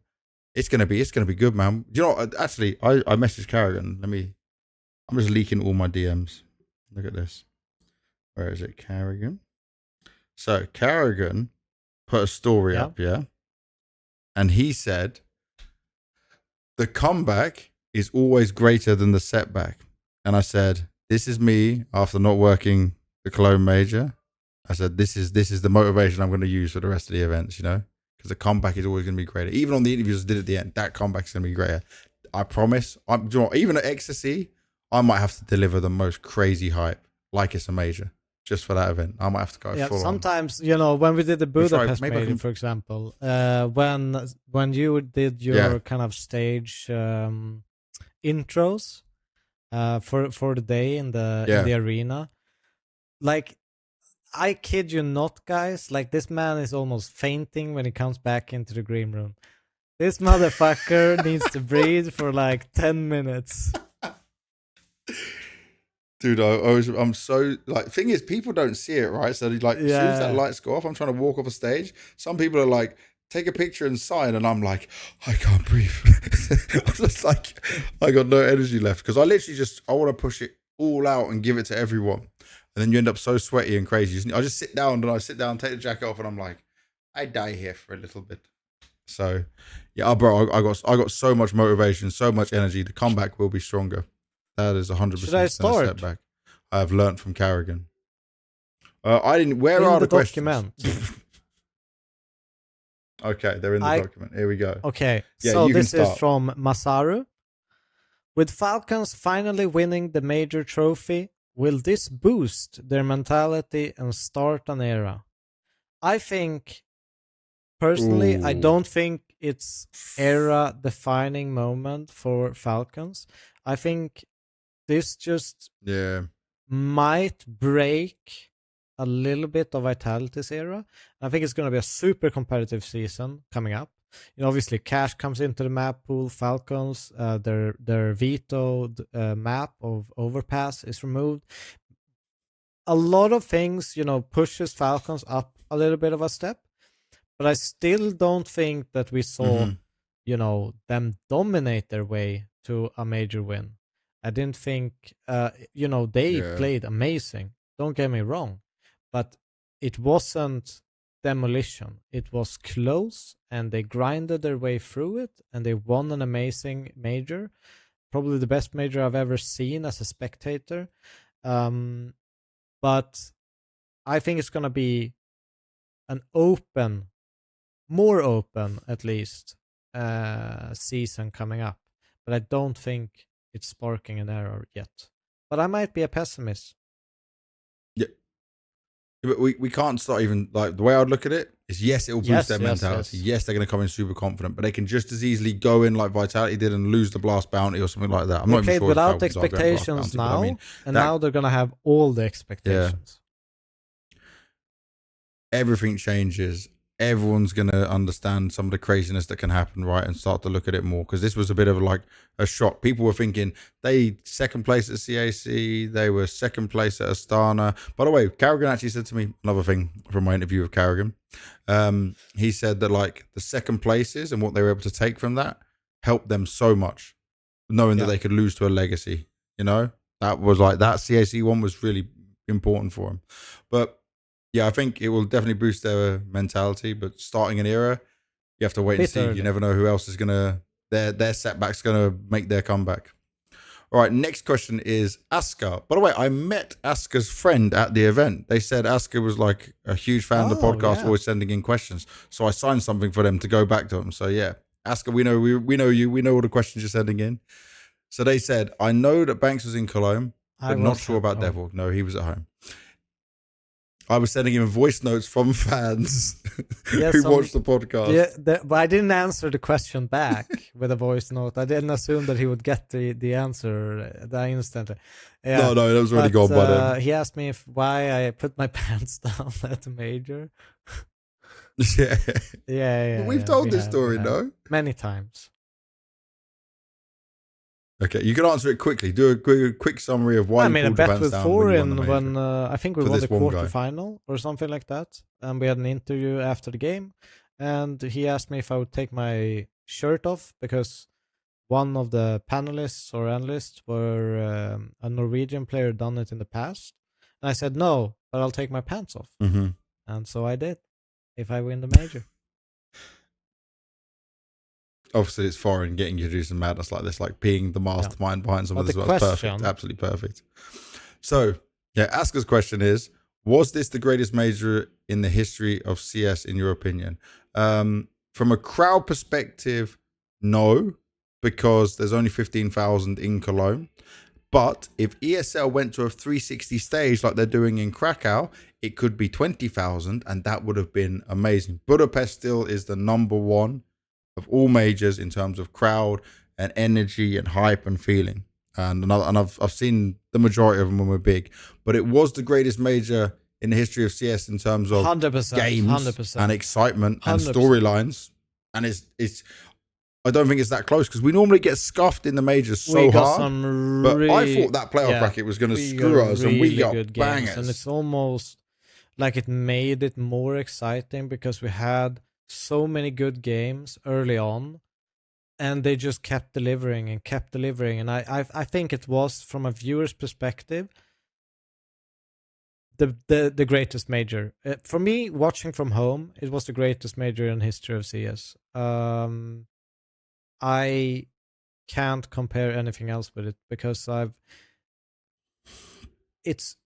It's gonna be good, man. You know, actually, I messaged Karrigan. I'm just leaking all my DMs. Look at this. Where is it, Karrigan? So Karrigan put a story up, and he said the comeback is always greater than the setback. And I said, this is me after not working the Cologne Major. I said, this is the motivation I'm going to use for the rest of the events, you know, because the comeback is always going to be greater. Even on the interviews I did at the end, that comeback is going to be greater. I promise. Even at XSC, I might have to deliver the most crazy hype, like it's a major, just for that event. I might have to go full sometimes, you know, when we did the Budapest major, for example, when you did your kind of stage intros for the day in the arena, like, I kid you not, guys, like, this man is almost fainting when he comes back into the green room. This motherfucker needs to breathe for like 10 minutes. Dude, I'm so, like, thing is, people don't see it, right? So, like, as soon as that lights go off, I'm trying to walk off a stage. Some people are like, take a picture and sign, and I'm like, I can't breathe. I'm just like, I got no energy left, because I literally I want to push it all out and give it to everyone. And then you end up so sweaty and crazy. I just sit down, take the jacket off, and I'm like, I die here for a little bit. So, yeah, bro, I got so much motivation, so much energy. The comeback will be stronger. That is 100% Should I start? Setback. I have learned from Karrigan. I didn't. Where are the questions? Okay, they're in the document. Here we go. Okay, so this is from Masaru. With Falcons finally winning the major trophy, will this boost their mentality and start an era? I think, personally, I don't think it's era-defining moment for Falcons. I think this just might break a little bit of Vitality's era. I think it's going to be a super competitive season coming up. You know, obviously, Cash comes into the map pool. Falcons, their vetoed map of Overpass is removed. A lot of things, you know, pushes Falcons up a little bit of a step. But I still don't think that we saw, you know, them dominate their way to a major win. I didn't think, you know, they played amazing. Don't get me wrong. But it wasn't demolition. It was close, and they grinded their way through it, and they won an amazing major. Probably the best major I've ever seen as a spectator. But I think it's going to be an open, more open at least, season coming up. But I don't think it's sparking an error yet. But I might be a pessimist. Yeah. But we can't start even, like, the way I'd look at it is, yes, it will boost their mentality. Yes, they're going to come in super confident, but they can just as easily go in like Vitality did and lose the blast bounty or something like that. I'm not even sure without expectations now, and now they're going to have all the expectations. Yeah. Everything changes. Everyone's going to understand some of the craziness that can happen, right, and start to look at it more, because this was a bit of like a shock. People were thinking they second place at CAC, they were second place at Astana. By the way, Karrigan actually said to me another thing from my interview with Karrigan. He said that, like, the second places and what they were able to take from that helped them so much, knowing that they could lose to a legacy. You know, that was like, that CAC one was really important for him. But yeah, I think it will definitely boost their mentality, but starting an era, you have to wait and see. You never know who else is going to, their setback's going to make their comeback. All right, next question is Aska. By the way, I met Aska's friend at the event. They said Aska was like a huge fan of the podcast, always sending in questions. So I signed something for them to go back to them. So yeah, Aska, we know you. We know all the questions you're sending in. So they said, I know that Banks was in Cologne, but not sure about Devil. No, he was at home. I was sending him voice notes from fans who watched the podcast. Yeah, but I didn't answer the question back with a voice note. I didn't assume that he would get the answer that instantly. Yeah, no, that was already gone by then. He asked me why I put my pants down at the major. Yeah. But we've told this story, no? Many times. Okay, you can answer it quickly. Do a quick summary of why you pulled your pants down when I think we won the quarterfinal or something like that, and we had an interview after the game, and he asked me if I would take my shirt off because one of the panelists or analysts were a Norwegian player done it in the past, and I said no, but I'll take my pants off, and so I did. If I win the major. Obviously, it's foreign getting you to do some madness like this, like being the mastermind behind some of this. That's perfect, absolutely perfect. So, yeah, Aska's question is, was this the greatest major in the history of CS, in your opinion? From a crowd perspective, no, because there's only 15,000 in Cologne. But if ESL went to a 360 stage like they're doing in Krakow, it could be 20,000, and that would have been amazing. Budapest still is the number one of all majors in terms of crowd and energy and hype and feeling. And I've seen the majority of them when we're big. But it was the greatest major in the history of CS in terms of 100%, games 100%. and excitement and storylines. And it's I don't think it's that close because we normally get scuffed in the majors so hard. But I thought that playoff bracket was going to screw us, and we got bangers. And it's almost like it made it more exciting because we had so many good games early on, and they just kept delivering. And I think it was, from a viewer's perspective, the greatest major. For me, watching from home, it was the greatest major in history of CS. I can't compare anything else with it because it's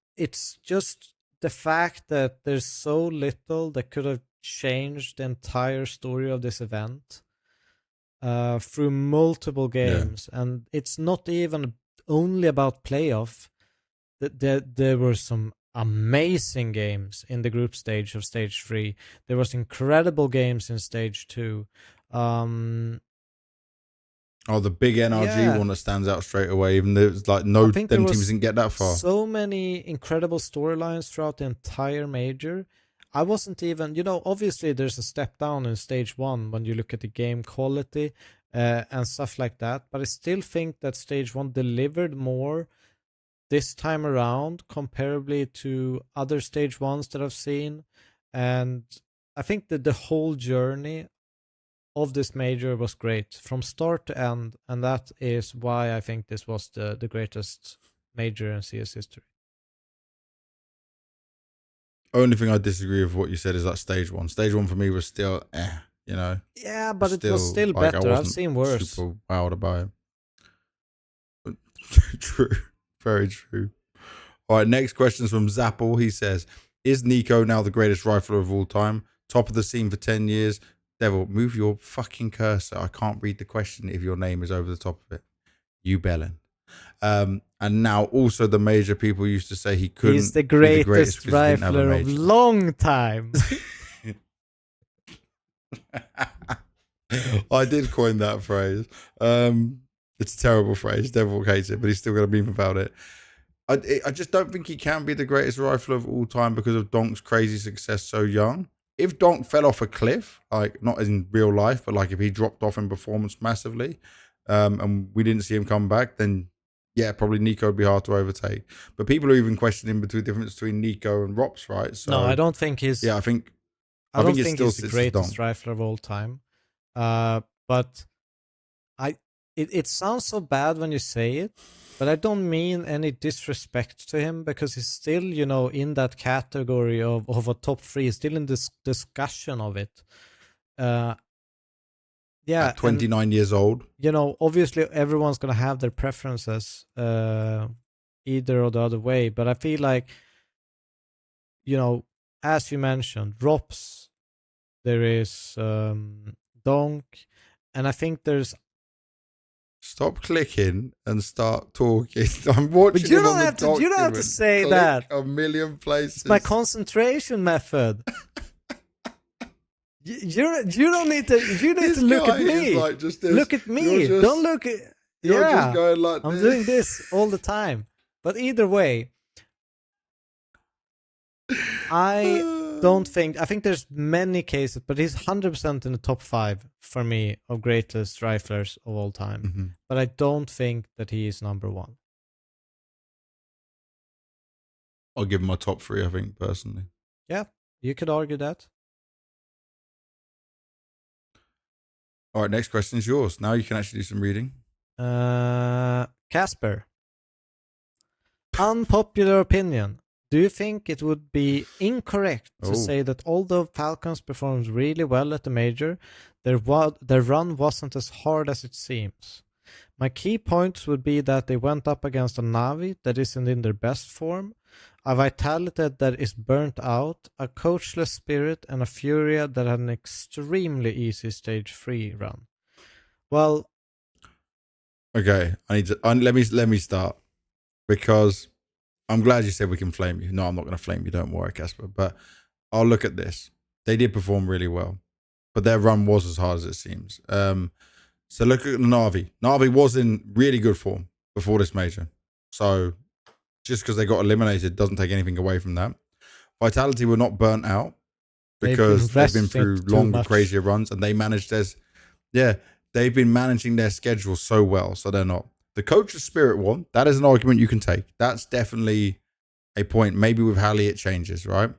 just the fact that there's so little that could have changed the entire story of this event through multiple games. And it's not even only about playoff. There were some amazing games in the group stage of stage 3. There was incredible games in stage 2. The big NRG one that stands out straight away, even though it's like them teams didn't get that far. So many incredible storylines throughout the entire major. I wasn't even, obviously there's a step down in stage 1 when you look at the game quality and stuff like that, but I still think that stage 1 delivered more this time around comparably to other stage 1s that I've seen. And I think that the whole journey of this major was great from start to end, and that is why I think this was the greatest major in CS history. Only thing I disagree with what you said is that stage 1. Stage 1 for me was still, Yeah, but it was still better. I've seen worse. Super wowed about it. True, very true. All right, next question is from Zappel. He says, "Is NiKo now the greatest rifler of all time? Top of the scene for 10 years." Devil, move your fucking cursor. I can't read the question if your name is over the top of it. You bellend. And now also the major people used to say he couldn't. He's the greatest rifler of long time. I did coin that phrase. It's a terrible phrase. Devil hates it, but he's still going to beam about it. I just don't think he can be the greatest rifler of all time because of Donk's crazy success so young. If Donk fell off a cliff, like not in real life, but like if he dropped off in performance massively, and we didn't see him come back, then yeah, probably NiKo would be hard to overtake. But people are even questioning the difference between NiKo and Rops, right? So no, I don't think he's. Yeah, I don't think he's the greatest rifler of all time. But it sounds so bad when you say it, but I don't mean any disrespect to him because he's still, in that category of a top 3, still in this discussion of it. Yeah, at 29 years old. Obviously everyone's gonna have their preferences, either or the other way. But I feel like, as you mentioned, Rops, there is Donk, and I think there's. Stop clicking and start talking. I'm watching But you him on don't the have to. document. You don't have to say Click that. a million places. It's my concentration method. You don't need to. You need to look at me. Like just this. Look at me. Don't look at. You're just going like I'm this. doing this all the time. But either way, I don't think. I think there's many cases, but he's 100% in the top 5 for me of greatest riflers of all time. Mm-hmm. But I don't think that he is number 1. I'll give him my top 3, I think, personally. Yeah, you could argue that. All right, next question is yours. Now you can actually do some reading. Casper. Unpopular opinion. Do you think it would be incorrect to say that although Falcons performed really well at the major, their run wasn't as hard as it seems? My key points would be that they went up against a Na'Vi that isn't in their best form, a Vitality that is burnt out, a coachless Spirit, and a Furia that had an extremely easy stage 3 run. Well, okay, I need to let me start, because I'm glad you said we can flame you. No, I'm not going to flame you. Don't worry, Casper. But I'll look at this. They did perform really well, but their run was as hard as it seems. So look at Na'Vi. Na'Vi was in really good form before this major. So just because they got eliminated doesn't take anything away from that. Vitality were not burnt out because they've been through longer, crazier runs, and they managed they've been managing their schedule so well, so they're not. The coach's Spirit one, that is an argument you can take. That's definitely a point. Maybe with Hally it changes, right?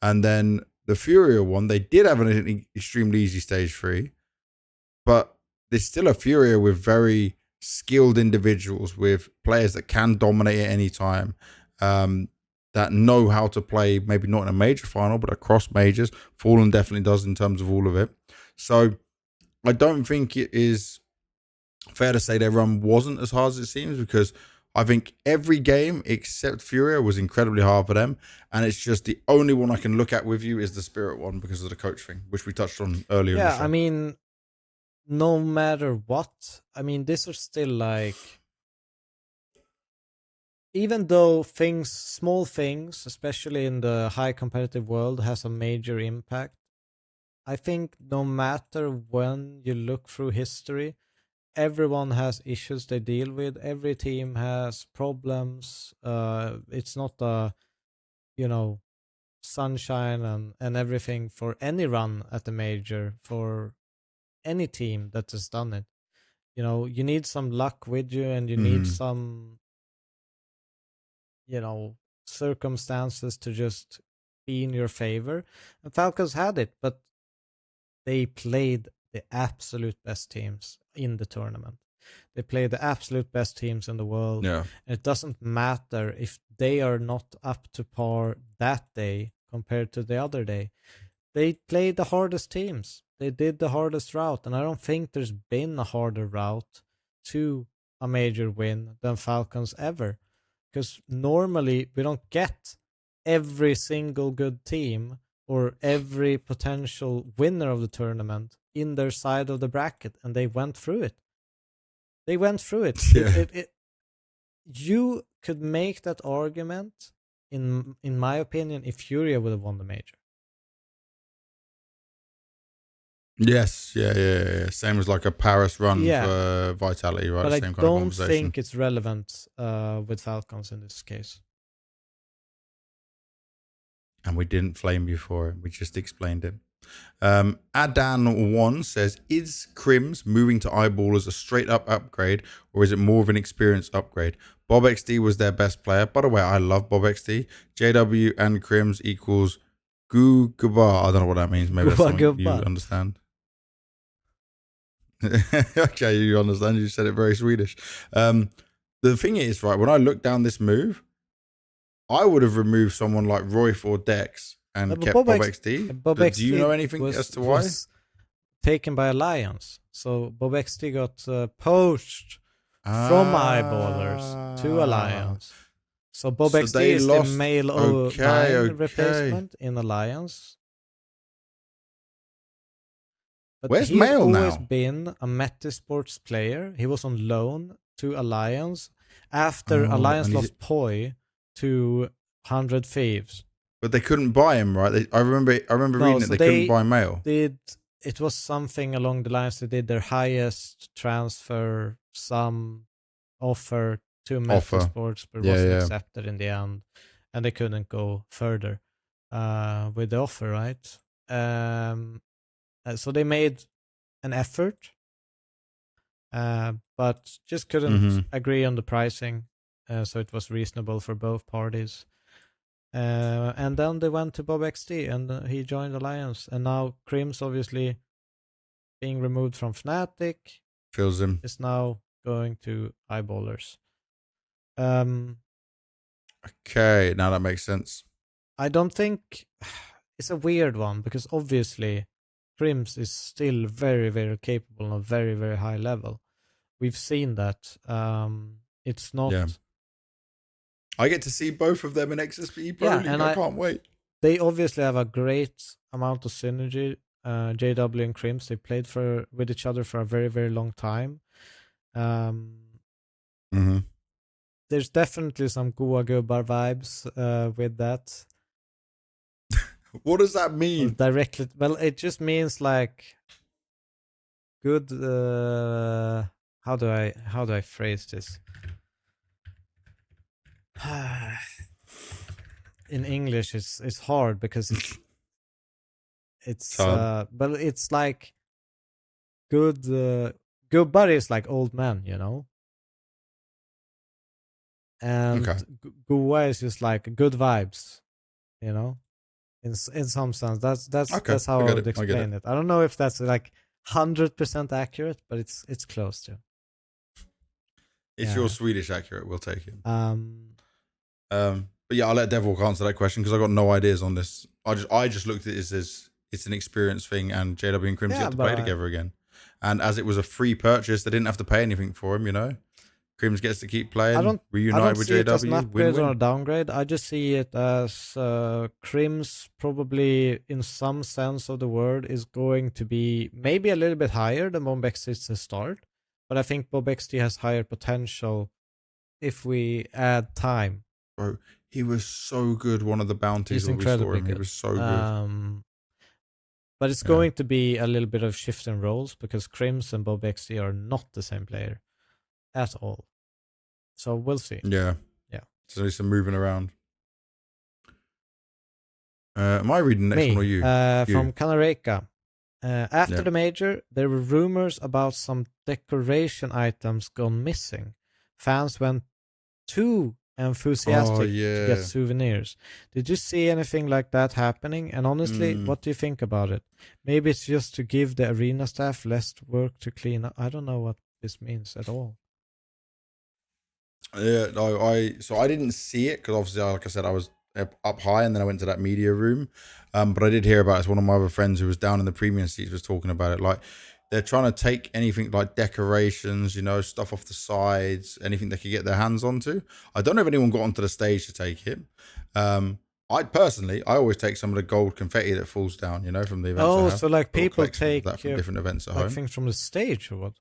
And then the Furia one, they did have an extremely easy stage 3, but there's still a Furia with very skilled individuals, with players that can dominate at any time, that know how to play, maybe not in a major final, but across majors. Fallen definitely does in terms of all of it. So I don't think it is fair to say their run wasn't as hard as it seems, because I think every game except Furia was incredibly hard for them. And it's just the only one I can look at with you is the Spirit one because of the coach thing, which we touched on earlier. Yeah, I mean, no matter what, I mean, this is still like, even though small things, especially in the high competitive world, has a major impact, I think no matter when you look through history, everyone has issues they deal with. Every team has problems. It's not sunshine and everything for any run at the major, for any team that has done it. You need some luck with you, and you need some, circumstances to just be in your favor. And Falcons had it, but they played the absolute best teams in the tournament. They play the absolute best teams in the world. Yeah. And it doesn't matter if they are not up to par that day compared to the other day. They played the hardest teams. They did the hardest route. And I don't think there's been a harder route to a major win than Falcons ever. Because normally we don't get every single good team or every potential winner of the tournament in their side of the bracket, and they went through it. They went through it. Yeah. You could make that argument, in my opinion, if Furia would have won the major. Yes, yeah. Same as like a Paris run for Vitality, right? But Same I kind of don't conversation. think it's relevant with Falcons in this case. And we didn't flame you for it. We just explained it. Adan1 says, is KRIMZ moving to Eyeballers a straight up upgrade, or is it more of an experience upgrade? Bob XD was their best player. By the way, I love Bob XD. JW and KRIMZ equals Goo Gabar. I don't know what that means. Maybe that's something you understand. Okay, you understand. You said it very Swedish. The thing is, right, when I look down this move, I would have removed someone like Royf or Dex and kept Bob XD. Bob XD do you know anything as to why? taken by Alliance. So BobXT got poached from Eyeballers to Alliance. So BobXT they is lost. the male O9 replacement in Alliance. But Where's he's Mail always now? been a Metasports player. He was on loan to Alliance after Alliance lost Poi to 100 Thieves. But they couldn't buy him, right? I remember reading it. They couldn't buy Mail. It was something along the lines they did their highest transfer sum offer to Metasports, but it wasn't accepted in the end, and they couldn't go further with the offer, right? So they made an effort, but just couldn't agree on the pricing, so it was reasonable for both parties. And then they went to BobXT, and he joined Alliance, and now KRIMZ, obviously being removed from Fnatic, feels him, is now going to Eyeballers. Okay, now that makes sense. I don't think it's a weird one, because obviously KRIMZ is still very, very capable on a very, very high level. We've seen that. It's not. Yeah. I get to see both of them in XSPE Pro League. I can't wait. They obviously have a great amount of synergy. JW and KRIMZ, they played with each other for a very, very long time. There's definitely some Goa Gubbar vibes with that. What does that mean? Directly, well, it just means like good. How do I phrase this? In English, it's hard because it's but it's like good. Gubbar is like old man, you know. And Goa is just like good vibes, you know. In some sense, that's how I would explain it. I don't know if that's like 100% accurate, but it's close to. It's your Swedish accurate. We'll take it. But yeah, I'll let Devilwalk answer that question because I got no ideas on this. I just looked at it as it's an experience thing, and JW and KRIMZ get to play together again. And as it was a free purchase, they didn't have to pay anything for him, you know. KRIMZ gets to keep playing, reunite with JW. I don't see it as an upgrade or a downgrade. I just see it as KRIMZ probably, in some sense of the word, is going to be maybe a little bit higher than BobXT to start. But I think BobXT has higher potential if we add time. Bro, he was so good. One of the bounties we saw him, he was so good. But it's going to be a little bit of shift in roles because KRIMZ and BobXT are not the same player at all. So we'll see. Yeah. So there's some moving around. Am I reading the next one or you? From Kanareka. After the major, there were rumors about some decoration items gone missing. Fans went too enthusiastic to get souvenirs. Did you see anything like that happening? And honestly, what do you think about it? Maybe it's just to give the arena staff less work to clean up. I don't know what this means at all. Yeah, no, I didn't see it because obviously, like I said, I was up high and then I went to that media room. But I did hear about it. One of my other friends who was down in the premium seats was talking about it. Like they're trying to take anything like decorations, you know, stuff off the sides, anything they could get their hands onto. I don't know if anyone got onto the stage to take it. I always take some of the gold confetti that falls down, you know, from the events. Oh, so like people take that from different events at home. Things from the stage or what?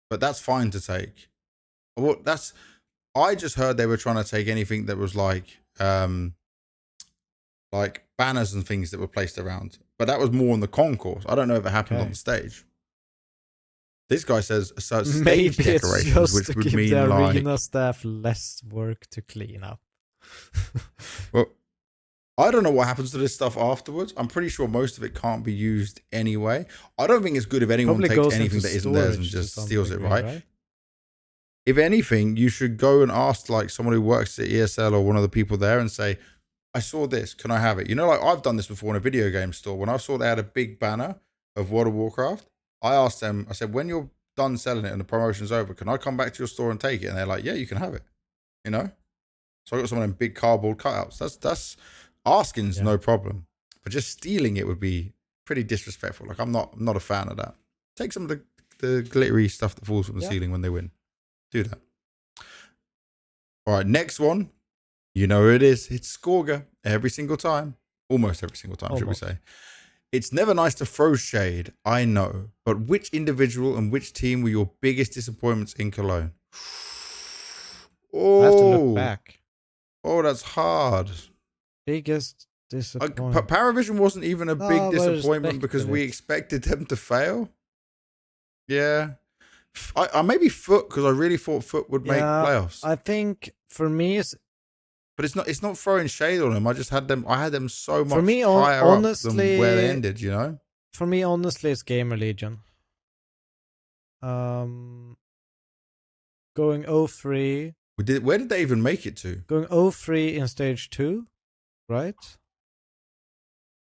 But that's fine to take. Well, I just heard they were trying to take anything that was like banners and things that were placed around. But that was more on the concourse. I don't know if it happened on the stage. This guy says stage decorations, which would mean the like arena staff less work to clean up. Well, I don't know what happens to this stuff afterwards. I'm pretty sure most of it can't be used anyway. I don't think it's good if anyone takes anything that isn't theirs and just steals it, right? If anything, you should go and ask like someone who works at ESL or one of the people there and say, I saw this, can I have it? You know, like I've done this before in a video game store. When I saw they had a big banner of World of Warcraft, I asked them, I said, when you're done selling it and the promotion's over, can I come back to your store and take it? And they're like, yeah, you can have it, you know? So I got some of them big cardboard cutouts. That's asking's no problem. But just stealing it would be pretty disrespectful. Like I'm not a fan of that. Take some of the glittery stuff that falls from the ceiling when they win. Do that. All right, next one. You know who it is. It's Skorga every single time. Almost every single time, should we say. It's never nice to throw shade, I know. But which individual and which team were your biggest disappointments in Cologne? I have to look back. Oh, that's hard. Biggest disappointment. Paravision wasn't even a big disappointment because we expected them to fail. Yeah. I maybe Foot, because I really thought Foot would make playoffs. I think for me but it's not throwing shade on them. I had them so much for me, higher honestly, up than where they ended, you know? For me, honestly, it's Gamer Legion. Going 0-3. Where did they even make it to? Going 0-3 in stage 2, right?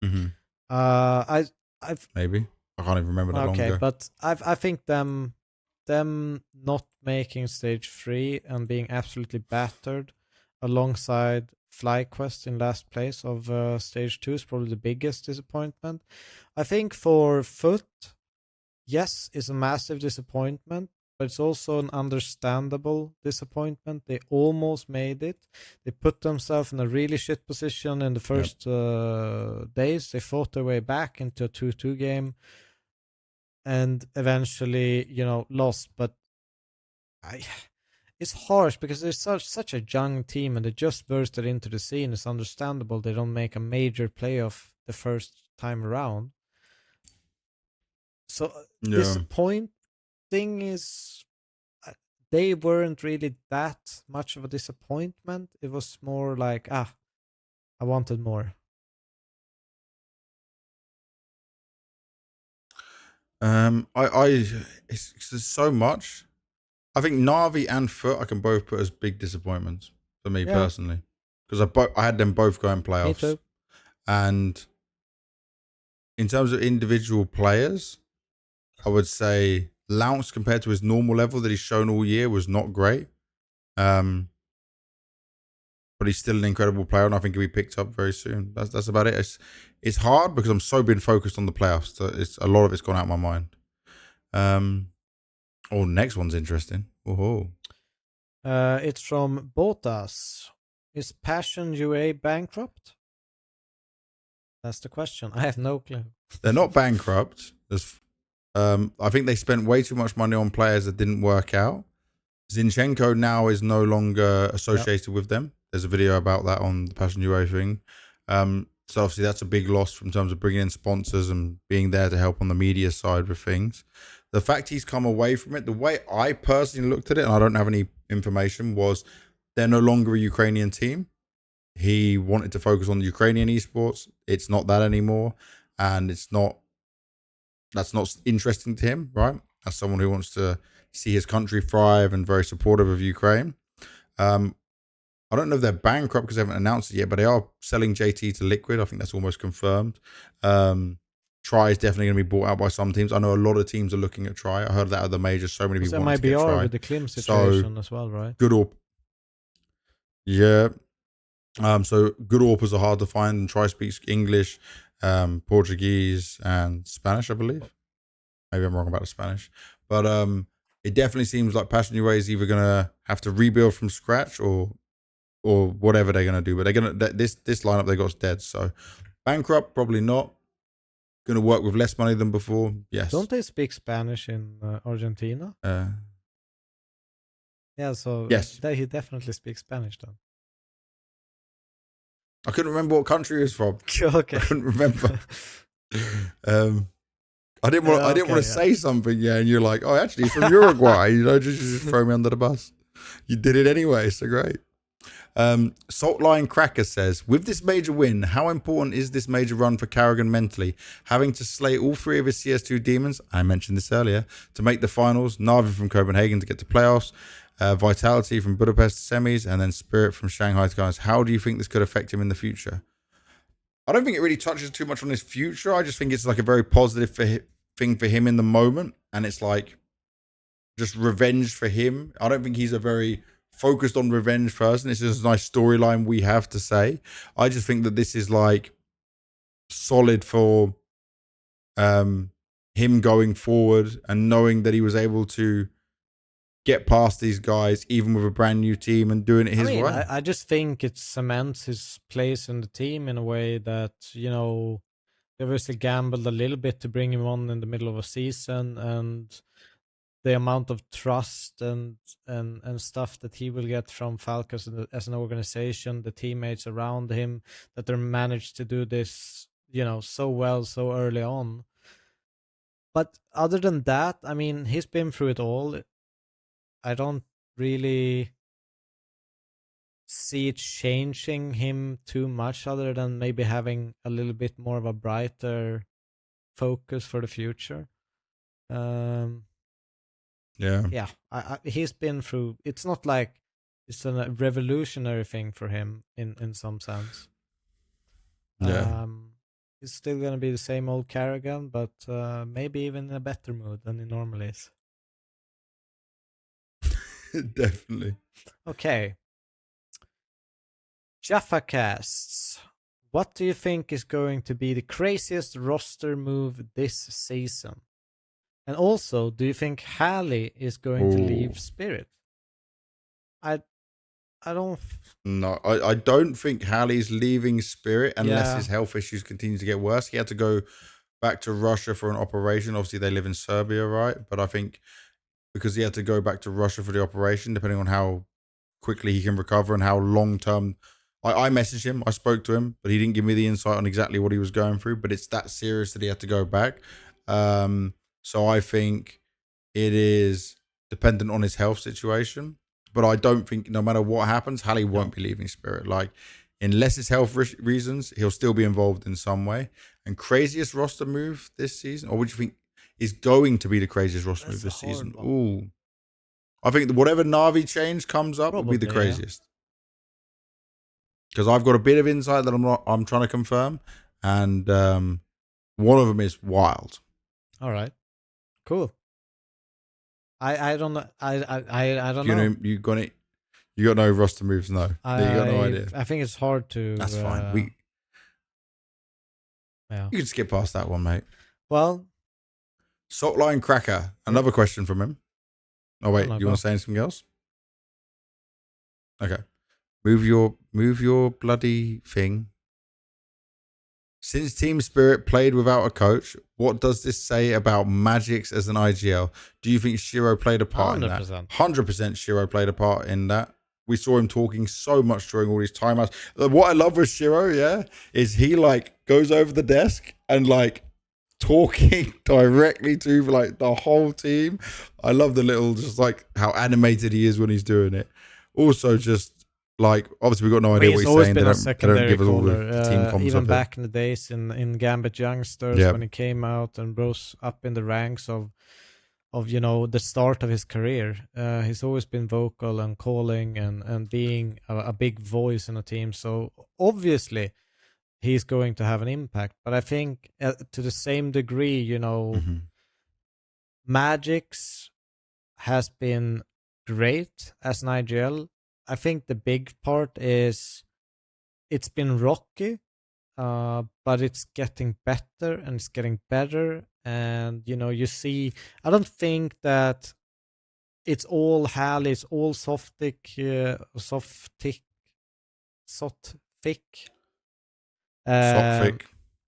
Mm-hmm. I've maybe. I can't even remember that long ago. Okay, but I think them not making stage 3 and being absolutely battered alongside FlyQuest in last place of stage 2 is probably the biggest disappointment. I think for Foot, yes, it's a massive disappointment, but it's also an understandable disappointment. They almost made it. They put themselves in a really shit position in the first days. They fought their way back into a 2-2 game and eventually, lost. But it's harsh because they're such a young team and they just bursted into the scene. It's understandable they don't make a major playoff the first time around. So disappointing is they weren't really that much of a disappointment. It was more like, I wanted more. It's so much. I think Na'Vi and Foot I can both put as big disappointments for me personally, because I had them both going playoffs. Me too. And in terms of individual players, I would say Lanxess compared to his normal level that he's shown all year was not great. But he's still an incredible player, and I think he'll be picked up very soon. That's about it. It's hard because I'm so been focused on the playoffs that a lot of it's gone out of my mind. Next one's interesting. It's from Botas. Is Passion UA bankrupt? That's the question. I have no clue. They're not bankrupt. I think they spent way too much money on players that didn't work out. Zinchenko now is no longer associated with them. There's a video about that on the Passion UA thing. So obviously that's a big loss in terms of bringing in sponsors and being there to help on the media side with things. The fact he's come away from it, the way I personally looked at it, and I don't have any information, was they're no longer a Ukrainian team. He wanted to focus on the Ukrainian esports. It's not that anymore. And that's not interesting to him, right? As someone who wants to see his country thrive and very supportive of Ukraine. I don't know if they're bankrupt because they haven't announced it yet, but they are selling JT to Liquid. I think that's almost confirmed. Try is definitely going to be bought out by some teams. I know a lot of teams are looking at Try. I heard that at the majors. So many people want to get Try. With the KRIMZ situation as well, right? Yeah. So good AWPers are hard to find, and Try speaks English, Portuguese, and Spanish, I believe. Maybe I'm wrong about the Spanish. But it definitely seems like Passion UA is either going to have to rebuild from scratch or whatever they're going to do. But they're going to this lineup they got's dead. So bankrupt, probably not. Going to work with less money than before, yes. Don't they speak Spanish in Argentina? Yeah, so yes. He definitely speaks Spanish then. I couldn't remember what country he was from. Okay. I couldn't remember. I didn't want to say something, and you're like, oh, actually, he's from Uruguay. Just throw me under the bus. You did it anyway, so great. Saltline Cracker says, with this major win, how important is this major run for Karrigan mentally? Having to slay all 3 of his CS2 demons, I mentioned this earlier, to make the finals, Na'Vi from Copenhagen to get to playoffs, Vitality from Budapest to semis, and then Spirit from Shanghai to guys. How do you think this could affect him in the future? I don't think it really touches too much on his future. I just think it's like a very positive thing for him in the moment, and it's like just revenge for him. I don't think he's a very focused on revenge person. It's just a nice storyline we have to say. I just think that this is like solid for him going forward and knowing that he was able to get past these guys, even with a brand new team, and doing it his way. I just think it cements his place in the team in a way that, they obviously gambled a little bit to bring him on in the middle of a season, and the amount of trust and stuff that he will get from Falcons as an organization, the teammates around him, that they managed to do this, so well so early on. But other than that, I mean, he's been through it all. I don't really see it changing him too much, other than maybe having a little bit more of a brighter focus for the future. Yeah, he's been through. It's not like it's a revolutionary thing for him in some sense. Yeah, He's still gonna be the same old Karrigan, but maybe even in a better mood than he normally is. definitely. Okay, Jaffa casts. What do you think is going to be the craziest roster move this season? And also, do you think Hally is going to leave Ooh. Spirit? I don't. No, I don't think Hally's leaving Spirit unless Yeah. his health issues continue to get worse. He had to go back to Russia for an operation. Obviously, they live in Serbia, right? But I think because he had to go back to Russia for the operation, depending on how quickly he can recover and how long term. I messaged him, I spoke to him, but he didn't give me the insight on exactly what he was going through. But it's that serious that he had to go back. So I think it is dependent on his health situation. But I don't think no matter what happens, Hally won't be leaving Spirit. Like, unless it's health reasons, he'll still be involved in some way. And craziest roster move this season, or what do you think is going to be the craziest roster move this season? One. Ooh, I think whatever Na'Vi change comes up will be the craziest. Because I've got a bit of insight that I'm trying to confirm, and one of them is wild. All right, cool. I don't know. I don't know. You got it. You got no roster moves, no. You got no idea. I think it's hard to. That's fine. You can skip past that one, mate. Well, Sockline Cracker. Another question from him. Oh wait, you want to say anything else? Okay. Move your bloody thing. Since Team Spirit played without a coach, what does this say about magixx as an IGL? Do you think Shiro played a part 100%. In that? 100% Shiro played a part in that. We saw him talking so much during all these timeouts. What I love with Shiro, is he goes over the desk and talking directly to the whole team. I love the little just how animated he is when he's doing it. Also just obviously we've got no idea what he's saying. They don't give us all the team comms even back in the days in Gambit Youngsters, when he came out and rose up in the ranks of the start of his career. He's always been vocal and calling and being a big voice in a team. So obviously he's going to have an impact. But I think to the same degree, magixx has been great as an IGL. I think the big part is it's been rocky, but it's getting better and it's getting better. And, you see, I don't think that it's all hally, it's all softic,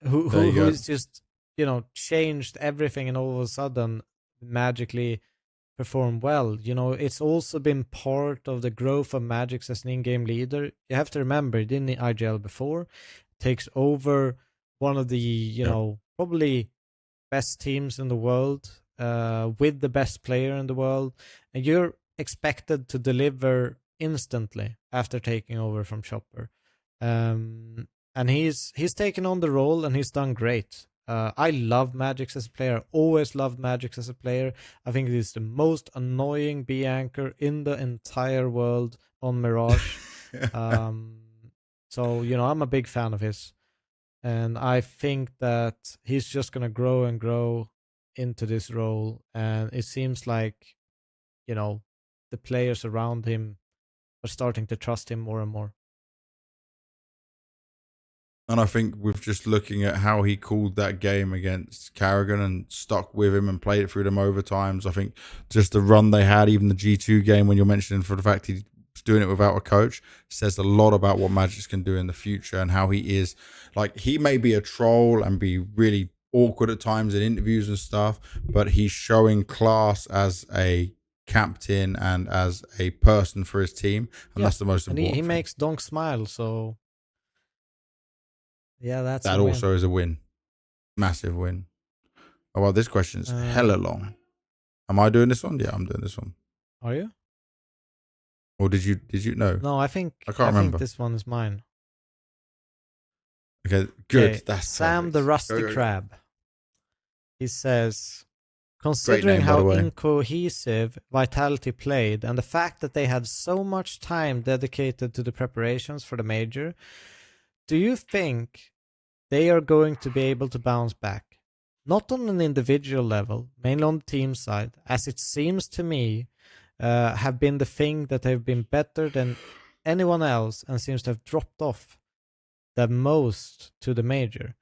who's just, changed everything and all of a sudden magically perform well. It's also been part of the growth of magixx as an in-game leader. You have to remember, he didn't IGL before, takes over one of the, probably best teams in the world, with the best player in the world, and you're expected to deliver instantly after taking over from Chopper. And he's taken on the role and he's done great. I love magixx as a player. Always loved magixx as a player. I think he's the most annoying B anchor in the entire world on Mirage. So I'm a big fan of his, and I think that he's just gonna grow and grow into this role. And it seems like the players around him are starting to trust him more and more. And I think with just looking at how he called that game against Karrigan and stuck with him and played it through them overtimes, I think just the run they had, even the G2 game when you're mentioning for the fact he was doing it without a coach, says a lot about what magixx can do in the future and how he is. Like, he may be a troll and be really awkward at times in interviews and stuff, but he's showing class as a captain and as a person for his team, and that's the most and important he thing. makes Donk smile, so yeah, that's That a win. also is a win. Massive win. Oh, well, this question's hella long. Am I doing this one? Yeah, I'm doing this one. Are you? Or did you know? No, I think I can't remember. this one is mine. Okay, good. Okay, That's Sam perfect. the Rusty Go. Crab. He says, considering name, by how the way. incohesive Vitality played and the fact that they had so much time dedicated to the preparations for the major, do you think they are going to be able to bounce back? Not on an individual level, mainly on the team side, as it seems to me have been the thing that they've been better than anyone else and seems to have dropped off the most to the major.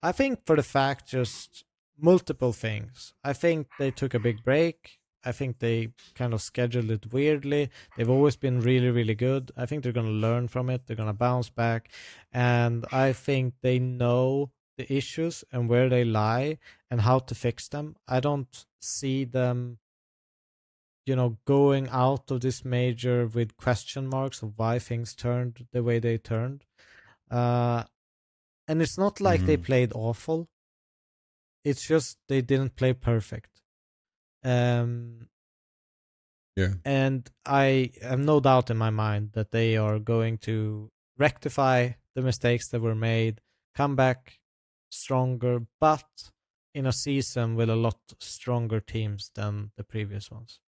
I think for the fact just multiple things. I think they took a big break. I think they kind of scheduled it weirdly. They've always been really, really good. I think they're going to learn from it. They're going to bounce back. And I think they know the issues and where they lie and how to fix them. I don't see them, going out of this major with question marks of why things turned the way they turned. And it's not like they played awful. It's just they didn't play perfect. Yeah. And I have no doubt in my mind that they are going to rectify the mistakes that were made, come back stronger, but in a season with a lot stronger teams than the previous ones.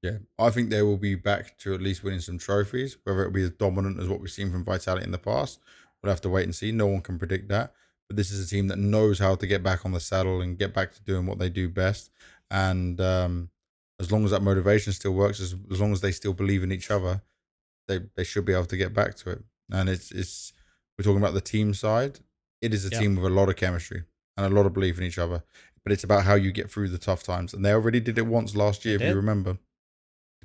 Yeah, I think they will be back to at least winning some trophies. Whether it'll be as dominant as what we've seen from Vitality in the past, we'll have to wait and see. No one can predict that. But this is a team that knows how to get back on the saddle and get back to doing what they do best. And as long as that motivation still works, as long as they still believe in each other, they should be able to get back to it. And it's we're talking about the team side. It is a team with a lot of chemistry and a lot of belief in each other. But it's about how you get through the tough times. And they already did it once last year, if you remember.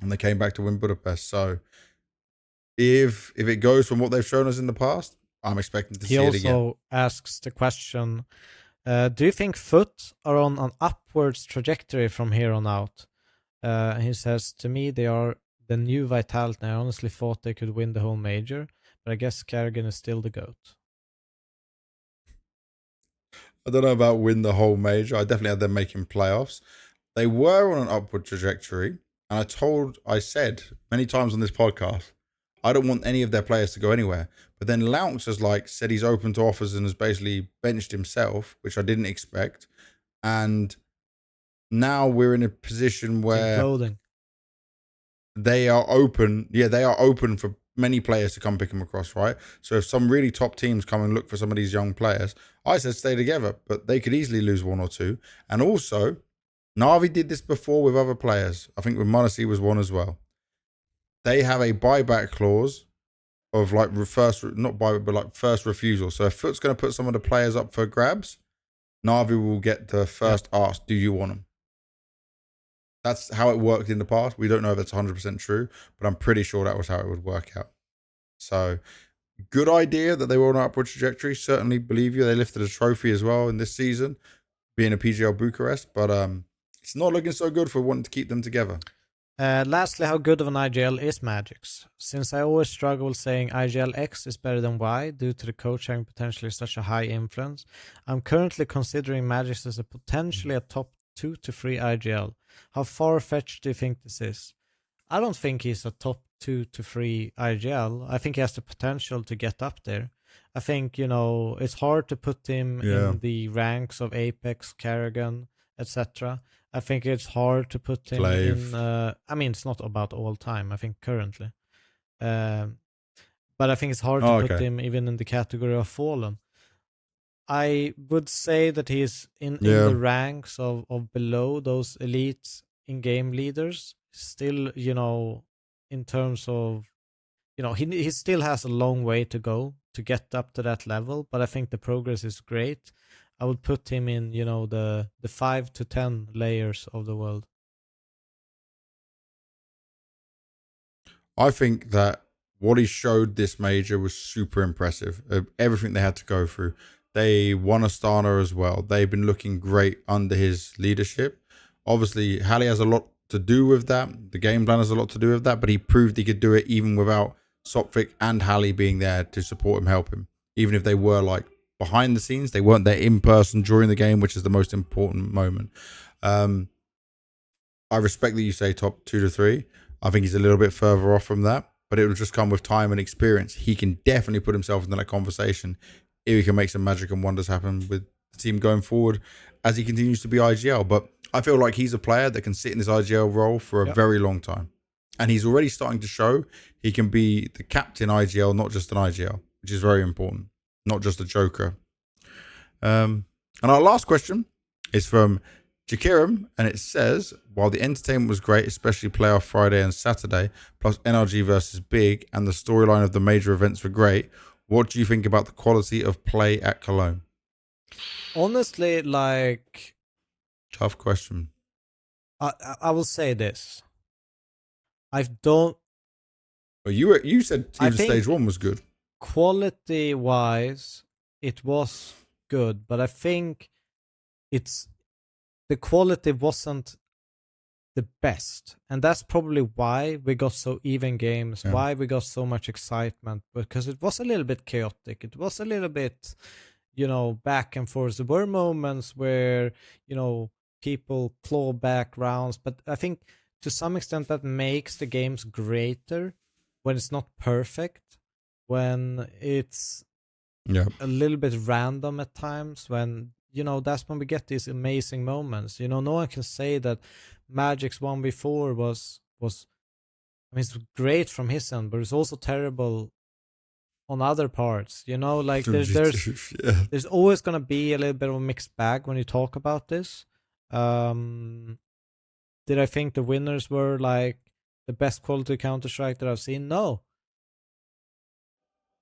And they came back to win Budapest. So if it goes from what they've shown us in the past, I'm expecting to see it again. He also asks the question, do you think Foot are on an upwards trajectory from here on out? He says, to me, they are the new Vitality. I honestly thought they could win the whole major, but I guess Karrigan is still the GOAT. I don't know about win the whole major. I definitely had them making playoffs. They were on an upward trajectory. And I said many times on this podcast, I don't want any of their players to go anywhere. But then Lanxess has said he's open to offers and has basically benched himself, which I didn't expect. And now we're in a position where they are open. Yeah, they are open for many players to come pick them across, right? So if some really top teams come and look for some of these young players, I said stay together, but they could easily lose one or two. And also, Na'Vi did this before with other players. I think with m0NESY was one as well. They have a buyback clause of first refusal. So if Foot's going to put some of the players up for grabs, Na'Vi will get the first ask, do you want them? That's how it worked in the past. We don't know if that's 100% true, but I'm pretty sure that was how it would work out. So good idea that they were on an upward trajectory. Certainly believe you. They lifted a trophy as well in this season, being a PGL Bucharest, but it's not looking so good for wanting to keep them together. Lastly, how good of an IGL is magixx? Since I always struggle saying IGL X is better than Y due to the coach having potentially such a high influence, I'm currently considering magixx as potentially a top 2 to 3 IGL. How far-fetched do you think this is? I don't think he's a top 2 to 3 IGL. I think he has the potential to get up there. I think, it's hard to put him in the ranks of Apex, Karrigan, etc. I think it's hard to put him in. It's not about all time. I think currently, but I think it's hard to put him even in the category of Fallen. I would say that he's in the ranks of below those elite in-game leaders. Still, in terms of he still has a long way to go to get up to that level, but I think the progress is great. I would put him in, the 5 to 10 layers of the world. I think that what he showed this major was super impressive. Everything they had to go through. They won Astana as well. They've been looking great under his leadership. Obviously, hally has a lot to do with that. The game plan has a lot to do with that, but he proved he could do it even without Sophic and hally being there to support him, help him. Even if they were like behind the scenes, they weren't there in person during the game, which is the most important moment. I respect that you say top 2 to 3. I think he's a little bit further off from that, but it will just come with time and experience. He can definitely put himself into that conversation if he can make some magic and wonders happen with the team going forward as he continues to be IGL. But I feel like he's a player that can sit in this IGL role for a very long time. And he's already starting to show he can be the captain IGL, not just an IGL, which is very important, not just a joker. And our last question is from Jakiram, and it says, while the entertainment was great, especially playoff Friday and Saturday, plus NRG versus Big, and the storyline of the major events were great, what do you think about the quality of play at Cologne? Honestly, tough question. I will say this. I don't. Well, you said even stage 1 was good. Quality wise, it was good, but I think the quality wasn't the best, and that's probably why we got so even games, why we got so much excitement, because it was a little bit chaotic. It was a little bit, back and forth. There were moments where, people claw back rounds, but I think to some extent that makes the games greater when it's not perfect, when it's a little bit random at times, when that's when we get these amazing moments. No one can say that magixx 1v4 was it's great from his end, but it's also terrible on other parts. There's always gonna be a little bit of a mixed bag when you talk about this. Did I think the winners were the best quality Counter-Strike that I've seen? No.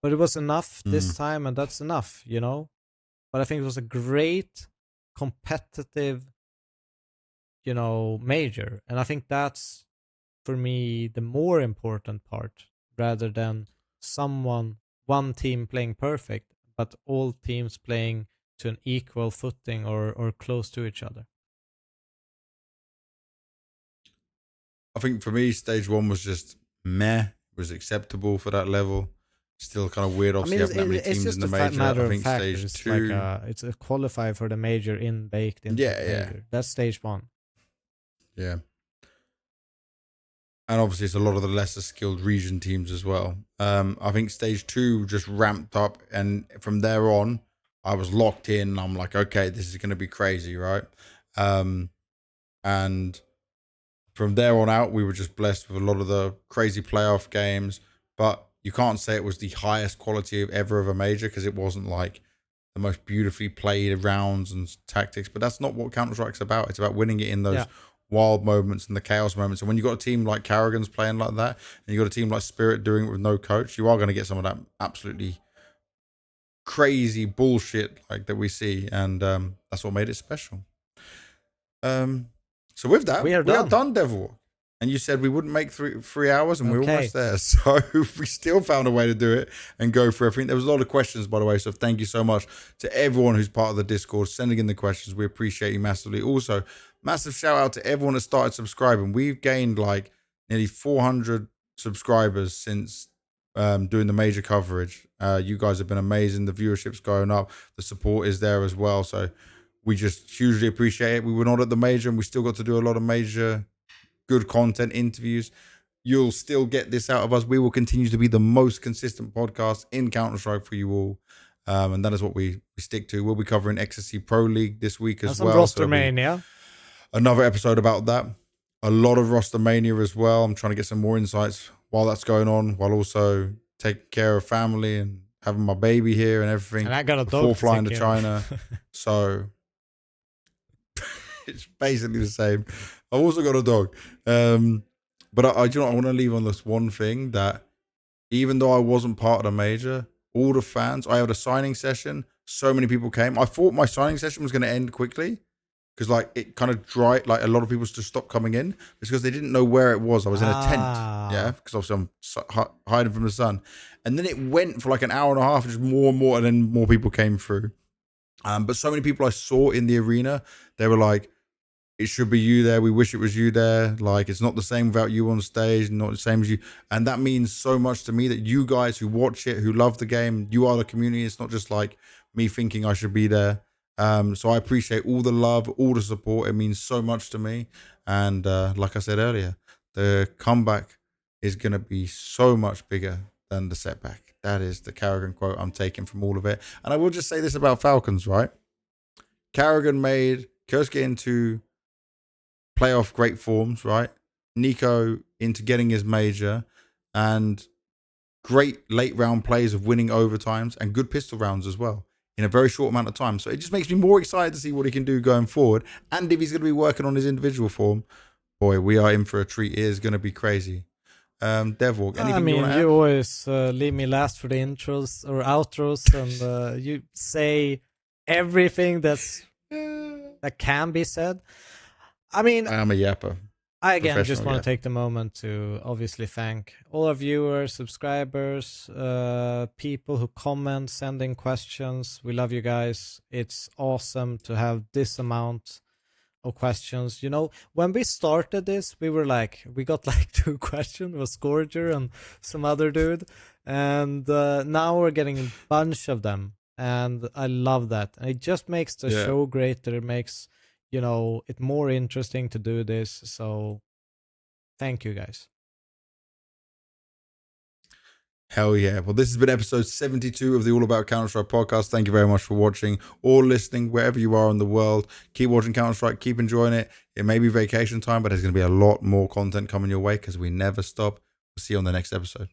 But it was enough this time, and that's enough, But I think it was a great competitive, major. And I think that's, for me, the more important part, rather than one team playing perfect, but all teams playing to an equal footing or close to each other. I think for me, stage 1 was just meh. It was acceptable for that level. Still kind of weird. Obviously, having that many teams in the major. I think stage 2. It's a qualifier for the major baked into the major. That's stage 1. Yeah. And obviously, it's a lot of the lesser skilled region teams as well. I think stage 2 just ramped up, and from there on, I was locked in. I'm like, okay, this is going to be crazy, right? And from there on out, we were just blessed with a lot of the crazy playoff games. But you can't say it was the highest quality ever of a major, because it wasn't like the most beautifully played rounds and tactics. But that's not what Counter-Strike's about. It's about winning it in those wild moments and the chaos moments. And when you've got a team like Karrigan's playing like that, and you've got a team like Spirit doing it with no coach, you are going to get some of that absolutely crazy bullshit that we see. And that's what made it special. So with that, we are done, Devilwalk. And you said we wouldn't make 3 hours, and we're almost there. So we still found a way to do it and go for everything. There was a lot of questions, by the way. So thank you so much to everyone who's part of the Discord, sending in the questions. We appreciate you massively. Also, massive shout out to everyone that started subscribing. We've gained nearly 400 subscribers since doing the major coverage. You guys have been amazing. The viewership's going up. The support is there as well. So we just hugely appreciate it. We were not at the major, and we still got to do a lot of major good content, interviews. You'll still get this out of us. We will continue to be the most consistent podcast in Counter-Strike for you all. And that is what we stick to. We'll be covering XSC Pro League this week as well. Roster mania. Another episode about that. A lot of roster mania as well. I'm trying to get some more insights while that's going on, while also taking care of family and having my baby here and everything. And I got a before dog flying to China. So it's basically the same. I've also got a dog. But I want to leave on this one thing, that even though I wasn't part of the major, all the fans, I had a signing session. So many people came. I thought my signing session was going to end quickly because like it kind of dried, like a lot of people just stopped coming in because they didn't know where it was. I was in a tent, yeah, because obviously I'm hiding from the sun. And then it went for like an hour and a half, just more and more, and then more people came through. But so many people I saw in the arena, they were like, it should be you there. We wish it was you there. Like, it's not the same without you on stage, not the same as you. And that means so much to me that you guys who watch it, who love the game, you are the community. It's not just like me thinking I should be there. So I appreciate all the love, all the support. It means so much to me. And like I said earlier, the comeback is going to be so much bigger than the setback. That is the Karrigan quote I'm taking from all of it. And I will just say this about Falcons, right? Karrigan made kyousuke into playoff great forms, right? NiKo into getting his major, and great late round plays of winning overtimes and good pistol rounds as well in a very short amount of time. So it just makes me more excited to see what he can do going forward. And if he's going to be working on his individual form, boy, we are in for a treat. It is going to be crazy. Devilwalk, anything you want to add? You always leave me last for the intros or outros, and you say everything that can be said. I mean, I am a yapper. I again just want to take the moment to obviously thank all our viewers, subscribers, people who comment, sending questions. We love you guys. It's awesome to have this amount of questions. You know, when we started this, we got like 2 questions, was Scourger and some other dude. And now we're getting a bunch of them. And I love that. And it just makes the show greater. It makes, you know, it more interesting to do this. So thank you guys. Hell yeah. Well, this has been episode 72 of the All About Counter-Strike podcast. Thank you very much for watching or listening wherever you are in the world. Keep watching Counter-Strike. Keep enjoying it. It may be vacation time, but there's going to be a lot more content coming your way because we never stop. We'll see you on the next episode.